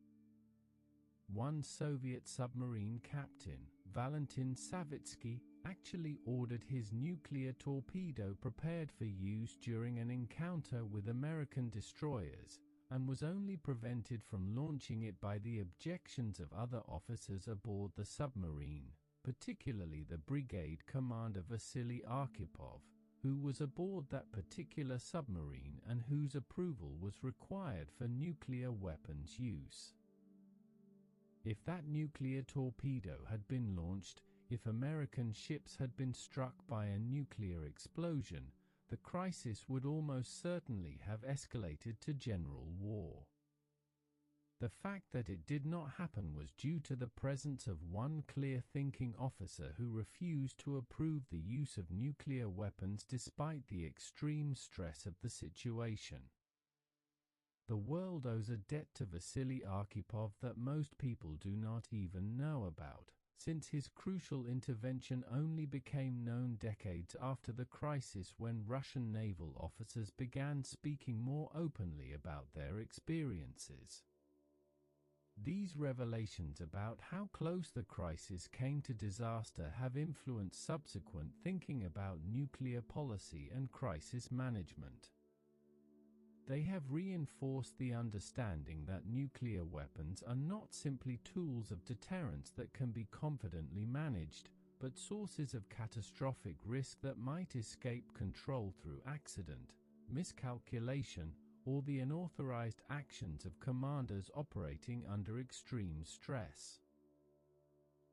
One Soviet submarine captain, Valentin Savitsky, actually ordered his nuclear torpedo prepared for use during an encounter with American destroyers, and was only prevented from launching it by the objections of other officers aboard the submarine, particularly the brigade commander Vasily Arkhipov, who was aboard that particular submarine and whose approval was required for nuclear weapons use. If that nuclear torpedo had been launched, if American ships had been struck by a nuclear explosion, the crisis would almost certainly have escalated to general war. The fact that it did not happen was due to the presence of one clear-thinking officer who refused to approve the use of nuclear weapons despite the extreme stress of the situation. The world owes a debt to Vasily Arkhipov that most people do not even know about, since his crucial intervention only became known decades after the crisis when Russian naval officers began speaking more openly about their experiences. These revelations about how close the crisis came to disaster have influenced subsequent thinking about nuclear policy and crisis management. They have reinforced the understanding that nuclear weapons are not simply tools of deterrence that can be confidently managed, but sources of catastrophic risk that might escape control through accident, miscalculation, or the unauthorized actions of commanders operating under extreme stress.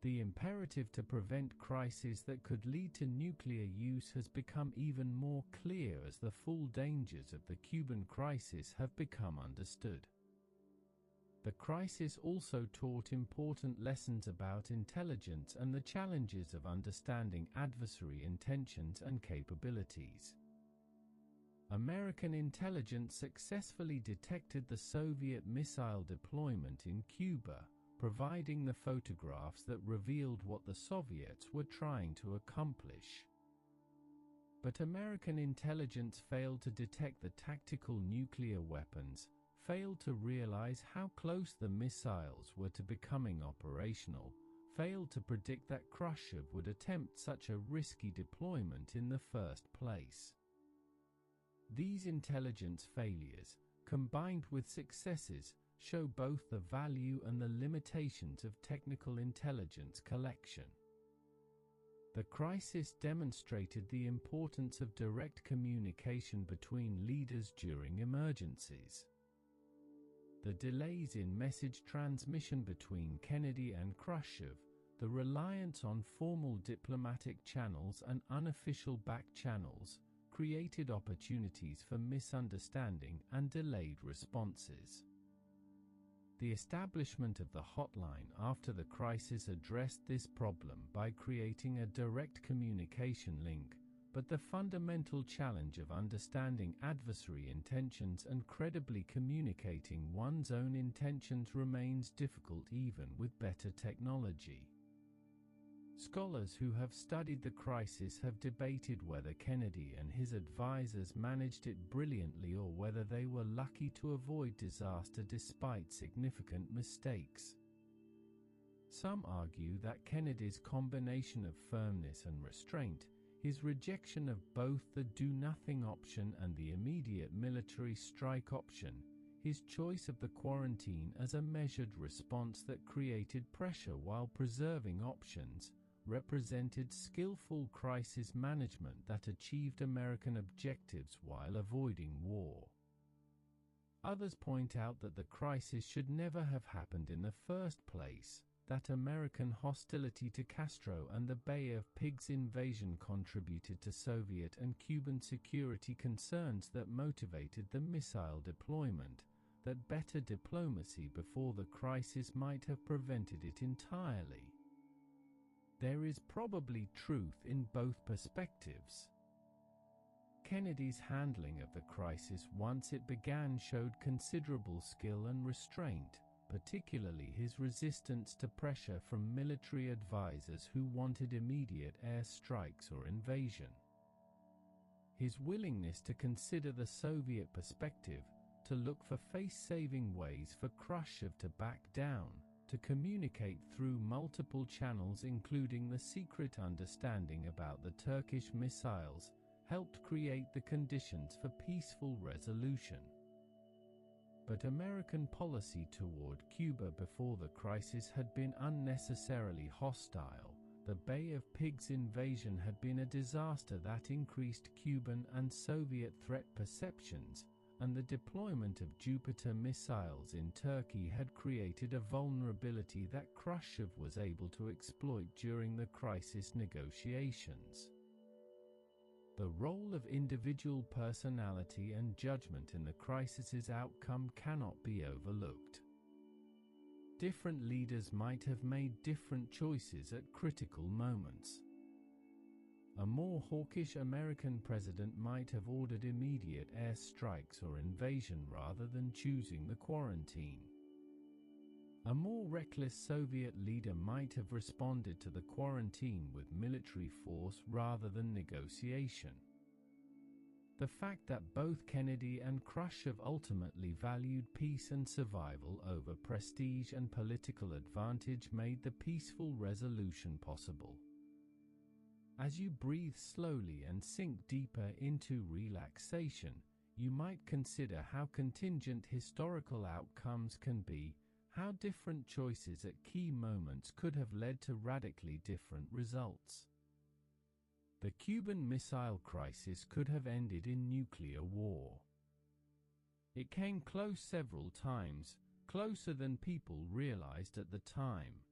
The imperative to prevent crises that could lead to nuclear use has become even more clear as the full dangers of the Cuban crisis have become understood. The crisis also taught important lessons about intelligence and the challenges of understanding adversary intentions and capabilities. American intelligence successfully detected the Soviet missile deployment in Cuba, providing the photographs that revealed what the Soviets were trying to accomplish. But American intelligence failed to detect the tactical nuclear weapons, failed to realize how close the missiles were to becoming operational, failed to predict that Khrushchev would attempt such a risky deployment in the first place. These intelligence failures, combined with successes, show both the value and the limitations of technical intelligence collection. The crisis demonstrated the importance of direct communication between leaders during emergencies. The delays in message transmission between Kennedy and Khrushchev, the reliance on formal diplomatic channels and unofficial back channels, created opportunities for misunderstanding and delayed responses. The establishment of the hotline after the crisis addressed this problem by creating a direct communication link, but the fundamental challenge of understanding adversary intentions and credibly communicating one's own intentions remains difficult even with better technology. Scholars who have studied the crisis have debated whether Kennedy and his advisors managed it brilliantly or whether they were lucky to avoid disaster despite significant mistakes. Some argue that Kennedy's combination of firmness and restraint, his rejection of both the do-nothing option and the immediate military strike option, his choice of the quarantine as a measured response that created pressure while preserving options, represented skillful crisis management that achieved American objectives while avoiding war. Others point out that the crisis should never have happened in the first place, that American hostility to Castro and the Bay of Pigs invasion contributed to Soviet and Cuban security concerns that motivated the missile deployment, that better diplomacy before the crisis might have prevented it entirely. There is probably truth in both perspectives. Kennedy's handling of the crisis once it began showed considerable skill and restraint, particularly his resistance to pressure from military advisors who wanted immediate air strikes or invasion. His willingness to consider the Soviet perspective, to look for face-saving ways for Khrushchev to back down, to communicate through multiple channels including the secret understanding about the Turkish missiles, helped create the conditions for peaceful resolution. But American policy toward Cuba before the crisis had been unnecessarily hostile. The Bay of Pigs invasion had been a disaster that increased Cuban and Soviet threat perceptions, and the deployment of Jupiter missiles in Turkey had created a vulnerability that Khrushchev was able to exploit during the crisis negotiations. The role of individual personality and judgment in the crisis's outcome cannot be overlooked. Different leaders might have made different choices at critical moments. A more hawkish American president might have ordered immediate air strikes or invasion rather than choosing the quarantine. A more reckless Soviet leader might have responded to the quarantine with military force rather than negotiation. The fact that both Kennedy and Khrushchev ultimately valued peace and survival over prestige and political advantage made the peaceful resolution possible. As you breathe slowly and sink deeper into relaxation, you might consider how contingent historical outcomes can be, how different choices at key moments could have led to radically different results. The Cuban Missile Crisis could have ended in nuclear war. It came close several times, closer than people realized at the time.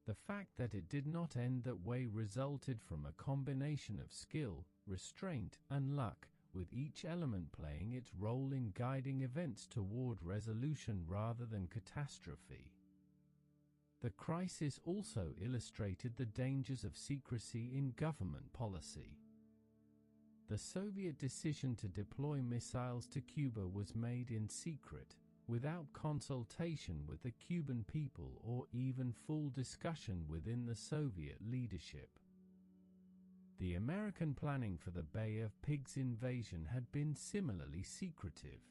The fact that it did not end that way resulted from a combination of skill, restraint, and luck, with each element playing its role in guiding events toward resolution rather than catastrophe. The crisis also illustrated the dangers of secrecy in government policy. The Soviet decision to deploy missiles to Cuba was made in secret, without consultation with the Cuban people or even full discussion within the Soviet leadership. The American planning for the Bay of Pigs invasion had been similarly secretive.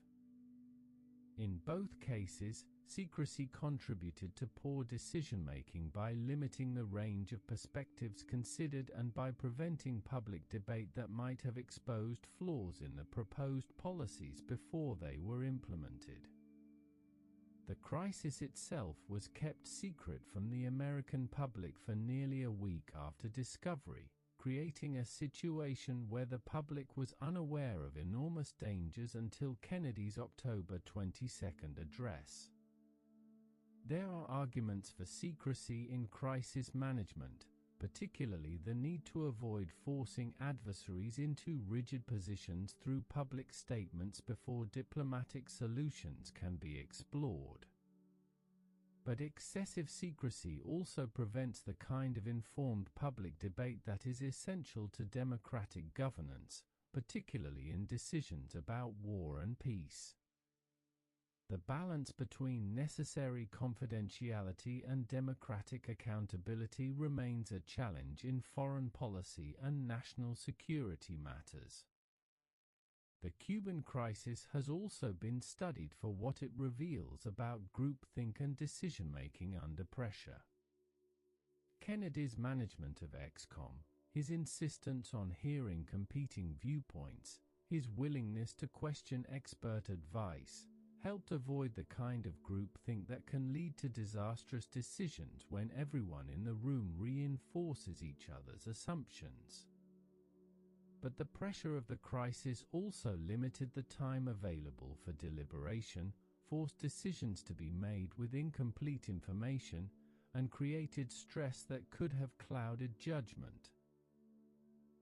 In both cases, secrecy contributed to poor decision-making by limiting the range of perspectives considered and by preventing public debate that might have exposed flaws in the proposed policies before they were implemented. The crisis itself was kept secret from the American public for nearly a week after discovery, creating a situation where the public was unaware of enormous dangers until Kennedy's October 22 address. There are arguments for secrecy in crisis management, particularly the need to avoid forcing adversaries into rigid positions through public statements before diplomatic solutions can be explored. But excessive secrecy also prevents the kind of informed public debate that is essential to democratic governance, particularly in decisions about war and peace. The balance between necessary confidentiality and democratic accountability remains a challenge in foreign policy and national security matters. The Cuban crisis has also been studied for what it reveals about groupthink and decision-making under pressure. Kennedy's management of ExComm, his insistence on hearing competing viewpoints, his willingness to question expert advice, helped avoid the kind of groupthink that can lead to disastrous decisions when everyone in the room reinforces each other's assumptions. But the pressure of the crisis also limited the time available for deliberation, forced decisions to be made with incomplete information, and created stress that could have clouded judgment.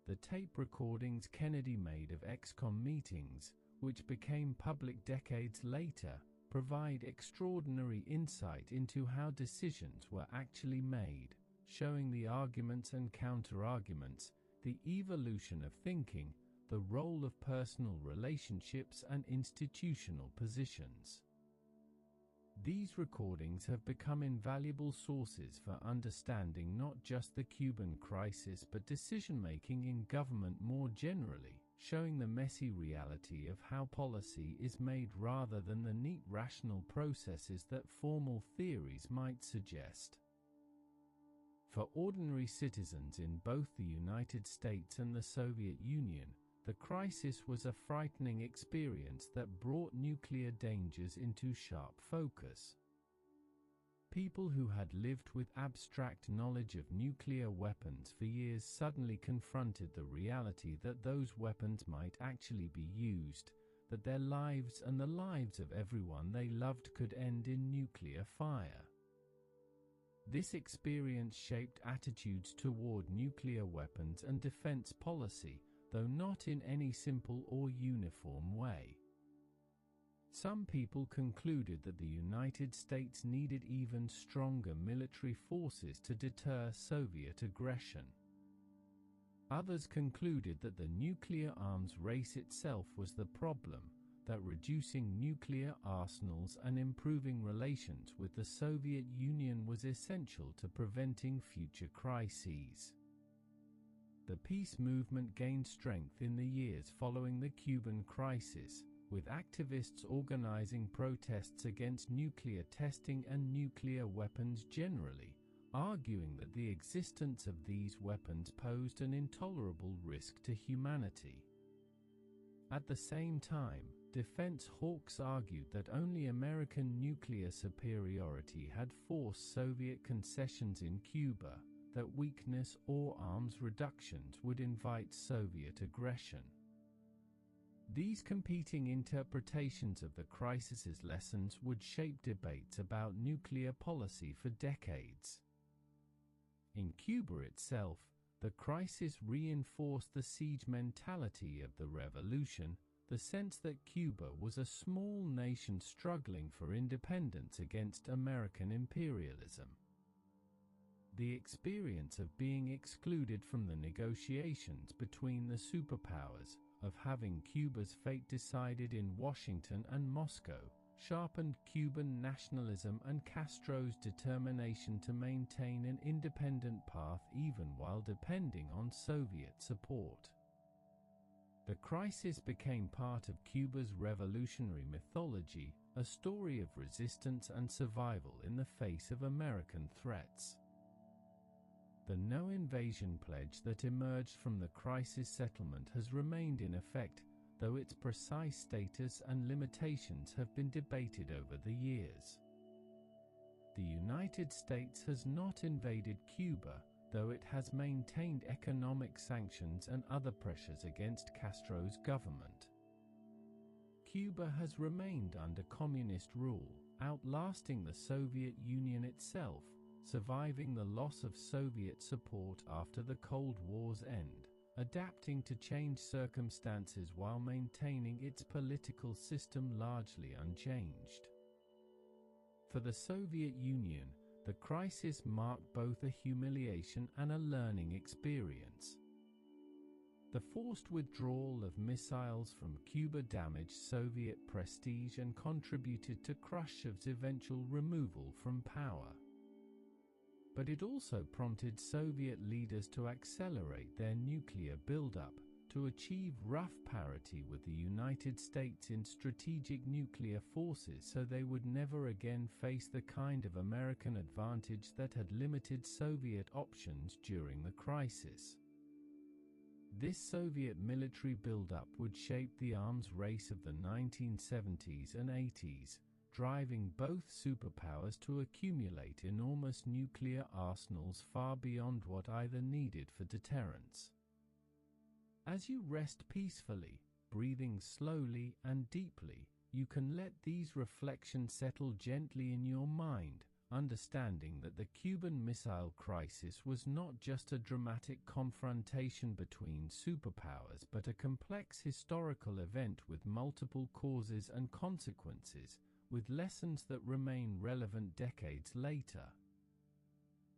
The tape recordings Kennedy made of ExComm meetings, which became public decades later, provide extraordinary insight into how decisions were actually made, showing the arguments and counter-arguments, the evolution of thinking, the role of personal relationships and institutional positions. These recordings have become invaluable sources for understanding not just the Cuban crisis but decision-making in government more generally, showing the messy reality of how policy is made rather than the neat rational processes that formal theories might suggest. For ordinary citizens in both the United States and the Soviet Union, the crisis was a frightening experience that brought nuclear dangers into sharp focus. People who had lived with abstract knowledge of nuclear weapons for years suddenly confronted the reality that those weapons might actually be used, that their lives and the lives of everyone they loved could end in nuclear fire. This experience shaped attitudes toward nuclear weapons and defense policy, though not in any simple or uniform way. Some people concluded that the United States needed even stronger military forces to deter Soviet aggression. Others concluded that the nuclear arms race itself was the problem, that reducing nuclear arsenals and improving relations with the Soviet Union was essential to preventing future crises. The peace movement gained strength in the years following the Cuban crisis, with activists organizing protests against nuclear testing and nuclear weapons generally, arguing that the existence of these weapons posed an intolerable risk to humanity. At the same time, defense hawks argued that only American nuclear superiority had forced Soviet concessions in Cuba, that weakness or arms reductions would invite Soviet aggression. These competing interpretations of the crisis's lessons would shape debates about nuclear policy for decades. In Cuba itself, the crisis reinforced the siege mentality of the revolution, the sense that Cuba was a small nation struggling for independence against American imperialism. The experience of being excluded from the negotiations between the superpowers, of having Cuba's fate decided in Washington and Moscow sharpened Cuban nationalism and Castro's determination to maintain an independent path even while depending on Soviet support. The crisis became part of Cuba's revolutionary mythology, a story of resistance and survival in the face of American threats. The no invasion pledge that emerged from the crisis settlement has remained in effect, though its precise status and limitations have been debated over the years. The United States has not invaded Cuba, though it has maintained economic sanctions and other pressures against Castro's government. Cuba has remained under communist rule, outlasting the Soviet Union itself, surviving the loss of Soviet support after the Cold War's end, adapting to changed circumstances while maintaining its political system largely unchanged. For the Soviet Union, the crisis marked both a humiliation and a learning experience. The forced withdrawal of missiles from Cuba damaged Soviet prestige and contributed to Khrushchev's eventual removal from power. But it also prompted Soviet leaders to accelerate their nuclear buildup, to achieve rough parity with the United States in strategic nuclear forces so they would never again face the kind of American advantage that had limited Soviet options during the crisis. This Soviet military buildup would shape the arms race of the 1970s and 80s, driving both superpowers to accumulate enormous nuclear arsenals far beyond what either needed for deterrence. As you rest peacefully, breathing slowly and deeply, you can let these reflections settle gently in your mind, understanding that the Cuban Missile Crisis was not just a dramatic confrontation between superpowers but a complex historical event with multiple causes and consequences, with lessons that remain relevant decades later.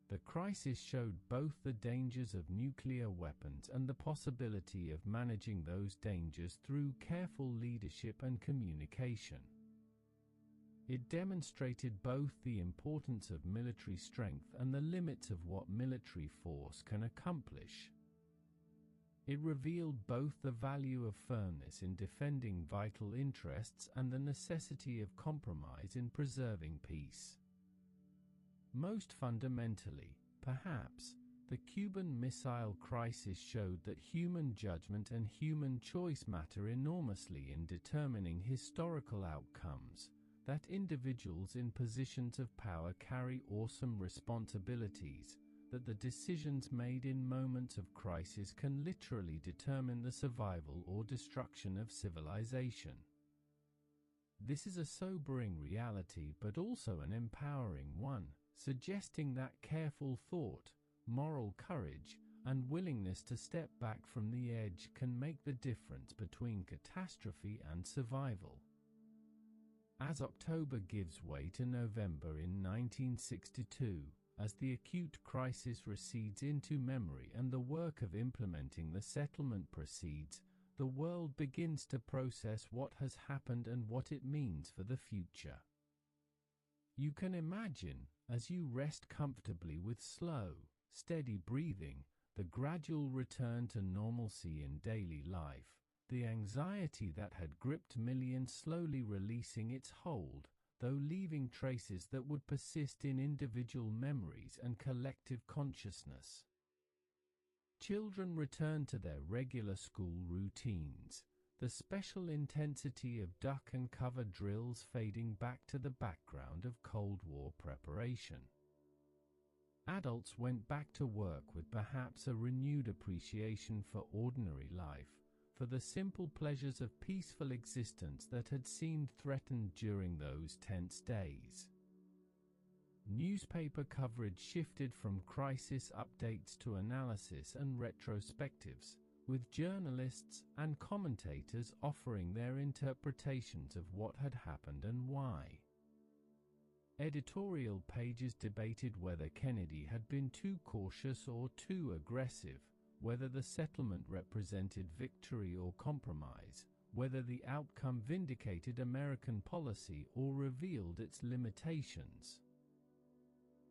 The crisis showed both the dangers of nuclear weapons and the possibility of managing those dangers through careful leadership and communication. It demonstrated both the importance of military strength and the limits of what military force can accomplish. It revealed both the value of firmness in defending vital interests and the necessity of compromise in preserving peace. Most fundamentally, perhaps, the Cuban Missile Crisis showed that human judgment and human choice matter enormously in determining historical outcomes, that individuals in positions of power carry awesome responsibilities, that the decisions made in moments of crisis can literally determine the survival or destruction of civilization. This is a sobering reality, but also an empowering one, suggesting that careful thought, moral courage, and willingness to step back from the edge can make the difference between catastrophe and survival. As October gives way to November in 1962, as the acute crisis recedes into memory and the work of implementing the settlement proceeds, the world begins to process what has happened and what it means for the future. You can imagine, as you rest comfortably with slow, steady breathing, the gradual return to normalcy in daily life, the anxiety that had gripped millions slowly releasing its hold, though leaving traces that would persist in individual memories and collective consciousness. Children return to their regular school routines, the special intensity of duck and cover drills fading back to the background of Cold War preparation. Adults went back to work with perhaps a renewed appreciation for ordinary life, for the simple pleasures of peaceful existence that had seemed threatened during those tense days. Newspaper coverage shifted from crisis updates to analysis and retrospectives, with journalists and commentators offering their interpretations of what had happened and why. Editorial pages debated whether Kennedy had been too cautious or too aggressive, whether the settlement represented victory or compromise, whether the outcome vindicated American policy or revealed its limitations.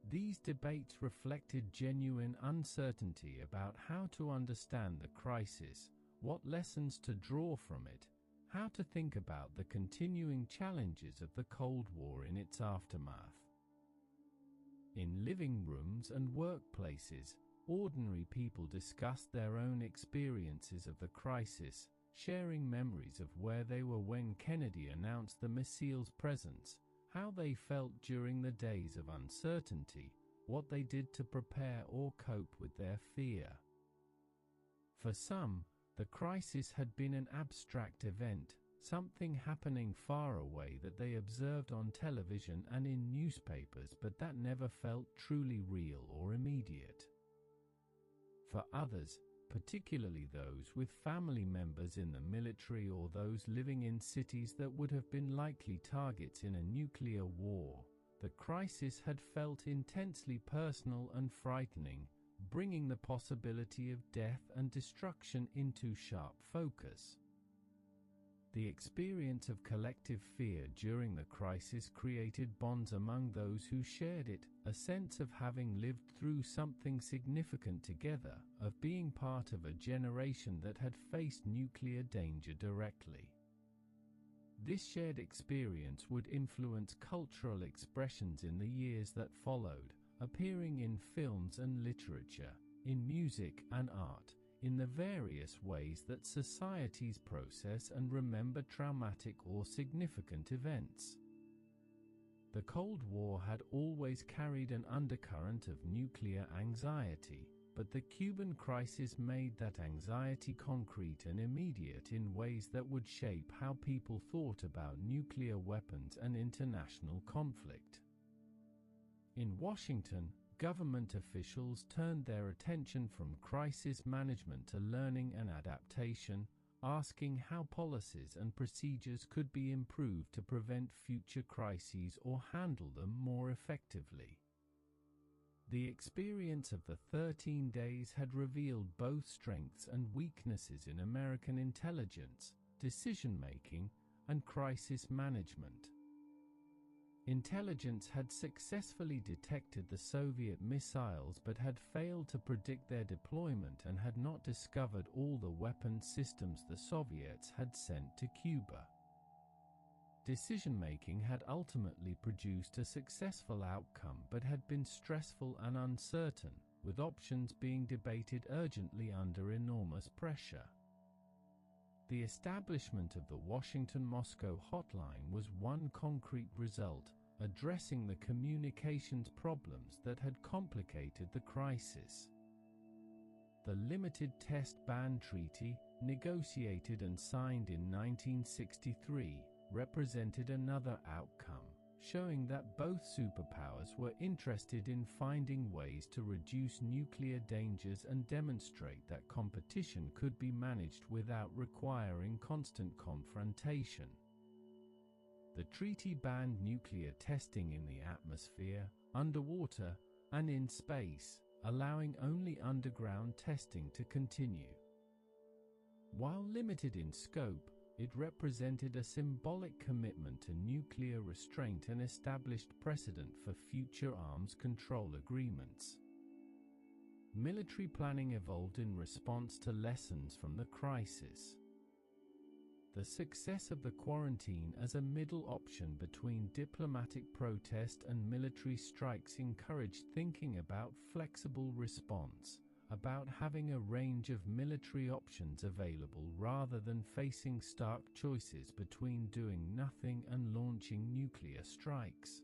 These debates reflected genuine uncertainty about how to understand the crisis, what lessons to draw from it, how to think about the continuing challenges of the Cold War in its aftermath. In living rooms and workplaces, ordinary people discussed their own experiences of the crisis, sharing memories of where they were when Kennedy announced the missile's presence, how they felt during the days of uncertainty, what they did to prepare or cope with their fear. For some, the crisis had been an abstract event, something happening far away that they observed on television and in newspapers, but that never felt truly real or immediate. For others, particularly those with family members in the military or those living in cities that would have been likely targets in a nuclear war, the crisis had felt intensely personal and frightening, bringing the possibility of death and destruction into sharp focus. The experience of collective fear during the crisis created bonds among those who shared it, a sense of having lived through something significant together, of being part of a generation that had faced nuclear danger directly. This shared experience would influence cultural expressions in the years that followed, appearing in films and literature, in music and art, in the various ways that societies process and remember traumatic or significant events. The Cold War had always carried an undercurrent of nuclear anxiety, but the Cuban crisis made that anxiety concrete and immediate in ways that would shape how people thought about nuclear weapons and international conflict. In Washington, government officials turned their attention from crisis management to learning and adaptation, asking how policies and procedures could be improved to prevent future crises or handle them more effectively. The experience of the 13 days had revealed both strengths and weaknesses in American intelligence, decision-making, and crisis management. Intelligence had successfully detected the Soviet missiles but had failed to predict their deployment and had not discovered all the weapon systems the Soviets had sent to Cuba. Decision-making had ultimately produced a successful outcome but had been stressful and uncertain, with options being debated urgently under enormous pressure. The establishment of the Washington-Moscow hotline was one concrete result, addressing the communications problems that had complicated the crisis. The Limited Test Ban Treaty, negotiated and signed in 1963, represented another outcome, showing that both superpowers were interested in finding ways to reduce nuclear dangers and demonstrate that competition could be managed without requiring constant confrontation. The treaty banned nuclear testing in the atmosphere, underwater, and in space, allowing only underground testing to continue. While limited in scope, it represented a symbolic commitment to nuclear restraint and established precedent for future arms control agreements. Military planning evolved in response to lessons from the crisis. The success of the quarantine as a middle option between diplomatic protest and military strikes encouraged thinking about flexible response, about having a range of military options available rather than facing stark choices between doing nothing and launching nuclear strikes.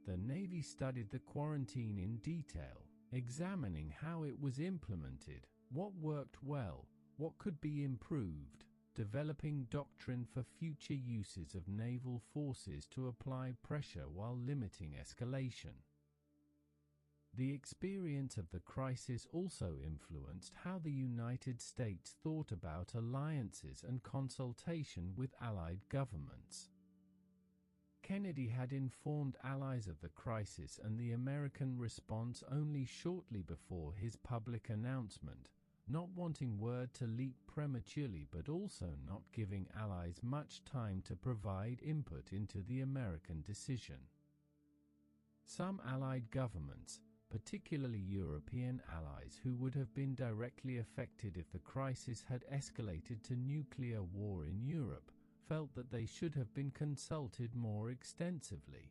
The Navy studied the quarantine in detail, examining how it was implemented, what worked well, what could be improved, developing doctrine for future uses of naval forces to apply pressure while limiting escalation. The experience of the crisis also influenced how the United States thought about alliances and consultation with allied governments. Kennedy had informed allies of the crisis and the American response only shortly before his public announcement, not wanting word to leak prematurely but also not giving allies much time to provide input into the American decision. Some Allied governments, particularly European allies who would have been directly affected if the crisis had escalated to nuclear war in Europe, felt that they should have been consulted more extensively.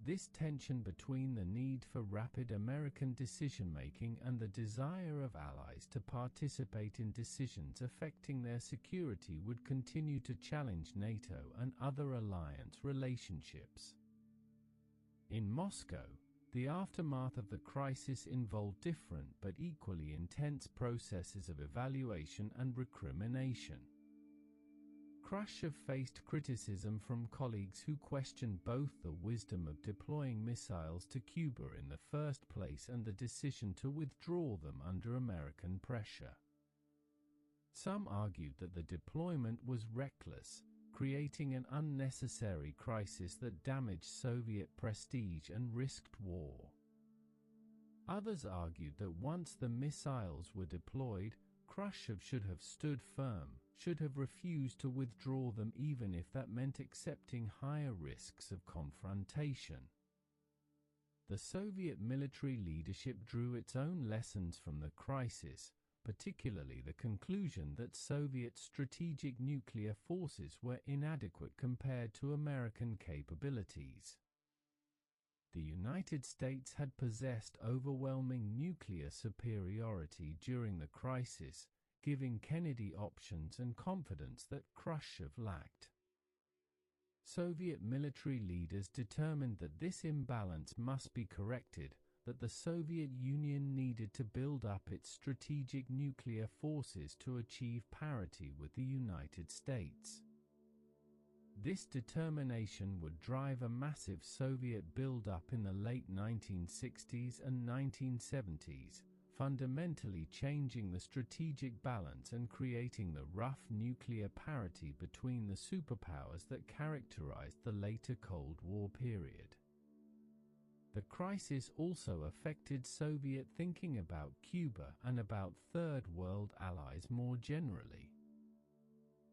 This tension between the need for rapid American decision-making and the desire of allies to participate in decisions affecting their security would continue to challenge NATO and other alliance relationships. In Moscow, the aftermath of the crisis involved different but equally intense processes of evaluation and recrimination. Khrushchev faced criticism from colleagues who questioned both the wisdom of deploying missiles to Cuba in the first place and the decision to withdraw them under American pressure. Some argued that the deployment was reckless, creating an unnecessary crisis that damaged Soviet prestige and risked war. Others argued that once the missiles were deployed, Khrushchev should have stood firm, should have refused to withdraw them even if that meant accepting higher risks of confrontation. The Soviet military leadership drew its own lessons from the crisis, particularly the conclusion that Soviet strategic nuclear forces were inadequate compared to American capabilities. The United States had possessed overwhelming nuclear superiority during the crisis, giving Kennedy options and confidence that Khrushchev lacked. Soviet military leaders determined that this imbalance must be corrected, that the Soviet Union needed to build up its strategic nuclear forces to achieve parity with the United States. This determination would drive a massive Soviet build-up in the late 1960s and 1970s, fundamentally changing the strategic balance and creating the rough nuclear parity between the superpowers that characterized the later Cold War period. The crisis also affected Soviet thinking about Cuba and about Third World allies more generally.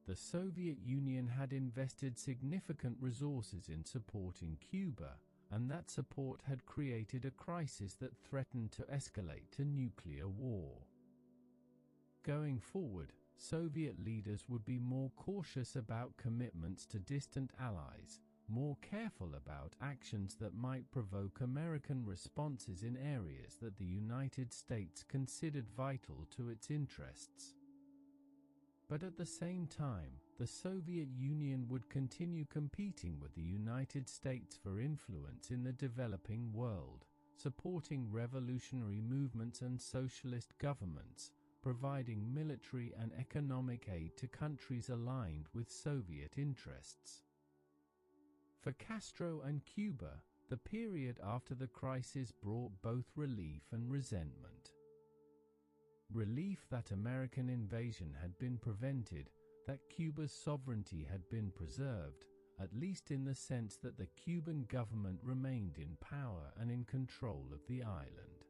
The Soviet Union had invested significant resources in supporting Cuba, and that support had created a crisis that threatened to escalate to nuclear war. Going forward, Soviet leaders would be more cautious about commitments to distant allies, more careful about actions that might provoke American responses in areas that the United States considered vital to its interests. But at the same time, the Soviet Union would continue competing with the United States for influence in the developing world, supporting revolutionary movements and socialist governments, providing military and economic aid to countries aligned with Soviet interests. For Castro and Cuba, the period after the crisis brought both relief and resentment. Relief that American invasion had been prevented, that Cuba's sovereignty had been preserved, at least in the sense that the Cuban government remained in power and in control of the island.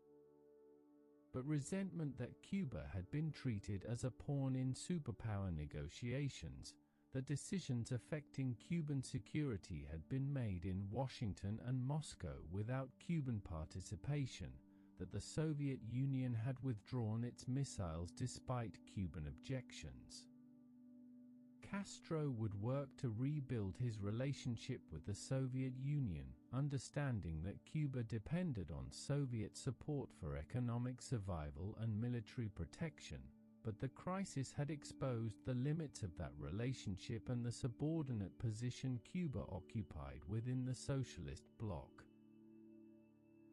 But resentment that Cuba had been treated as a pawn in superpower negotiations, that decisions affecting Cuban security had been made in Washington and Moscow without Cuban participation, that the Soviet Union had withdrawn its missiles despite Cuban objections. Castro would work to rebuild his relationship with the Soviet Union, understanding that Cuba depended on Soviet support for economic survival and military protection, but the crisis had exposed the limits of that relationship and the subordinate position Cuba occupied within the socialist bloc.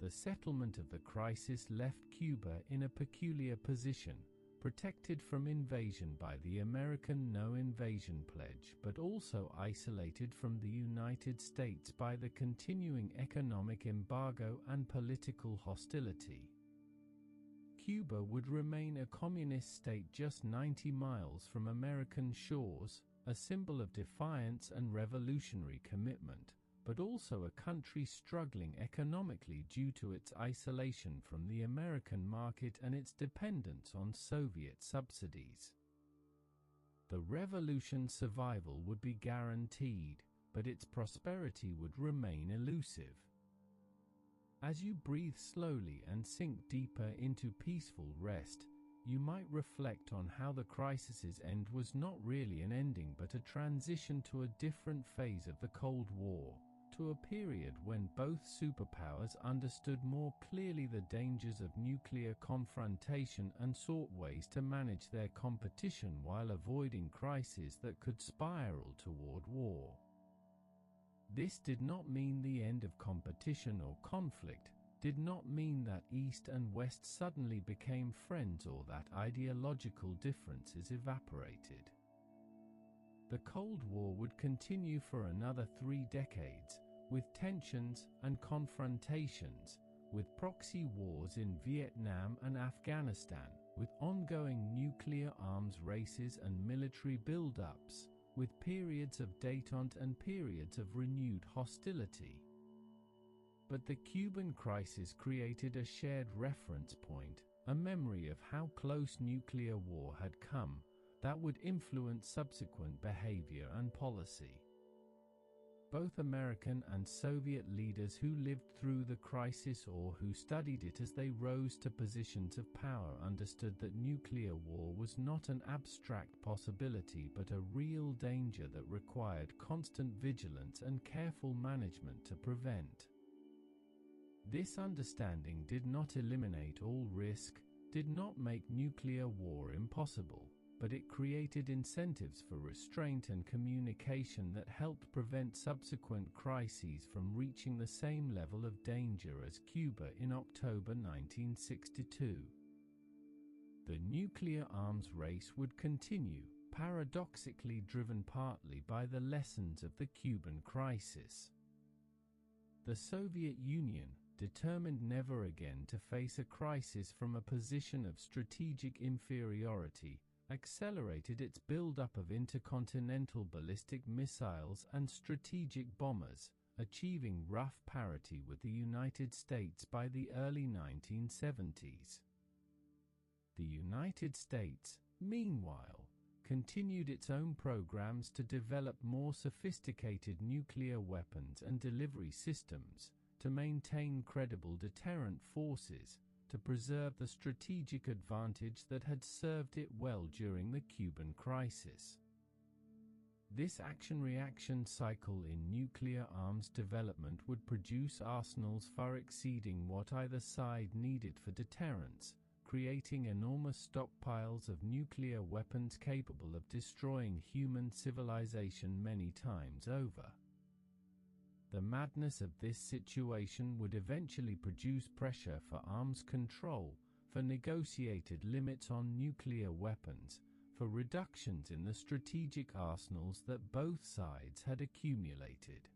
The settlement of the crisis left Cuba in a peculiar position, protected from invasion by the American no-invasion pledge, but also isolated from the United States by the continuing economic embargo and political hostility. Cuba would remain a communist state just 90 miles from American shores, a symbol of defiance and revolutionary commitment, but also a country struggling economically due to its isolation from the American market and its dependence on Soviet subsidies. The revolution's survival would be guaranteed, but its prosperity would remain elusive. As you breathe slowly and sink deeper into peaceful rest, you might reflect on how the crisis's end was not really an ending but a transition to a different phase of the Cold War, to a period when both superpowers understood more clearly the dangers of nuclear confrontation and sought ways to manage their competition while avoiding crises that could spiral toward war. This did not mean the end of competition or conflict, did not mean that East and West suddenly became friends or that ideological differences evaporated. The Cold War would continue for another 3 decades, with tensions and confrontations, with proxy wars in Vietnam and Afghanistan, with ongoing nuclear arms races and military build-ups, with periods of détente and periods of renewed hostility. But the Cuban crisis created a shared reference point, a memory of how close nuclear war had come, that would influence subsequent behavior and policy. Both American and Soviet leaders who lived through the crisis or who studied it as they rose to positions of power understood that nuclear war was not an abstract possibility but a real danger that required constant vigilance and careful management to prevent. This understanding did not eliminate all risk, did not make nuclear war impossible, but it created incentives for restraint and communication that helped prevent subsequent crises from reaching the same level of danger as Cuba in October 1962. The nuclear arms race would continue, paradoxically driven partly by the lessons of the Cuban crisis. The Soviet Union, determined never again to face a crisis from a position of strategic inferiority, accelerated its build-up of intercontinental ballistic missiles and strategic bombers, achieving rough parity with the United States by the early 1970s. The United States, meanwhile, continued its own programs to develop more sophisticated nuclear weapons and delivery systems, to maintain credible deterrent forces, to preserve the strategic advantage that had served it well during the Cuban crisis. This action-reaction cycle in nuclear arms development would produce arsenals far exceeding what either side needed for deterrence, creating enormous stockpiles of nuclear weapons capable of destroying human civilization many times over. The madness of this situation would eventually produce pressure for arms control, for negotiated limits on nuclear weapons, for reductions in the strategic arsenals that both sides had accumulated.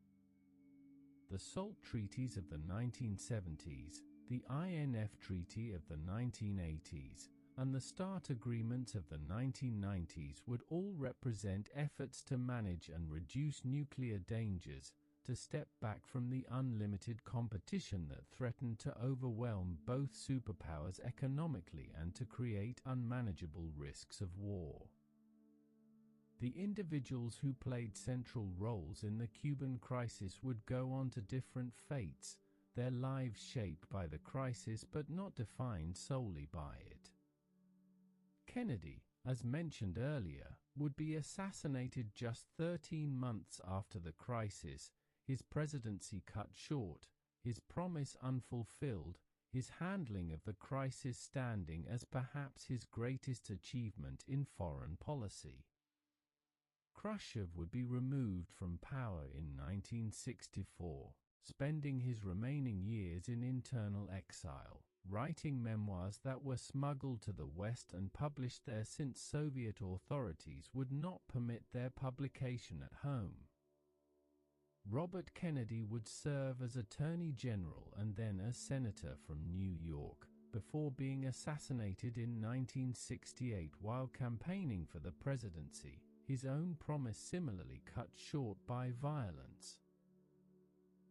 The SALT treaties of the 1970s, the INF Treaty of the 1980s, and the START agreements of the 1990s would all represent efforts to manage and reduce nuclear dangers, to step back from the unlimited competition that threatened to overwhelm both superpowers economically and to create unmanageable risks of war. The individuals who played central roles in the Cuban crisis would go on to different fates, their lives shaped by the crisis but not defined solely by it. Kennedy, as mentioned earlier, would be assassinated just 13 months after the crisis, his presidency cut short, his promise unfulfilled, his handling of the crisis standing as perhaps his greatest achievement in foreign policy. Khrushchev would be removed from power in 1964, spending his remaining years in internal exile, writing memoirs that were smuggled to the West and published there since Soviet authorities would not permit their publication at home. Robert Kennedy would serve as Attorney General and then as Senator from New York, before being assassinated in 1968 while campaigning for the presidency, his own promise similarly cut short by violence.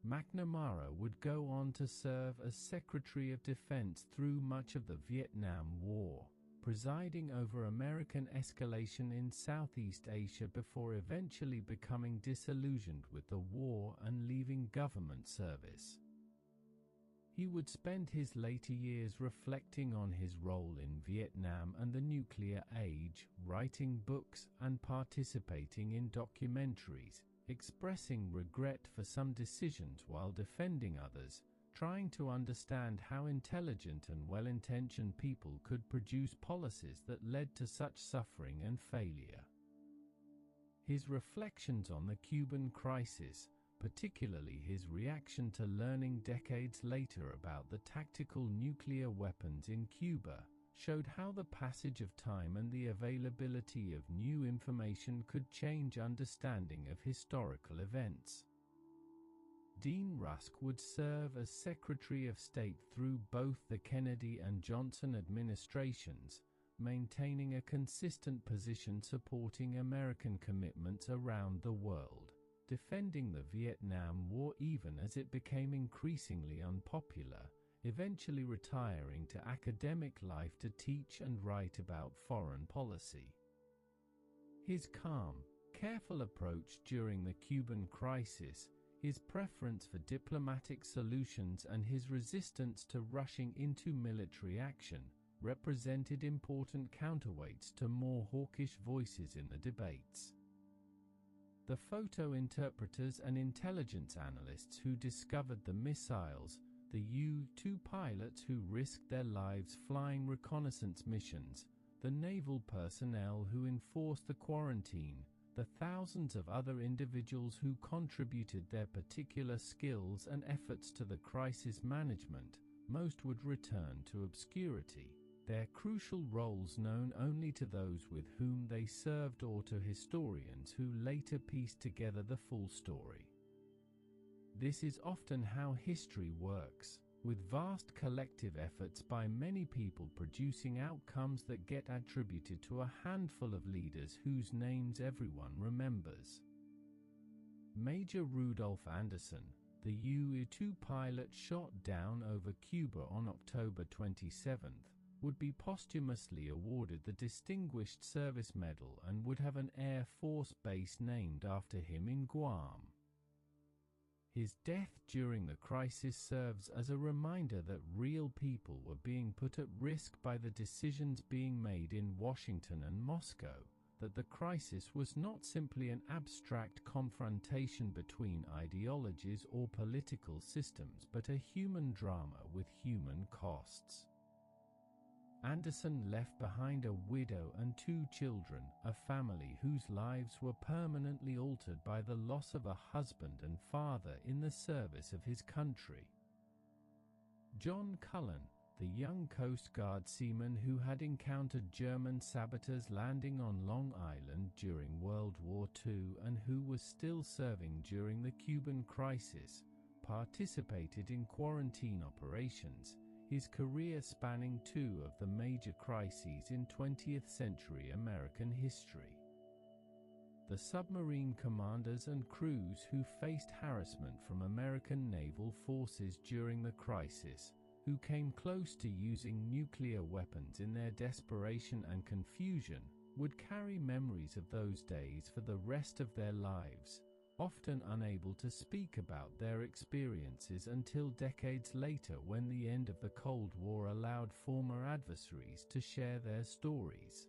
McNamara would go on to serve as Secretary of Defense through much of the Vietnam War, presiding over American escalation in Southeast Asia before eventually becoming disillusioned with the war and leaving government service. He would spend his later years reflecting on his role in Vietnam and the nuclear age, writing books and participating in documentaries, expressing regret for some decisions while defending others, trying to understand how intelligent and well-intentioned people could produce policies that led to such suffering and failure. His reflections on the Cuban crisis, particularly his reaction to learning decades later about the tactical nuclear weapons in Cuba, showed how the passage of time and the availability of new information could change understanding of historical events. Dean Rusk would serve as Secretary of State through both the Kennedy and Johnson administrations, maintaining a consistent position supporting American commitments around the world, defending the Vietnam War even as it became increasingly unpopular, eventually retiring to academic life to teach and write about foreign policy. His calm, careful approach during the Cuban crisis, his preference for diplomatic solutions and his resistance to rushing into military action represented important counterweights to more hawkish voices in the debates. The photo interpreters and intelligence analysts who discovered the missiles, the U-2 pilots who risked their lives flying reconnaissance missions, the naval personnel who enforced the quarantine, the thousands of other individuals who contributed their particular skills and efforts to the crisis management, most would return to obscurity, their crucial roles known only to those with whom they served or to historians who later pieced together the full story. This is often how history works, with vast collective efforts by many people producing outcomes that get attributed to a handful of leaders whose names everyone remembers. Major Rudolph Anderson, the U-2 pilot shot down over Cuba on October 27th, would be posthumously awarded the Distinguished Service Medal and would have an Air Force base named after him in Guam. His death during the crisis serves as a reminder that real people were being put at risk by the decisions being made in Washington and Moscow, that the crisis was not simply an abstract confrontation between ideologies or political systems, but a human drama with human costs. Anderson left behind a widow and 2 children, a family whose lives were permanently altered by the loss of a husband and father in the service of his country. John Cullen, the young Coast Guard seaman who had encountered German saboteurs landing on Long Island during World War II and who was still serving during the Cuban crisis, participated in quarantine operations, his career spanning 2 of the major crises in 20th century American history. The submarine commanders and crews who faced harassment from American naval forces during the crisis, who came close to using nuclear weapons in their desperation and confusion, would carry memories of those days for the rest of their lives, often unable to speak about their experiences until decades later when the end of the Cold War allowed former adversaries to share their stories.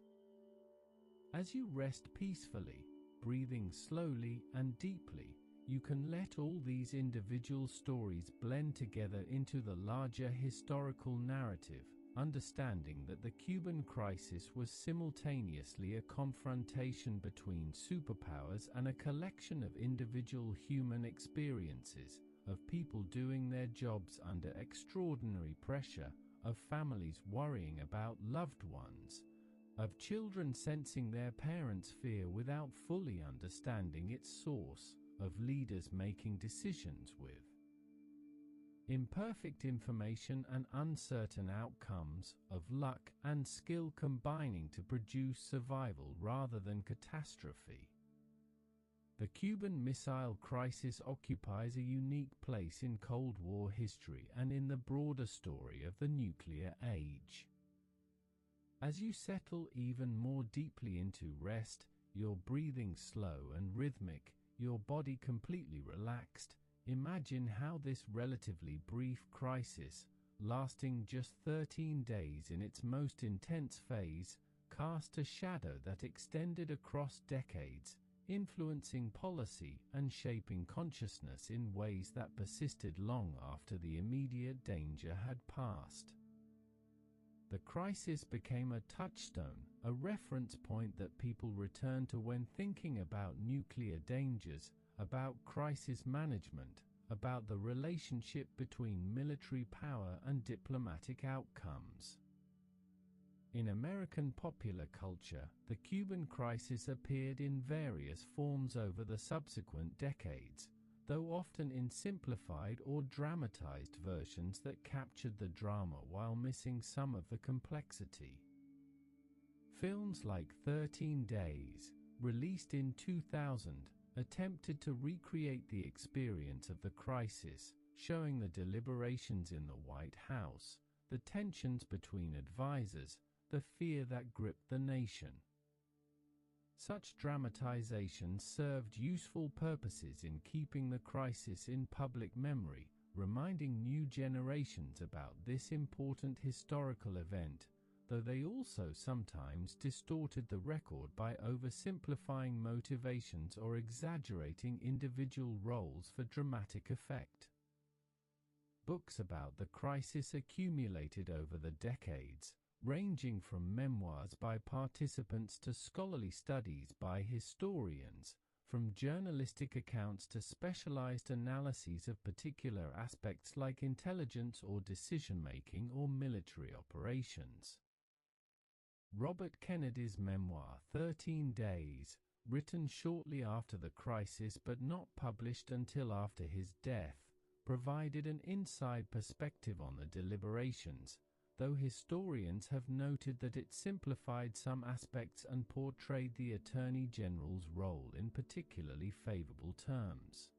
As you rest peacefully, breathing slowly and deeply, you can let all these individual stories blend together into the larger historical narrative, understanding that the Cuban crisis was simultaneously a confrontation between superpowers and a collection of individual human experiences, of people doing their jobs under extraordinary pressure, of families worrying about loved ones, of children sensing their parents' fear without fully understanding its source, of leaders making decisions with imperfect information and uncertain outcomes, of luck and skill combining to produce survival rather than catastrophe. The Cuban Missile Crisis occupies a unique place in Cold War history and in the broader story of the nuclear age. As you settle even more deeply into rest, your breathing slow and rhythmic, your body completely relaxed, imagine how this relatively brief crisis, lasting just 13 days in its most intense phase, cast a shadow that extended across decades, influencing policy and shaping consciousness in ways that persisted long after the immediate danger had passed. The crisis became a touchstone, a reference point that people return to when thinking about nuclear dangers, about crisis management, about the relationship between military power and diplomatic outcomes. In American popular culture, the Cuban crisis appeared in various forms over the subsequent decades, though often in simplified or dramatized versions that captured the drama while missing some of the complexity. Films like 13 Days, released in 2000, attempted to recreate the experience of the crisis, showing the deliberations in the White House, the tensions between advisors, the fear that gripped the nation. Such dramatizations served useful purposes in keeping the crisis in public memory, reminding new generations about this important historical event, though they also sometimes distorted the record by oversimplifying motivations or exaggerating individual roles for dramatic effect. Books about the crisis accumulated over the decades, ranging from memoirs by participants to scholarly studies by historians, from journalistic accounts to specialized analyses of particular aspects like intelligence or decision-making or military operations. Robert Kennedy's memoir, 13 Days, written shortly after the crisis but not published until after his death, provided an inside perspective on the deliberations, though historians have noted that it simplified some aspects and portrayed the Attorney General's role in particularly favorable terms.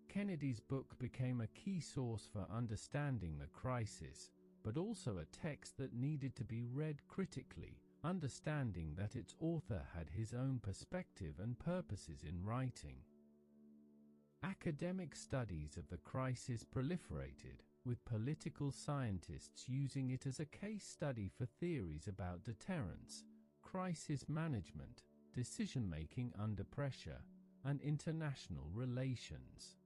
Kennedy's book became a key source for understanding the crisis, but also a text that needed to be read critically, understanding that its author had his own perspective and purposes in writing. Academic studies of the crisis proliferated, with political scientists using it as a case study for theories about deterrence, crisis management, decision-making under pressure, and international relations.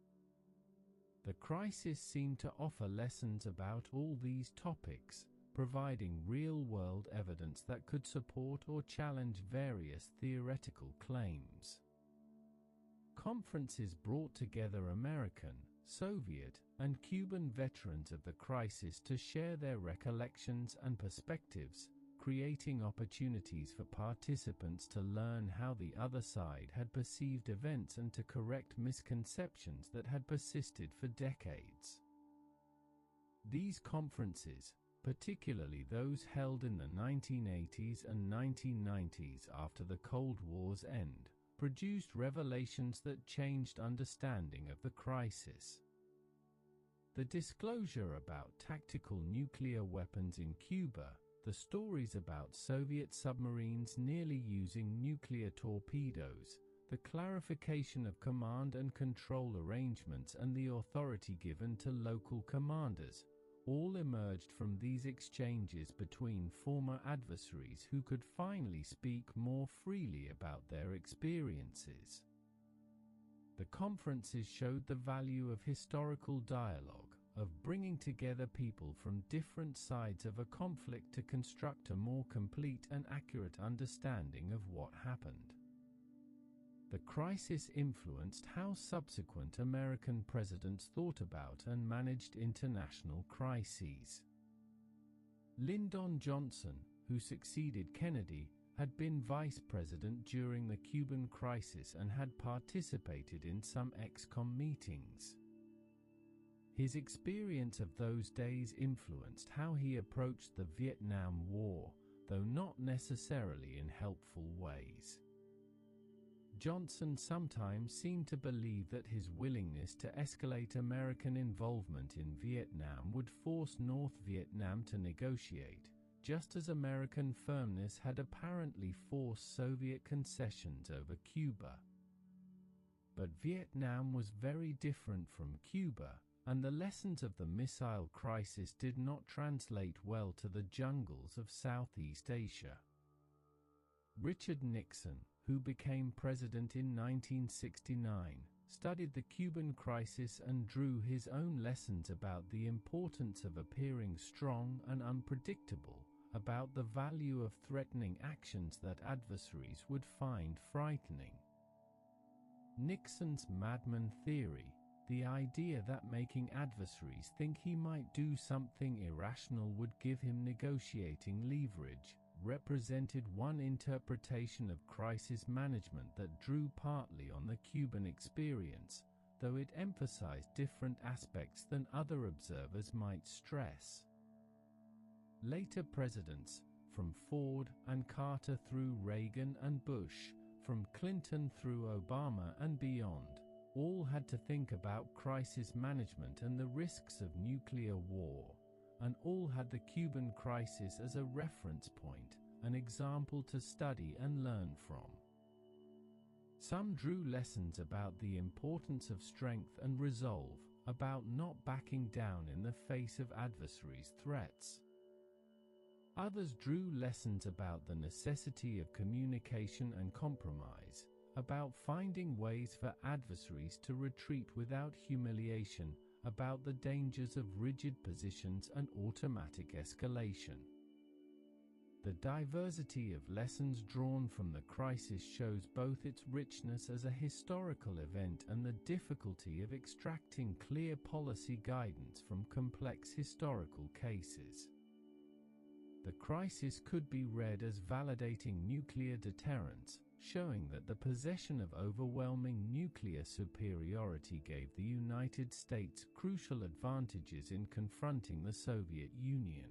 The crisis seemed to offer lessons about all these topics, providing real-world evidence that could support or challenge various theoretical claims. Conferences brought together American, Soviet, and Cuban veterans of the crisis to share their recollections and perspectives, creating opportunities for participants to learn how the other side had perceived events and to correct misconceptions that had persisted for decades. These conferences, particularly those held in the 1980s and 1990s after the Cold War's end, produced revelations that changed understanding of the crisis. The disclosure about tactical nuclear weapons in Cuba, the stories about Soviet submarines nearly using nuclear torpedoes, the clarification of command and control arrangements and the authority given to local commanders, all emerged from these exchanges between former adversaries who could finally speak more freely about their experiences. The conferences showed the value of historical dialogue, of bringing together people from different sides of a conflict to construct a more complete and accurate understanding of what happened. The crisis influenced how subsequent American presidents thought about and managed international crises. Lyndon Johnson, who succeeded Kennedy, had been vice president during the Cuban crisis and had participated in some ExCom meetings. His experience of those days influenced how he approached the Vietnam War, though not necessarily in helpful ways. Johnson sometimes seemed to believe that his willingness to escalate American involvement in Vietnam would force North Vietnam to negotiate, just as American firmness had apparently forced Soviet concessions over Cuba. But Vietnam was very different from Cuba, and the lessons of the missile crisis did not translate well to the jungles of Southeast Asia. Richard Nixon, who became president in 1969, studied the Cuban crisis and drew his own lessons about the importance of appearing strong and unpredictable, about the value of threatening actions that adversaries would find frightening. Nixon's madman theory, the idea that making adversaries think he might do something irrational would give him negotiating leverage, represented one interpretation of crisis management that drew partly on the Cuban experience, though it emphasized different aspects than other observers might stress. Later presidents, from Ford and Carter through Reagan and Bush, from Clinton through Obama and beyond, all had to think about crisis management and the risks of nuclear war, and all had the Cuban crisis as a reference point, an example to study and learn from. Some drew lessons about the importance of strength and resolve, about not backing down in the face of adversaries' threats. Others drew lessons about the necessity of communication and compromise, about finding ways for adversaries to retreat without humiliation, about the dangers of rigid positions and automatic escalation. The diversity of lessons drawn from the crisis shows both its richness as a historical event and the difficulty of extracting clear policy guidance from complex historical cases. The crisis could be read as validating nuclear deterrence, showing that the possession of overwhelming nuclear superiority gave the United States crucial advantages in confronting the Soviet Union.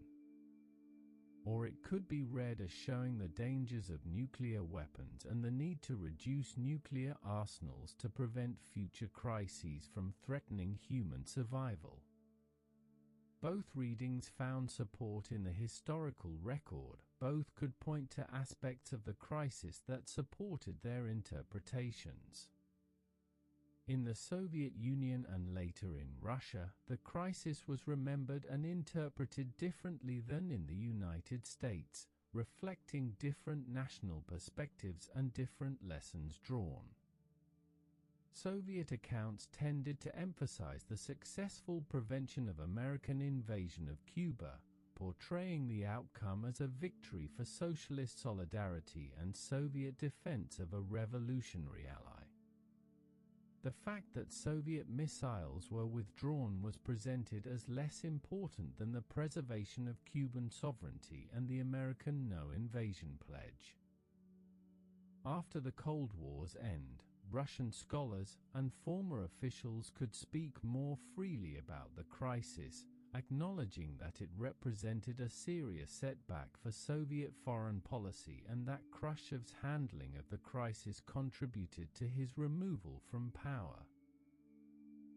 Or it could be read as showing the dangers of nuclear weapons and the need to reduce nuclear arsenals to prevent future crises from threatening human survival. Both readings found support in the historical record. Both could point to aspects of the crisis that supported their interpretations. In the Soviet Union and later in Russia, the crisis was remembered and interpreted differently than in the United States, reflecting different national perspectives and different lessons drawn. Soviet accounts tended to emphasize the successful prevention of American invasion of Cuba, portraying the outcome as a victory for socialist solidarity and Soviet defense of a revolutionary ally. The fact that Soviet missiles were withdrawn was presented as less important than the preservation of Cuban sovereignty and the American no-invasion pledge. After the Cold War's end, Russian scholars and former officials could speak more freely about the crisis, acknowledging that it represented a serious setback for Soviet foreign policy and that Khrushchev's handling of the crisis contributed to his removal from power.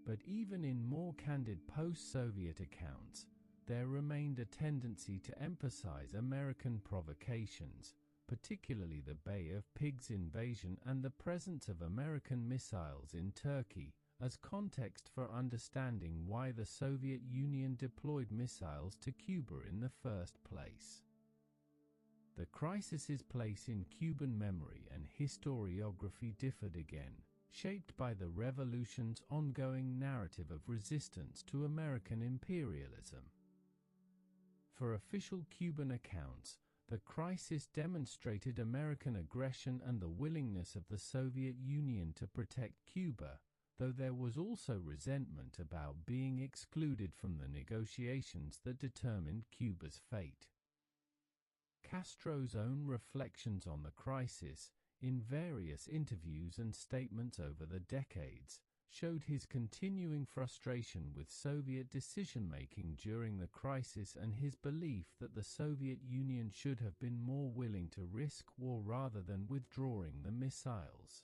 But even in more candid post-Soviet accounts, there remained a tendency to emphasize American provocations, particularly the Bay of Pigs invasion and the presence of American missiles in Turkey, as context for understanding why the Soviet Union deployed missiles to Cuba in the first place. The crisis's place in Cuban memory and historiography differed again, shaped by the revolution's ongoing narrative of resistance to American imperialism. For official Cuban accounts, the crisis demonstrated American aggression and the willingness of the Soviet Union to protect Cuba, though there was also resentment about being excluded from the negotiations that determined Cuba's fate. Castro's own reflections on the crisis, in various interviews and statements over the decades, showed his continuing frustration with Soviet decision-making during the crisis and his belief that the Soviet Union should have been more willing to risk war rather than withdrawing the missiles.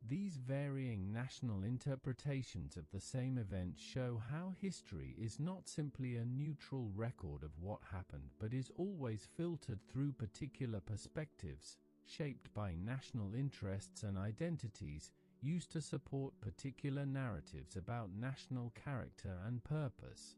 These varying national interpretations of the same event show how history is not simply a neutral record of what happened but is always filtered through particular perspectives, shaped by national interests and identities, used to support particular narratives about national character and purpose.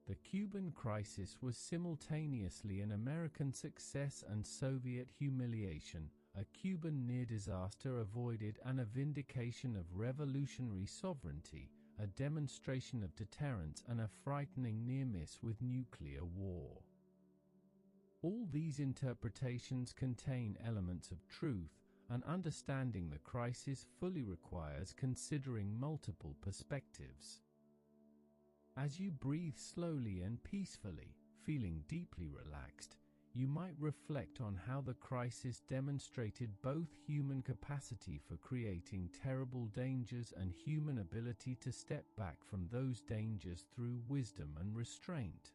The Cuban crisis was simultaneously an American success and Soviet humiliation, a Cuban near-disaster avoided and a vindication of revolutionary sovereignty, a demonstration of deterrence and a frightening near-miss with nuclear war. All these interpretations contain elements of truth, and understanding the crisis fully requires considering multiple perspectives. As you breathe slowly and peacefully, feeling deeply relaxed, you might reflect on how the crisis demonstrated both human capacity for creating terrible dangers and human ability to step back from those dangers through wisdom and restraint.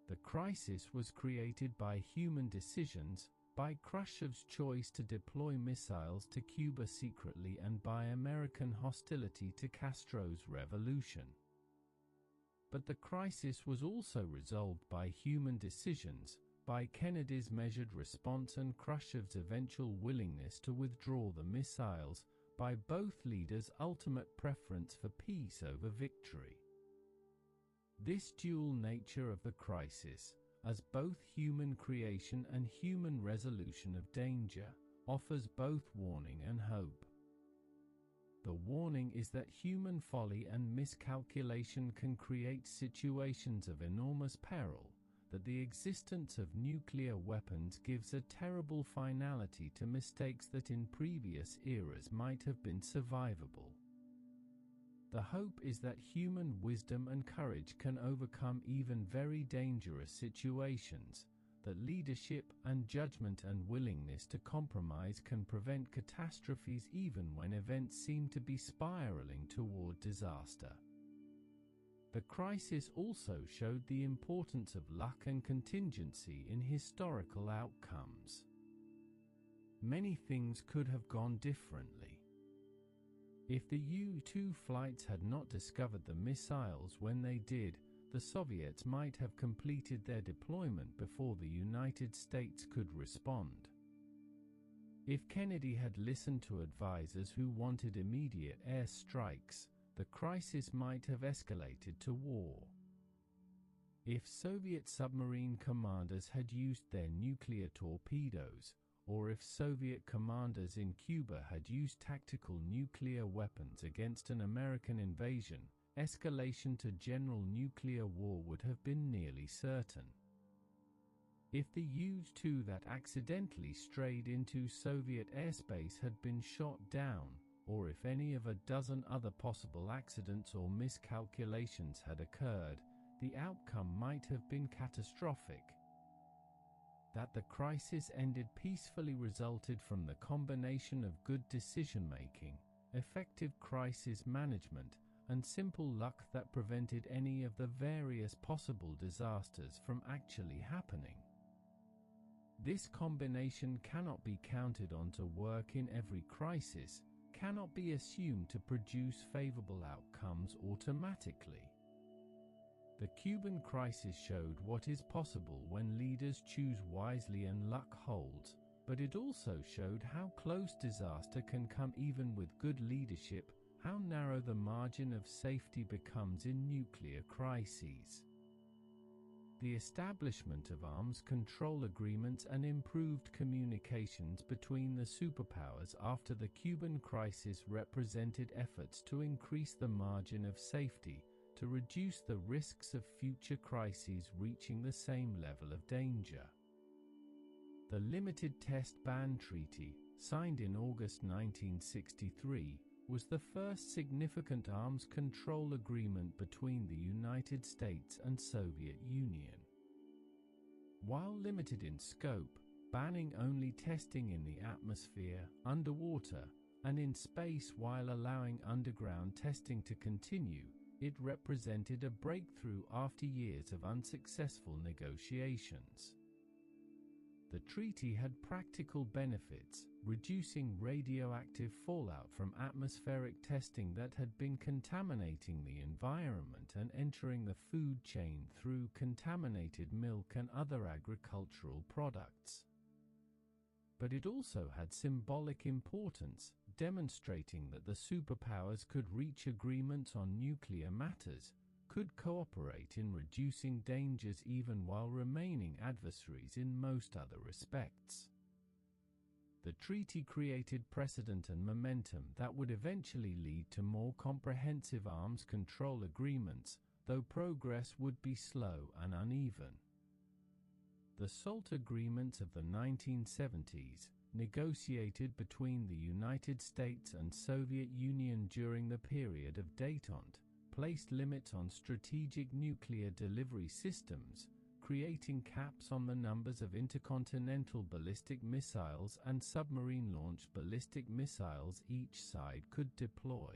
The crisis was created by human decisions, by Khrushchev's choice to deploy missiles to Cuba secretly and by American hostility to Castro's revolution. But the crisis was also resolved by human decisions, by Kennedy's measured response and Khrushchev's eventual willingness to withdraw the missiles, by both leaders' ultimate preference for peace over victory. This dual nature of the crisis, as both human creation and human resolution of danger, offers both warning and hope. The warning is that human folly and miscalculation can create situations of enormous peril, that the existence of nuclear weapons gives a terrible finality to mistakes that in previous eras might have been survivable. The hope is that human wisdom and courage can overcome even very dangerous situations, that leadership and judgment and willingness to compromise can prevent catastrophes even when events seem to be spiraling toward disaster. The crisis also showed the importance of luck and contingency in historical outcomes. Many things could have gone differently. If the U-2 flights had not discovered the missiles when they did, the Soviets might have completed their deployment before the United States could respond. If Kennedy had listened to advisors who wanted immediate air strikes, the crisis might have escalated to war. If Soviet submarine commanders had used their nuclear torpedoes, or if Soviet commanders in Cuba had used tactical nuclear weapons against an American invasion, escalation to general nuclear war would have been nearly certain. If the U-2 that accidentally strayed into Soviet airspace had been shot down, or if any of a dozen other possible accidents or miscalculations had occurred, the outcome might have been catastrophic. That the crisis ended peacefully resulted from the combination of good decision-making, effective crisis management, and simple luck that prevented any of the various possible disasters from actually happening. This combination cannot be counted on to work in every crisis, cannot be assumed to produce favorable outcomes automatically. The Cuban crisis showed what is possible when leaders choose wisely and luck holds, but it also showed how close disaster can come even with good leadership, how narrow the margin of safety becomes in nuclear crises. The establishment of arms control agreements and improved communications between the superpowers after the Cuban crisis represented efforts to increase the margin of safety, to reduce the risks of future crises reaching the same level of danger. The Limited Test Ban Treaty, signed in August 1963, was the first significant arms control agreement between the United States and Soviet Union. While limited in scope, banning only testing in the atmosphere, underwater, and in space while allowing underground testing to continue, it represented a breakthrough after years of unsuccessful negotiations. The treaty had practical benefits, reducing radioactive fallout from atmospheric testing that had been contaminating the environment and entering the food chain through contaminated milk and other agricultural products. But it also had symbolic importance, demonstrating that the superpowers could reach agreements on nuclear matters, could cooperate in reducing dangers even while remaining adversaries in most other respects. The treaty created precedent and momentum that would eventually lead to more comprehensive arms control agreements, though progress would be slow and uneven. The SALT agreements of the 1970s, negotiated between the United States and Soviet Union during the period of détente, placed limits on strategic nuclear delivery systems, creating caps on the numbers of intercontinental ballistic missiles and submarine-launched ballistic missiles each side could deploy.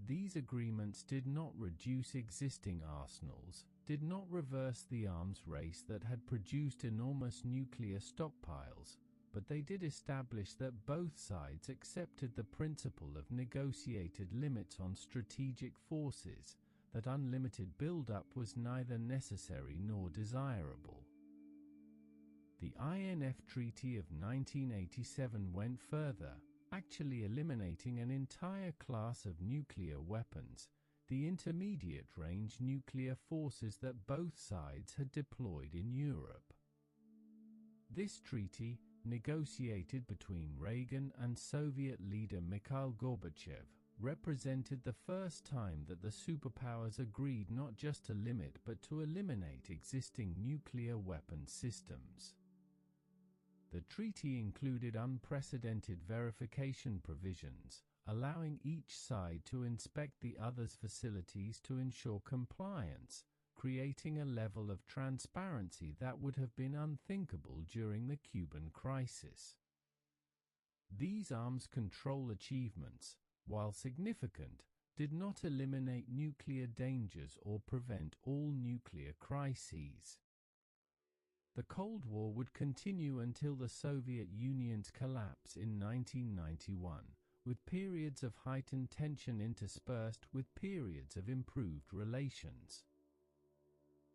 These agreements did not reduce existing arsenals, did not reverse the arms race that had produced enormous nuclear stockpiles, but they did establish that both sides accepted the principle of negotiated limits on strategic forces, that unlimited buildup was neither necessary nor desirable. The INF Treaty of 1987 went further, actually eliminating an entire class of nuclear weapons, the intermediate-range nuclear forces that both sides had deployed in Europe. This treaty, negotiated between Reagan and Soviet leader Mikhail Gorbachev, represented the first time that the superpowers agreed not just to limit but to eliminate existing nuclear weapon systems. The treaty included unprecedented verification provisions, allowing each side to inspect the other's facilities to ensure compliance, creating a level of transparency that would have been unthinkable during the Cuban crisis. These arms control achievements, while significant, did not eliminate nuclear dangers or prevent all nuclear crises. The Cold War would continue until the Soviet Union's collapse in 1991, with periods of heightened tension interspersed with periods of improved relations.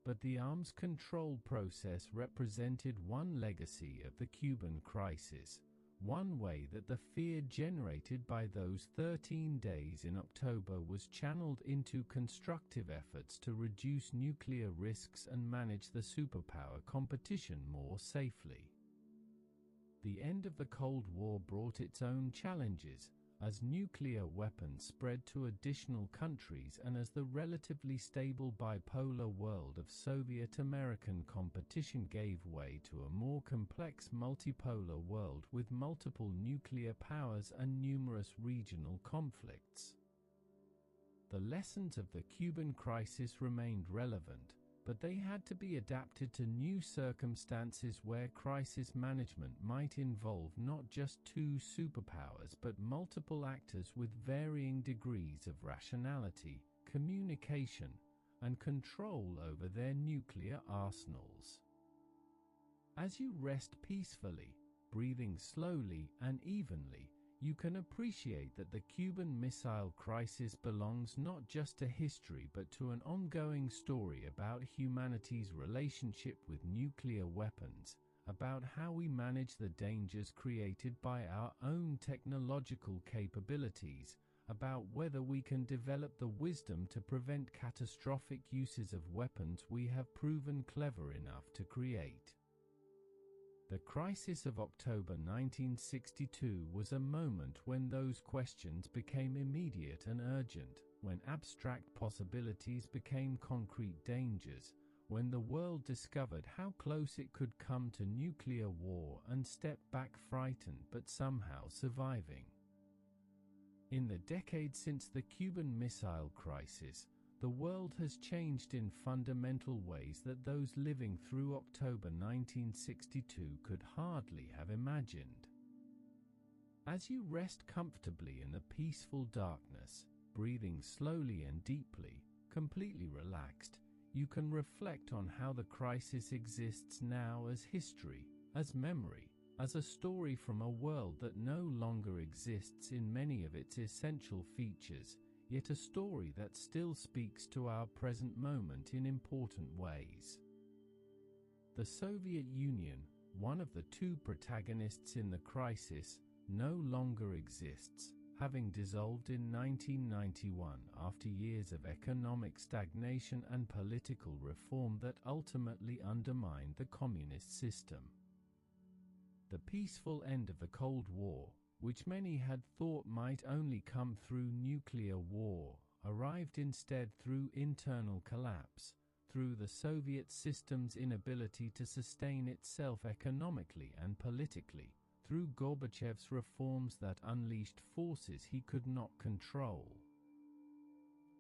But the arms control process represented one legacy of the Cuban crisis, one way that the fear generated by those 13 days in October was channeled into constructive efforts to reduce nuclear risks and manage the superpower competition more safely. The end of the Cold War brought its own challenges, as nuclear weapons spread to additional countries and as the relatively stable bipolar world of Soviet-American competition gave way to a more complex multipolar world with multiple nuclear powers and numerous regional conflicts. The lessons of the Cuban crisis remained relevant, but they had to be adapted to new circumstances where crisis management might involve not just two superpowers but multiple actors with varying degrees of rationality, communication, and control over their nuclear arsenals. As you rest peacefully, breathing slowly and evenly, you can appreciate that the Cuban Missile Crisis belongs not just to history but to an ongoing story about humanity's relationship with nuclear weapons, about how we manage the dangers created by our own technological capabilities, about whether we can develop the wisdom to prevent catastrophic uses of weapons we have proven clever enough to create. The crisis of October 1962 was a moment when those questions became immediate and urgent, when abstract possibilities became concrete dangers, when the world discovered how close it could come to nuclear war and stepped back frightened but somehow surviving. In the decade since the Cuban Missile Crisis, the world has changed in fundamental ways that those living through October 1962 could hardly have imagined. As you rest comfortably in the peaceful darkness, breathing slowly and deeply, completely relaxed, you can reflect on how the crisis exists now as history, as memory, as a story from a world that no longer exists in many of its essential features, yet a story that still speaks to our present moment in important ways. The Soviet Union, one of the two protagonists in the crisis, no longer exists, having dissolved in 1991 after years of economic stagnation and political reform that ultimately undermined the communist system. The peaceful end of the Cold War, which many had thought might only come through nuclear war, arrived instead through internal collapse, through the Soviet system's inability to sustain itself economically and politically, through Gorbachev's reforms that unleashed forces he could not control.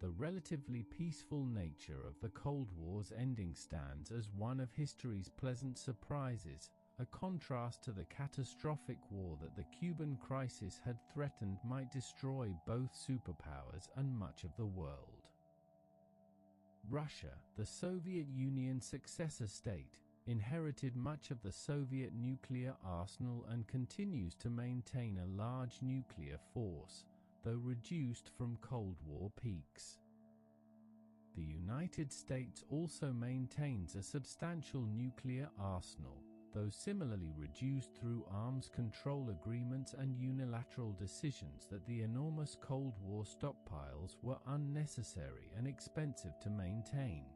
The relatively peaceful nature of the Cold War's ending stands as one of history's pleasant surprises, a contrast to the catastrophic war that the Cuban crisis had threatened might destroy both superpowers and much of the world. Russia, the Soviet Union's successor state, inherited much of the Soviet nuclear arsenal and continues to maintain a large nuclear force, though reduced from Cold War peaks. The United States also maintains a substantial nuclear arsenal, though similarly reduced through arms control agreements and unilateral decisions that the enormous Cold War stockpiles were unnecessary and expensive to maintain.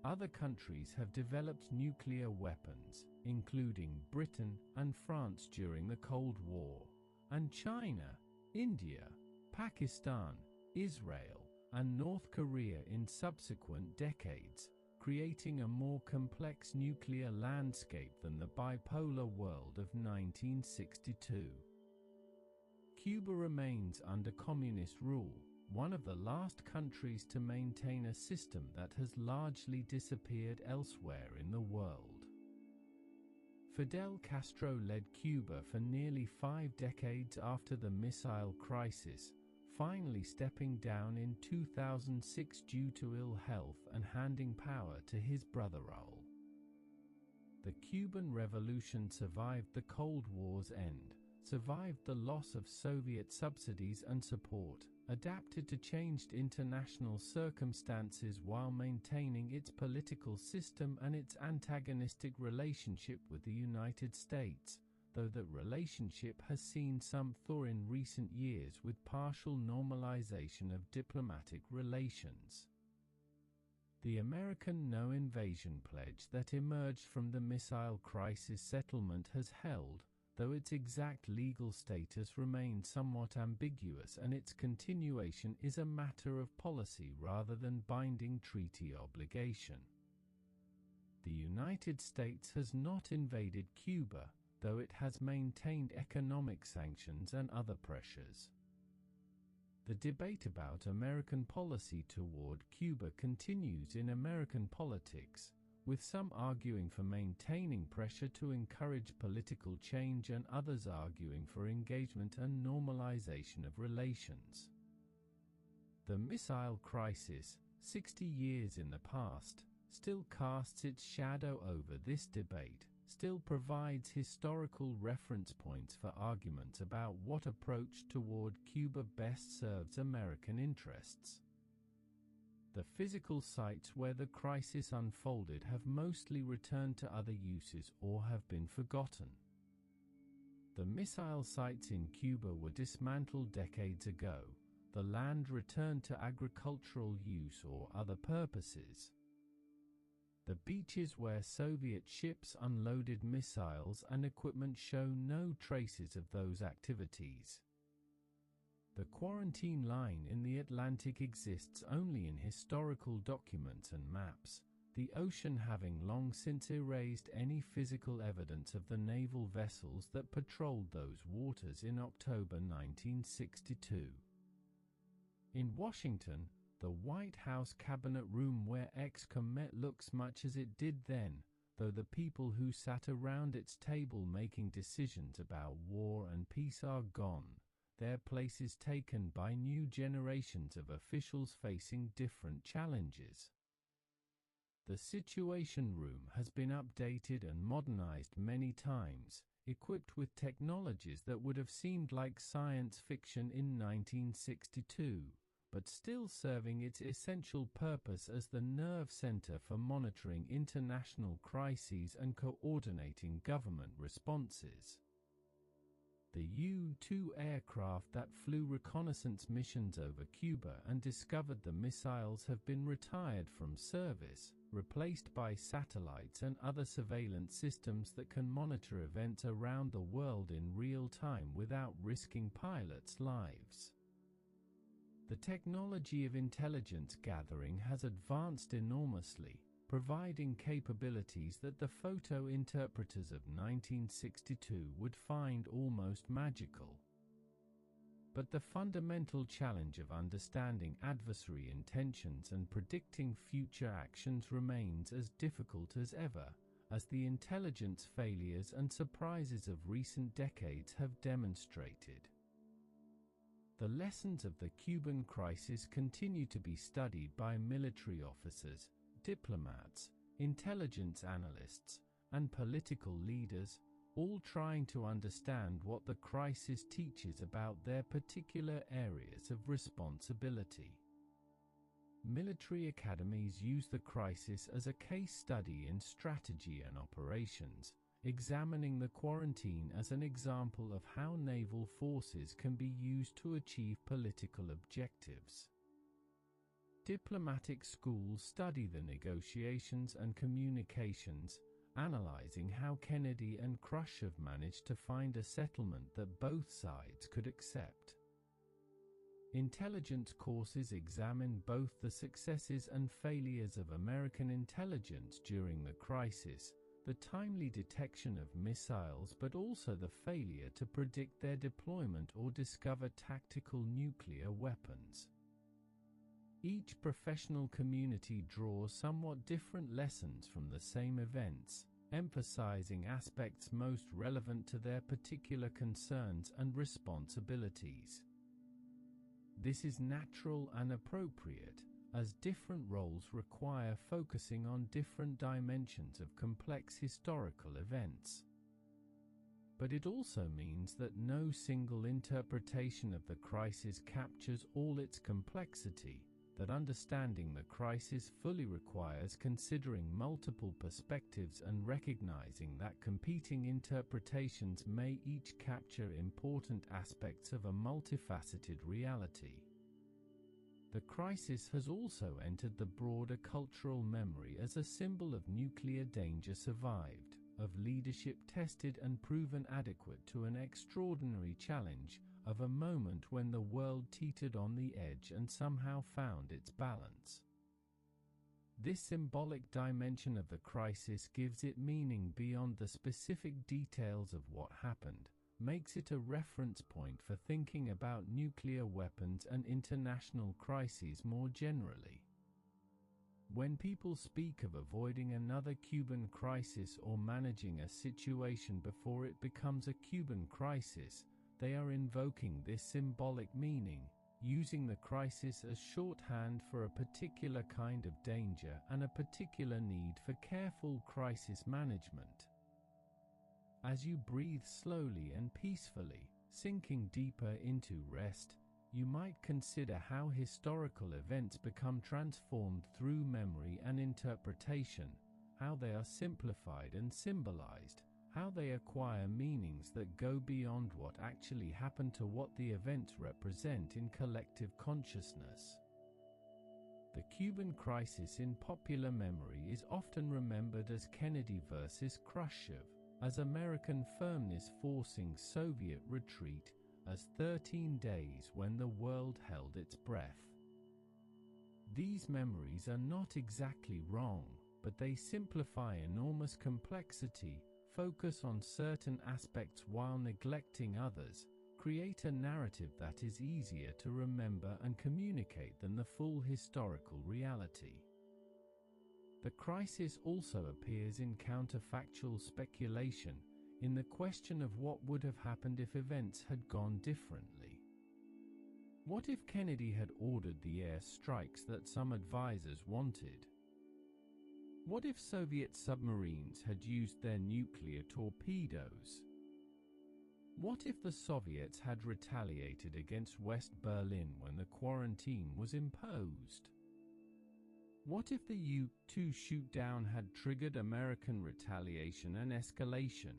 Other countries have developed nuclear weapons, including Britain and France during the Cold War, and China, India, Pakistan, Israel, and North Korea in subsequent decades, creating a more complex nuclear landscape than the bipolar world of 1962. Cuba remains under communist rule, one of the last countries to maintain a system that has largely disappeared elsewhere in the world. Fidel Castro led Cuba for nearly 5 decades after the Missile Crisis, finally stepping down in 2006 due to ill health and handing power to his brother Raúl. The Cuban Revolution survived the Cold War's end, survived the loss of Soviet subsidies and support, adapted to changed international circumstances while maintaining its political system and its antagonistic relationship with the United States, though that relationship has seen some thaw in recent years with partial normalization of diplomatic relations. The American no-invasion pledge that emerged from the Missile Crisis settlement has held, though its exact legal status remains somewhat ambiguous and its continuation is a matter of policy rather than binding treaty obligation. The United States has not invaded Cuba, though it has maintained economic sanctions and other pressures. The debate about American policy toward Cuba continues in American politics, with some arguing for maintaining pressure to encourage political change and others arguing for engagement and normalization of relations. The Missile Crisis, 60 years in the past, still casts its shadow over this debate, still provides historical reference points for arguments about what approach toward Cuba best serves American interests. The physical sites where the crisis unfolded have mostly returned to other uses or have been forgotten. The missile sites in Cuba were dismantled decades ago, the land returned to agricultural use or other purposes. The beaches where Soviet ships unloaded missiles and equipment show no traces of those activities. The quarantine line in the Atlantic exists only in historical documents and maps, the ocean having long since erased any physical evidence of the naval vessels that patrolled those waters in October 1962. In Washington, the White House Cabinet Room where ex-com met looks much as it did then, though the people who sat around its table making decisions about war and peace are gone, their place is taken by new generations of officials facing different challenges. The Situation Room has been updated and modernized many times, equipped with technologies that would have seemed like science fiction in 1962, but still serving its essential purpose as the nerve center for monitoring international crises and coordinating government responses. The U-2 aircraft that flew reconnaissance missions over Cuba and discovered the missiles have been retired from service, replaced by satellites and other surveillance systems that can monitor events around the world in real time without risking pilots' lives. The technology of intelligence gathering has advanced enormously, providing capabilities that the photo interpreters of 1962 would find almost magical. But the fundamental challenge of understanding adversary intentions and predicting future actions remains as difficult as ever, as the intelligence failures and surprises of recent decades have demonstrated. The lessons of the Cuban crisis continue to be studied by military officers, diplomats, intelligence analysts, and political leaders, all trying to understand what the crisis teaches about their particular areas of responsibility. Military academies use the crisis as a case study in strategy and operations, examining the quarantine as an example of how naval forces can be used to achieve political objectives. Diplomatic schools study the negotiations and communications, analyzing how Kennedy and Khrushchev managed to find a settlement that both sides could accept. Intelligence courses examine both the successes and failures of American intelligence during the crisis, the timely detection of missiles, but also the failure to predict their deployment or discover tactical nuclear weapons. Each professional community draws somewhat different lessons from the same events, emphasizing aspects most relevant to their particular concerns and responsibilities. This is natural and appropriate, as different roles require focusing on different dimensions of complex historical events. But it also means that no single interpretation of the crisis captures all its complexity, that understanding the crisis fully requires considering multiple perspectives and recognizing that competing interpretations may each capture important aspects of a multifaceted reality. The crisis has also entered the broader cultural memory as a symbol of nuclear danger survived, of leadership tested and proven adequate to an extraordinary challenge, of a moment when the world teetered on the edge and somehow found its balance. This symbolic dimension of the crisis gives it meaning beyond the specific details of what happened, makes it a reference point for thinking about nuclear weapons and international crises more generally. When people speak of avoiding another Cuban crisis or managing a situation before it becomes a Cuban crisis, they are invoking this symbolic meaning, using the crisis as shorthand for a particular kind of danger and a particular need for careful crisis management. As you breathe slowly and peacefully, sinking deeper into rest, you might consider how historical events become transformed through memory and interpretation, how they are simplified and symbolized, how they acquire meanings that go beyond what actually happened to what the events represent in collective consciousness. The Cuban crisis in popular memory is often remembered as Kennedy versus Khrushchev, as American firmness forcing Soviet retreat, as 13 days when the world held its breath. These memories are not exactly wrong, but they simplify enormous complexity, focus on certain aspects while neglecting others, create a narrative that is easier to remember and communicate than the full historical reality. The crisis also appears in counterfactual speculation, in the question of what would have happened if events had gone differently. What if Kennedy had ordered the air strikes that some advisors wanted? What if Soviet submarines had used their nuclear torpedoes? What if the Soviets had retaliated against West Berlin when the quarantine was imposed? What if the U-2 shoot-down had triggered American retaliation and escalation?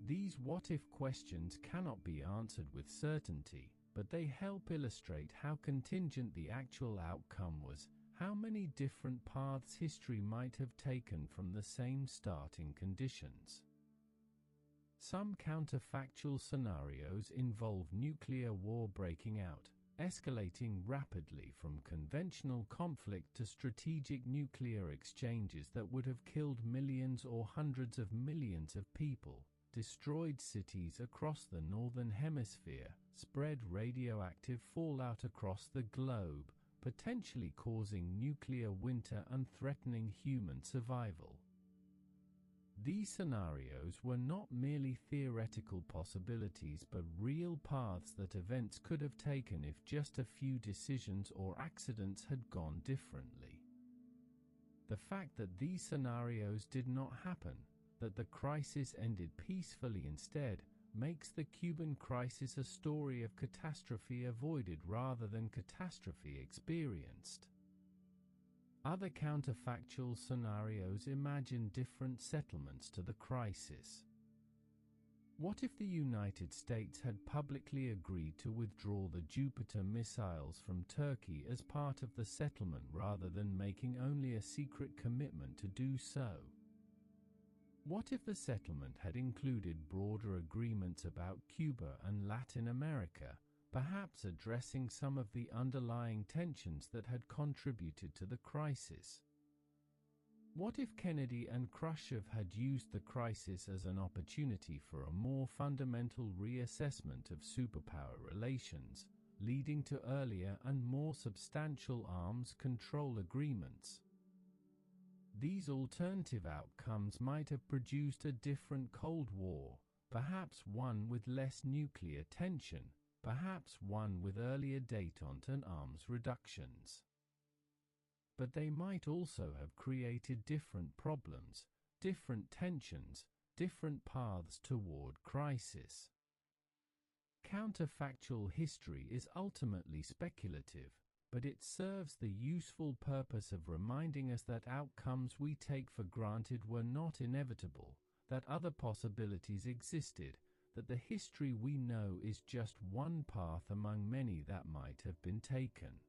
These what-if questions cannot be answered with certainty, but they help illustrate how contingent the actual outcome was, how many different paths history might have taken from the same starting conditions. Some counterfactual scenarios involve nuclear war breaking out, escalating rapidly from conventional conflict to strategic nuclear exchanges that would have killed millions or hundreds of millions of people, destroyed cities across the northern hemisphere, spread radioactive fallout across the globe, potentially causing nuclear winter and threatening human survival. These scenarios were not merely theoretical possibilities but real paths that events could have taken if just a few decisions or accidents had gone differently. The fact that these scenarios did not happen, that the crisis ended peacefully instead, makes the Cuban crisis a story of catastrophe avoided rather than catastrophe experienced. Other counterfactual scenarios imagine different settlements to the crisis. What if the United States had publicly agreed to withdraw the Jupiter missiles from Turkey as part of the settlement rather than making only a secret commitment to do so? What if the settlement had included broader agreements about Cuba and Latin America, perhaps addressing some of the underlying tensions that had contributed to the crisis? What if Kennedy and Khrushchev had used the crisis as an opportunity for a more fundamental reassessment of superpower relations, leading to earlier and more substantial arms control agreements? These alternative outcomes might have produced a different Cold War, perhaps one with less nuclear tension, perhaps one with earlier détente and arms reductions. But they might also have created different problems, different tensions, different paths toward crisis. Counterfactual history is ultimately speculative, but it serves the useful purpose of reminding us that outcomes we take for granted were not inevitable, that other possibilities existed, that the history we know is just one path among many that might have been taken.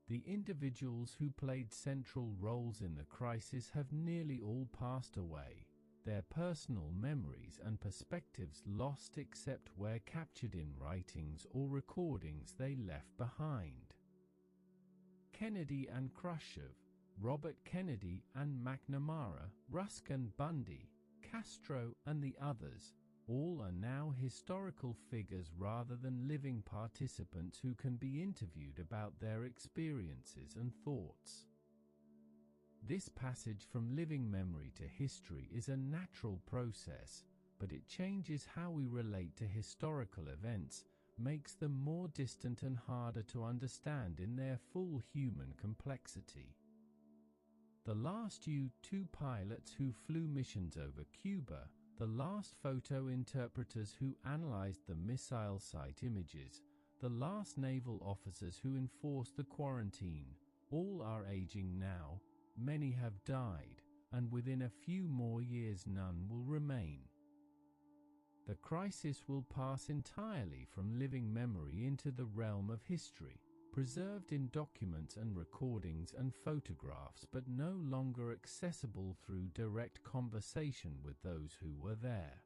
The individuals who played central roles in the crisis have nearly all passed away, their personal memories and perspectives lost except where captured in writings or recordings they left behind. Kennedy and Khrushchev, Robert Kennedy and McNamara, Rusk and Bundy, Castro and the others, all are now historical figures rather than living participants who can be interviewed about their experiences and thoughts. This passage from living memory to history is a natural process, but it changes how we relate to historical events, makes them more distant and harder to understand in their full human complexity. The last U-2 pilots who flew missions over Cuba, the last photo interpreters who analyzed the missile site images, the last naval officers who enforced the quarantine, all are aging now, many have died, and within a few more years none will remain. The crisis will pass entirely from living memory into the realm of history, preserved in documents and recordings and photographs, but no longer accessible through direct conversation with those who were there.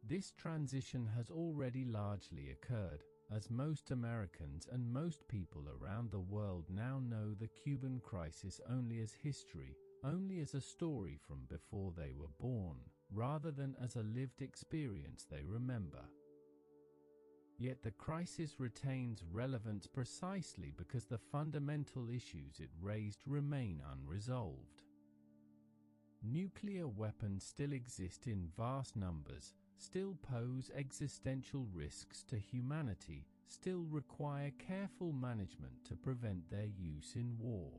This transition has already largely occurred, as most Americans and most people around the world now know the Cuban crisis only as history, only as a story from before they were born, rather than as a lived experience they remember. Yet the crisis retains relevance precisely because the fundamental issues it raised remain unresolved. Nuclear weapons still exist in vast numbers, still pose existential risks to humanity, still require careful management to prevent their use in war.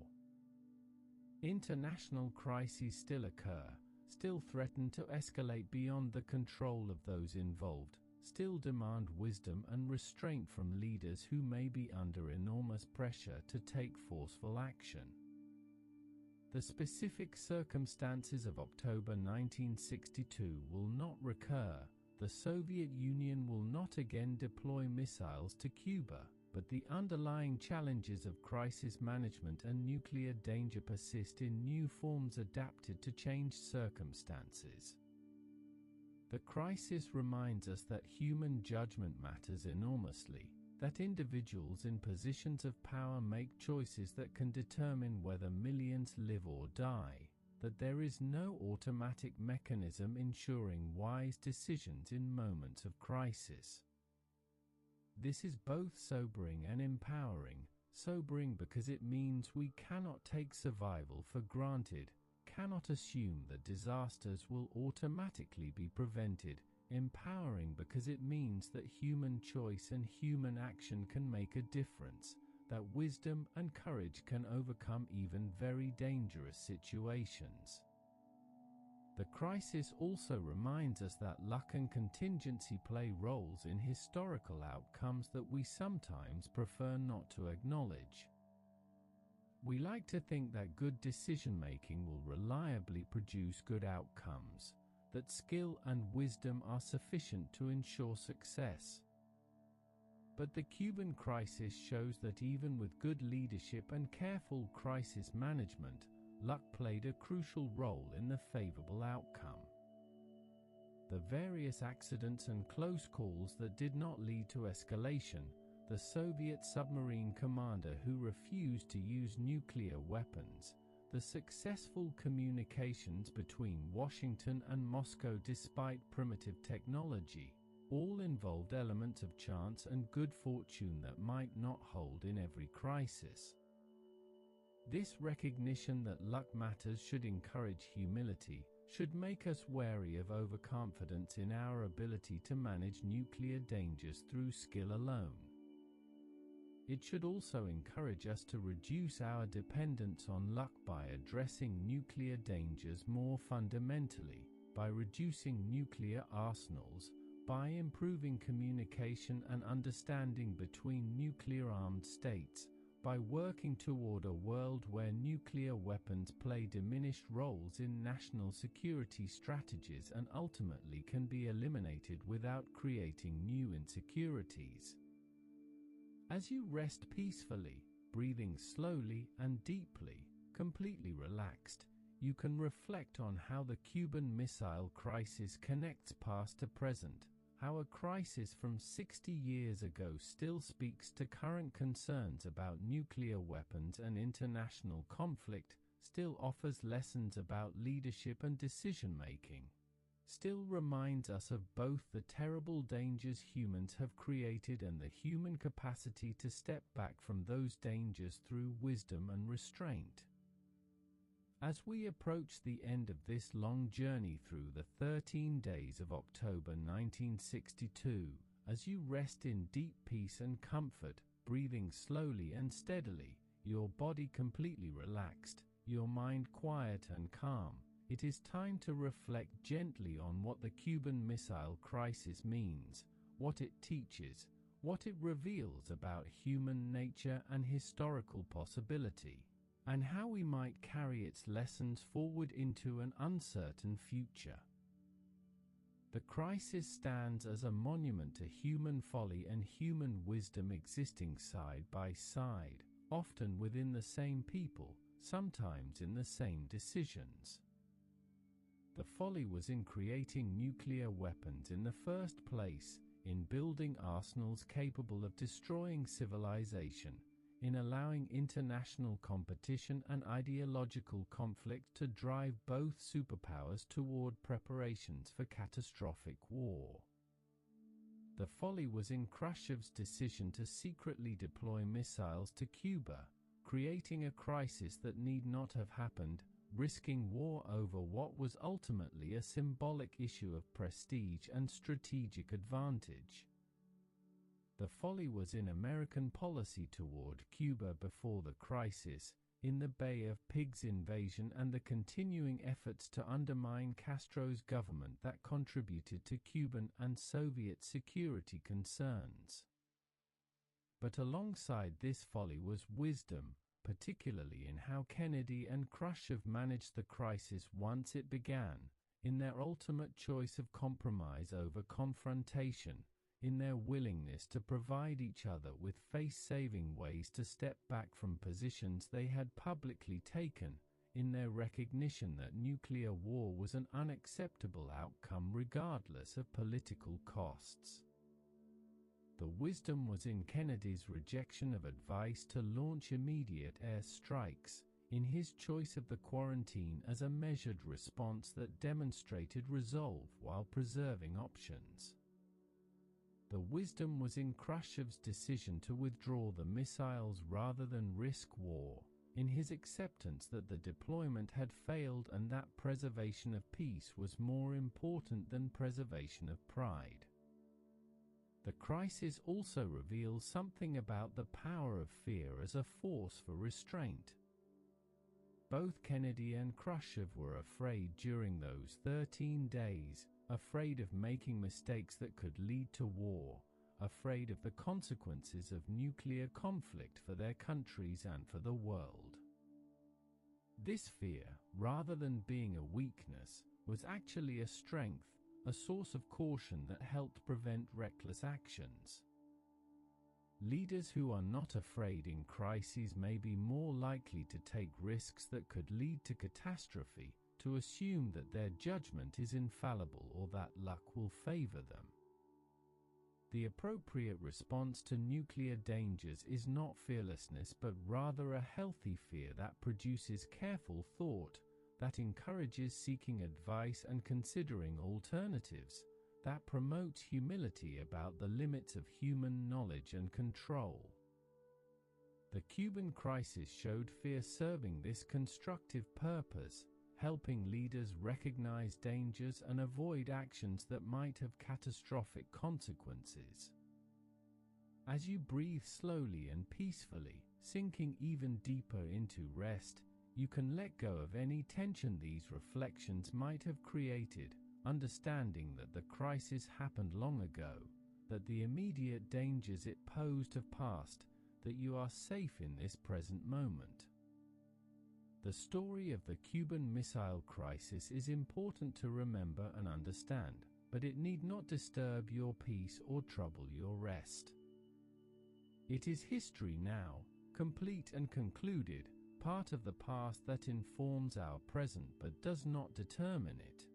International crises still occur, still threaten to escalate beyond the control of those involved, still demand wisdom and restraint from leaders who may be under enormous pressure to take forceful action. The specific circumstances of October 1962 will not recur. The Soviet Union will not again deploy missiles to Cuba, but the underlying challenges of crisis management and nuclear danger persist in new forms adapted to changed circumstances. The crisis reminds us that human judgment matters enormously, that individuals in positions of power make choices that can determine whether millions live or die, that there is no automatic mechanism ensuring wise decisions in moments of crisis. This is both sobering and empowering. Sobering because it means we cannot take survival for granted, cannot assume that disasters will automatically be prevented. Empowering because it means that human choice and human action can make a difference, that wisdom and courage can overcome even very dangerous situations. The crisis also reminds us that luck and contingency play roles in historical outcomes that we sometimes prefer not to acknowledge. We like to think that good decision-making will reliably produce good outcomes, that skill and wisdom are sufficient to ensure success. But the Cuban crisis shows that even with good leadership and careful crisis management, luck played a crucial role in the favorable outcome. The various accidents and close calls that did not lead to escalation, the Soviet submarine commander who refused to use nuclear weapons, the successful communications between Washington and Moscow despite primitive technology, all involved elements of chance and good fortune that might not hold in every crisis. This recognition that luck matters should encourage humility, should make us wary of overconfidence in our ability to manage nuclear dangers through skill alone. It should also encourage us to reduce our dependence on luck by addressing nuclear dangers more fundamentally, by reducing nuclear arsenals, by improving communication and understanding between nuclear-armed states, by working toward a world where nuclear weapons play diminished roles in national security strategies and ultimately can be eliminated without creating new insecurities. As you rest peacefully, breathing slowly and deeply, completely relaxed, you can reflect on how the Cuban Missile Crisis connects past to present, how a crisis from 60 years ago still speaks to current concerns about nuclear weapons and international conflict, still offers lessons about leadership and decision-making, still reminds us of both the terrible dangers humans have created and the human capacity to step back from those dangers through wisdom and restraint. As we approach the end of this long journey through the 13 days of October 1962, as you rest in deep peace and comfort, breathing slowly and steadily, your body completely relaxed, your mind quiet and calm, it is time to reflect gently on what the Cuban Missile Crisis means, what it teaches, what it reveals about human nature and historical possibility, and how we might carry its lessons forward into an uncertain future. The crisis stands as a monument to human folly and human wisdom existing side by side, often within the same people, sometimes in the same decisions. The folly was in creating nuclear weapons in the first place, in building arsenals capable of destroying civilization, in allowing international competition and ideological conflict to drive both superpowers toward preparations for catastrophic war. The folly was in Khrushchev's decision to secretly deploy missiles to Cuba, creating a crisis that need not have happened, risking war over what was ultimately a symbolic issue of prestige and strategic advantage. The folly was in American policy toward Cuba before the crisis, in the Bay of Pigs invasion and the continuing efforts to undermine Castro's government that contributed to Cuban and Soviet security concerns. But alongside this folly was wisdom, particularly in how Kennedy and Khrushchev managed the crisis once it began, in their ultimate choice of compromise over confrontation, in their willingness to provide each other with face-saving ways to step back from positions they had publicly taken, in their recognition that nuclear war was an unacceptable outcome regardless of political costs. The wisdom was in Kennedy's rejection of advice to launch immediate air strikes, in his choice of the quarantine as a measured response that demonstrated resolve while preserving options. The wisdom was in Khrushchev's decision to withdraw the missiles rather than risk war, in his acceptance that the deployment had failed and that preservation of peace was more important than preservation of pride. The crisis also reveals something about the power of fear as a force for restraint. Both Kennedy and Khrushchev were afraid during those 13 days, afraid of making mistakes that could lead to war, afraid of the consequences of nuclear conflict for their countries and for the world. This fear, rather than being a weakness, was actually a strength, a source of caution that helped prevent reckless actions. Leaders who are not afraid in crises may be more likely to take risks that could lead to catastrophe, to assume that their judgment is infallible or that luck will favor them. The appropriate response to nuclear dangers is not fearlessness but rather a healthy fear that produces careful thought, that encourages seeking advice and considering alternatives, that promotes humility about the limits of human knowledge and control. The Cuban crisis showed fear serving this constructive purpose, helping leaders recognize dangers and avoid actions that might have catastrophic consequences. As you breathe slowly and peacefully, sinking even deeper into rest, you can let go of any tension these reflections might have created, understanding that the crisis happened long ago, that the immediate dangers it posed have passed, that you are safe in this present moment. The story of the Cuban Missile Crisis is important to remember and understand, but it need not disturb your peace or trouble your rest. It is history now, complete and concluded, part of the past that informs our present but does not determine it.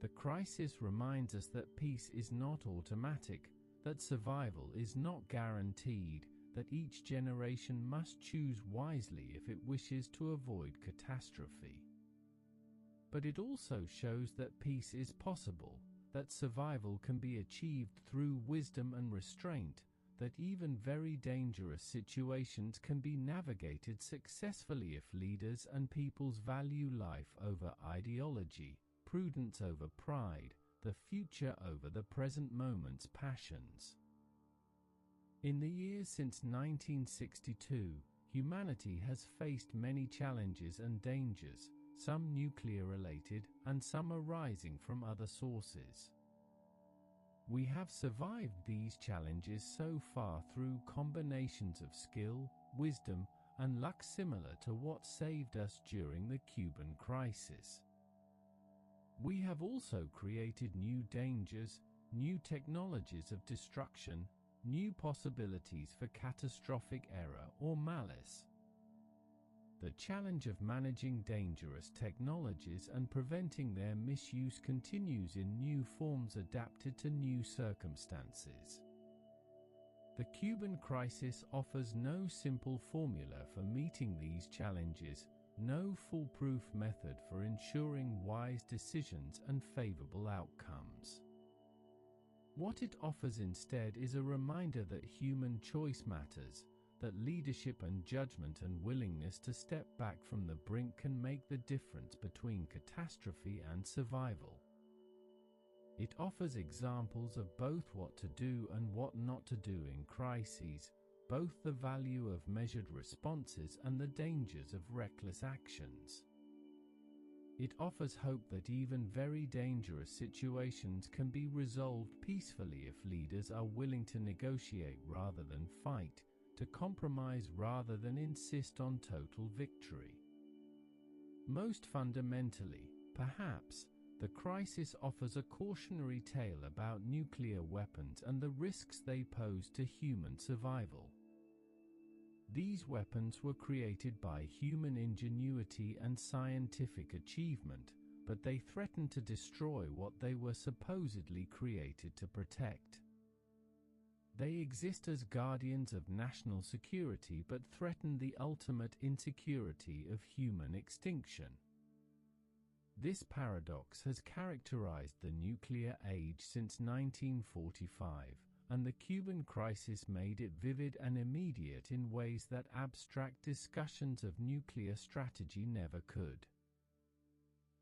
The crisis reminds us that peace is not automatic, that survival is not guaranteed, that each generation must choose wisely if it wishes to avoid catastrophe. But it also shows that peace is possible, that survival can be achieved through wisdom and restraint, that even very dangerous situations can be navigated successfully if leaders and peoples value life over ideology, prudence over pride, the future over the present moment's passions. In the years since 1962, humanity has faced many challenges and dangers, some nuclear-related and some arising from other sources. We have survived these challenges so far through combinations of skill, wisdom, and luck similar to what saved us during the Cuban crisis. We have also created new dangers, new technologies of destruction, new possibilities for catastrophic error or malice. The challenge of managing dangerous technologies and preventing their misuse continues in new forms adapted to new circumstances. The Cuban crisis offers no simple formula for meeting these challenges, no foolproof method for ensuring wise decisions and favorable outcomes. What it offers instead is a reminder that human choice matters, that leadership and judgment and willingness to step back from the brink can make the difference between catastrophe and survival. It offers examples of both what to do and what not to do in crises, both the value of measured responses and the dangers of reckless actions. It offers hope that even very dangerous situations can be resolved peacefully if leaders are willing to negotiate rather than fight, to compromise rather than insist on total victory. Most fundamentally, perhaps, the crisis offers a cautionary tale about nuclear weapons and the risks they pose to human survival. These weapons were created by human ingenuity and scientific achievement, but they threaten to destroy what they were supposedly created to protect. They exist as guardians of national security but threaten the ultimate insecurity of human extinction. This paradox has characterized the nuclear age since 1945, and the Cuban crisis made it vivid and immediate in ways that abstract discussions of nuclear strategy never could.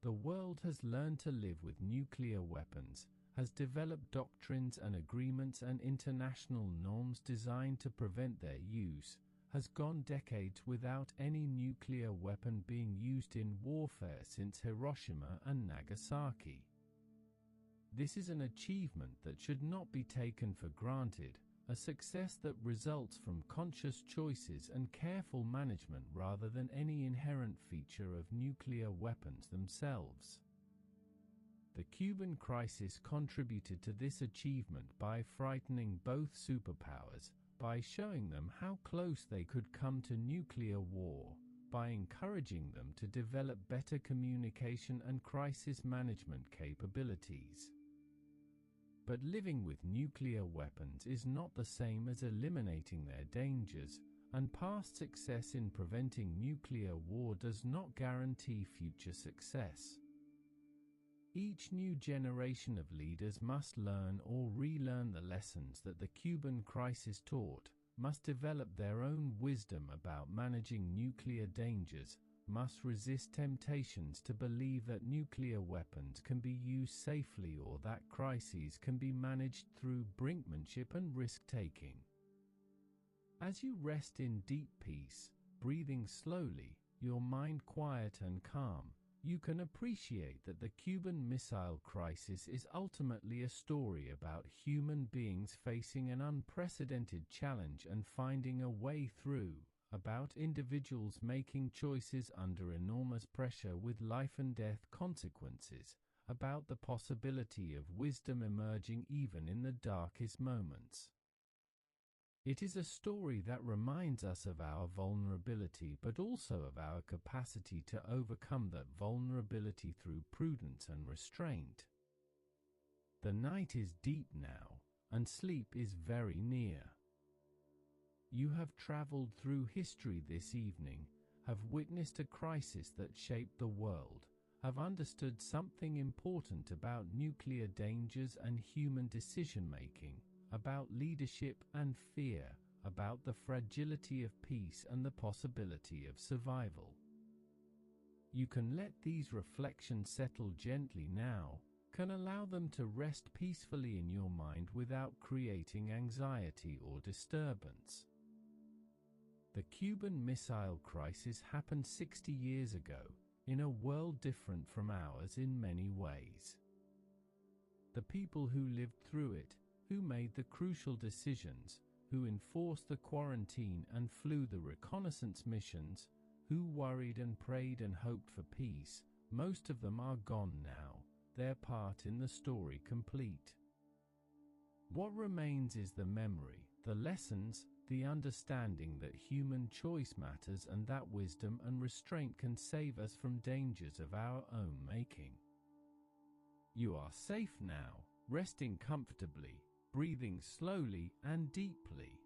The world has learned to live with nuclear weapons, has developed doctrines and agreements and international norms designed to prevent their use, has gone decades without any nuclear weapon being used in warfare since Hiroshima and Nagasaki. This is an achievement that should not be taken for granted, a success that results from conscious choices and careful management rather than any inherent feature of nuclear weapons themselves. The Cuban crisis contributed to this achievement by frightening both superpowers, by showing them how close they could come to nuclear war, by encouraging them to develop better communication and crisis management capabilities. But living with nuclear weapons is not the same as eliminating their dangers, and past success in preventing nuclear war does not guarantee future success. Each new generation of leaders must learn or relearn the lessons that the Cuban crisis taught, must develop their own wisdom about managing nuclear dangers, must resist temptations to believe that nuclear weapons can be used safely or that crises can be managed through brinkmanship and risk-taking. As you rest in deep peace, breathing slowly, your mind quiet and calm, you can appreciate that the Cuban Missile Crisis is ultimately a story about human beings facing an unprecedented challenge and finding a way through, about individuals making choices under enormous pressure with life and death consequences, about the possibility of wisdom emerging even in the darkest moments. It is a story that reminds us of our vulnerability, but also of our capacity to overcome that vulnerability through prudence and restraint. The night is deep now, and sleep is very near. You have traveled through history this evening, have witnessed a crisis that shaped the world, have understood something important about nuclear dangers and human decision-making, about leadership and fear, about the fragility of peace and the possibility of survival. You can let these reflections settle gently now, can allow them to rest peacefully in your mind without creating anxiety or disturbance. The Cuban Missile Crisis happened 60 years ago, in a world different from ours in many ways. The people who lived through it, who made the crucial decisions, who enforced the quarantine and flew the reconnaissance missions, who worried and prayed and hoped for peace, most of them are gone now, their part in the story complete. What remains is the memory, the lessons, the understanding that human choice matters and that wisdom and restraint can save us from dangers of our own making. You are safe now, resting comfortably, breathing slowly and deeply.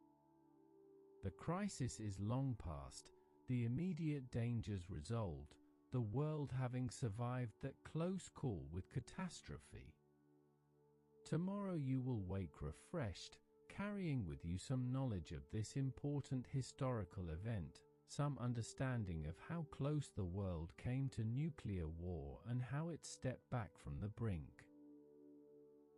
The crisis is long past, the immediate dangers resolved, the world having survived that close call with catastrophe. Tomorrow you will wake refreshed, carrying with you some knowledge of this important historical event, some understanding of how close the world came to nuclear war and how it stepped back from the brink.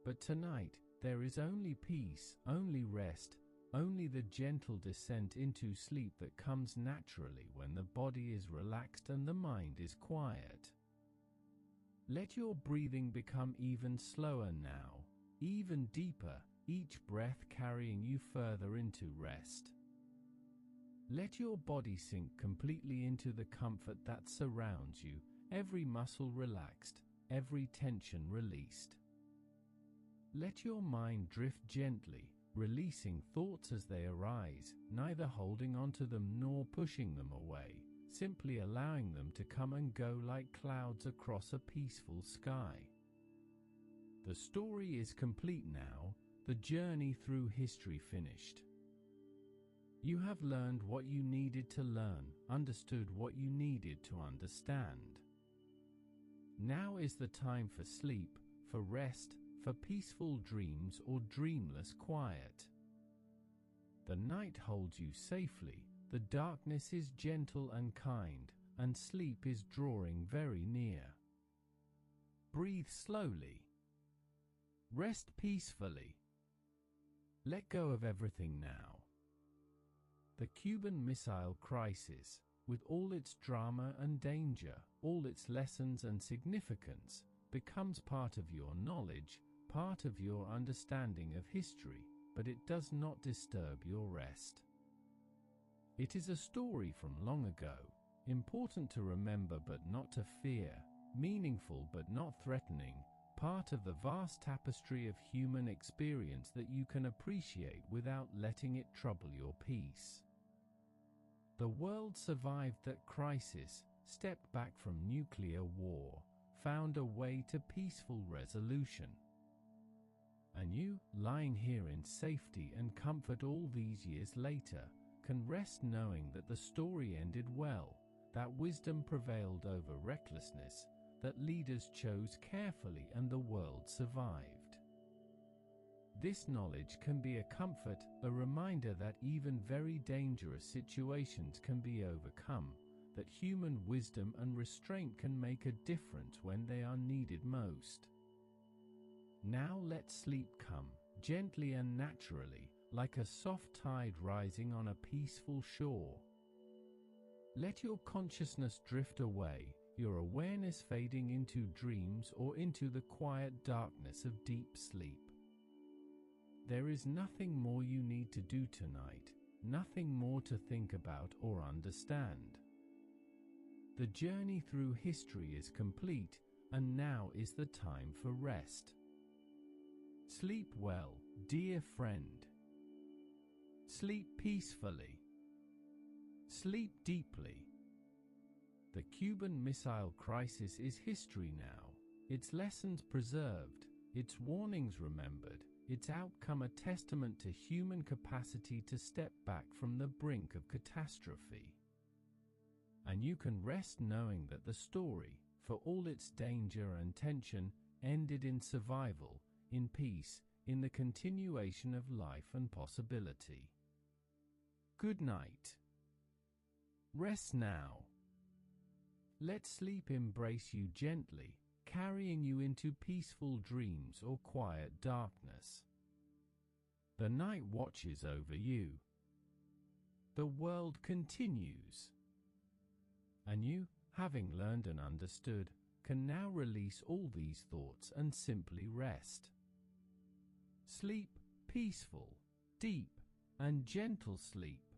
But tonight, there is only peace, only rest, only the gentle descent into sleep that comes naturally when the body is relaxed and the mind is quiet. Let your breathing become even slower now, even deeper, each breath carrying you further into rest. Let your body sink completely into the comfort that surrounds you, every muscle relaxed, every tension released. Let your mind drift gently, releasing thoughts as they arise, neither holding onto them nor pushing them away, simply allowing them to come and go like clouds across a peaceful sky. The story is complete now, the journey through history finished. You have learned what you needed to learn, understood what you needed to understand. Now is the time for sleep, for rest, for peaceful dreams or dreamless quiet. The night holds you safely, the darkness is gentle and kind, and sleep is drawing very near. Breathe slowly. Rest peacefully. Let go of everything now. The Cuban Missile Crisis, with all its drama and danger, all its lessons and significance, becomes part of your knowledge, part of your understanding of history, but it does not disturb your rest. It is a story from long ago, important to remember but not to fear, meaningful but not threatening, part of the vast tapestry of human experience that you can appreciate without letting it trouble your peace. The world survived that crisis, stepped back from nuclear war, found a way to peaceful resolution. And you, lying here in safety and comfort all these years later, can rest knowing that the story ended well, that wisdom prevailed over recklessness, that leaders chose carefully and the world survived. This knowledge can be a comfort, a reminder that even very dangerous situations can be overcome, that human wisdom and restraint can make a difference when they are needed most. Now let sleep come, gently and naturally, like a soft tide rising on a peaceful shore. Let your consciousness drift away, your awareness fading into dreams or into the quiet darkness of deep sleep. There is nothing more you need to do tonight, nothing more to think about or understand. The journey through history is complete, and now is the time for rest. Sleep well, dear friend. Sleep peacefully. Sleep deeply. The Cuban Missile Crisis is history now, its lessons preserved, its warnings remembered, its outcome a testament to human capacity to step back from the brink of catastrophe. And you can rest knowing that the story, for all its danger and tension, ended in survival, in peace, in the continuation of life and possibility. Good night. Rest now. Let sleep embrace you gently, carrying you into peaceful dreams or quiet darkness. The night watches over you. The world continues. And you, having learned and understood, can now release all these thoughts and simply rest. Sleep peaceful, deep, and gentle sleep.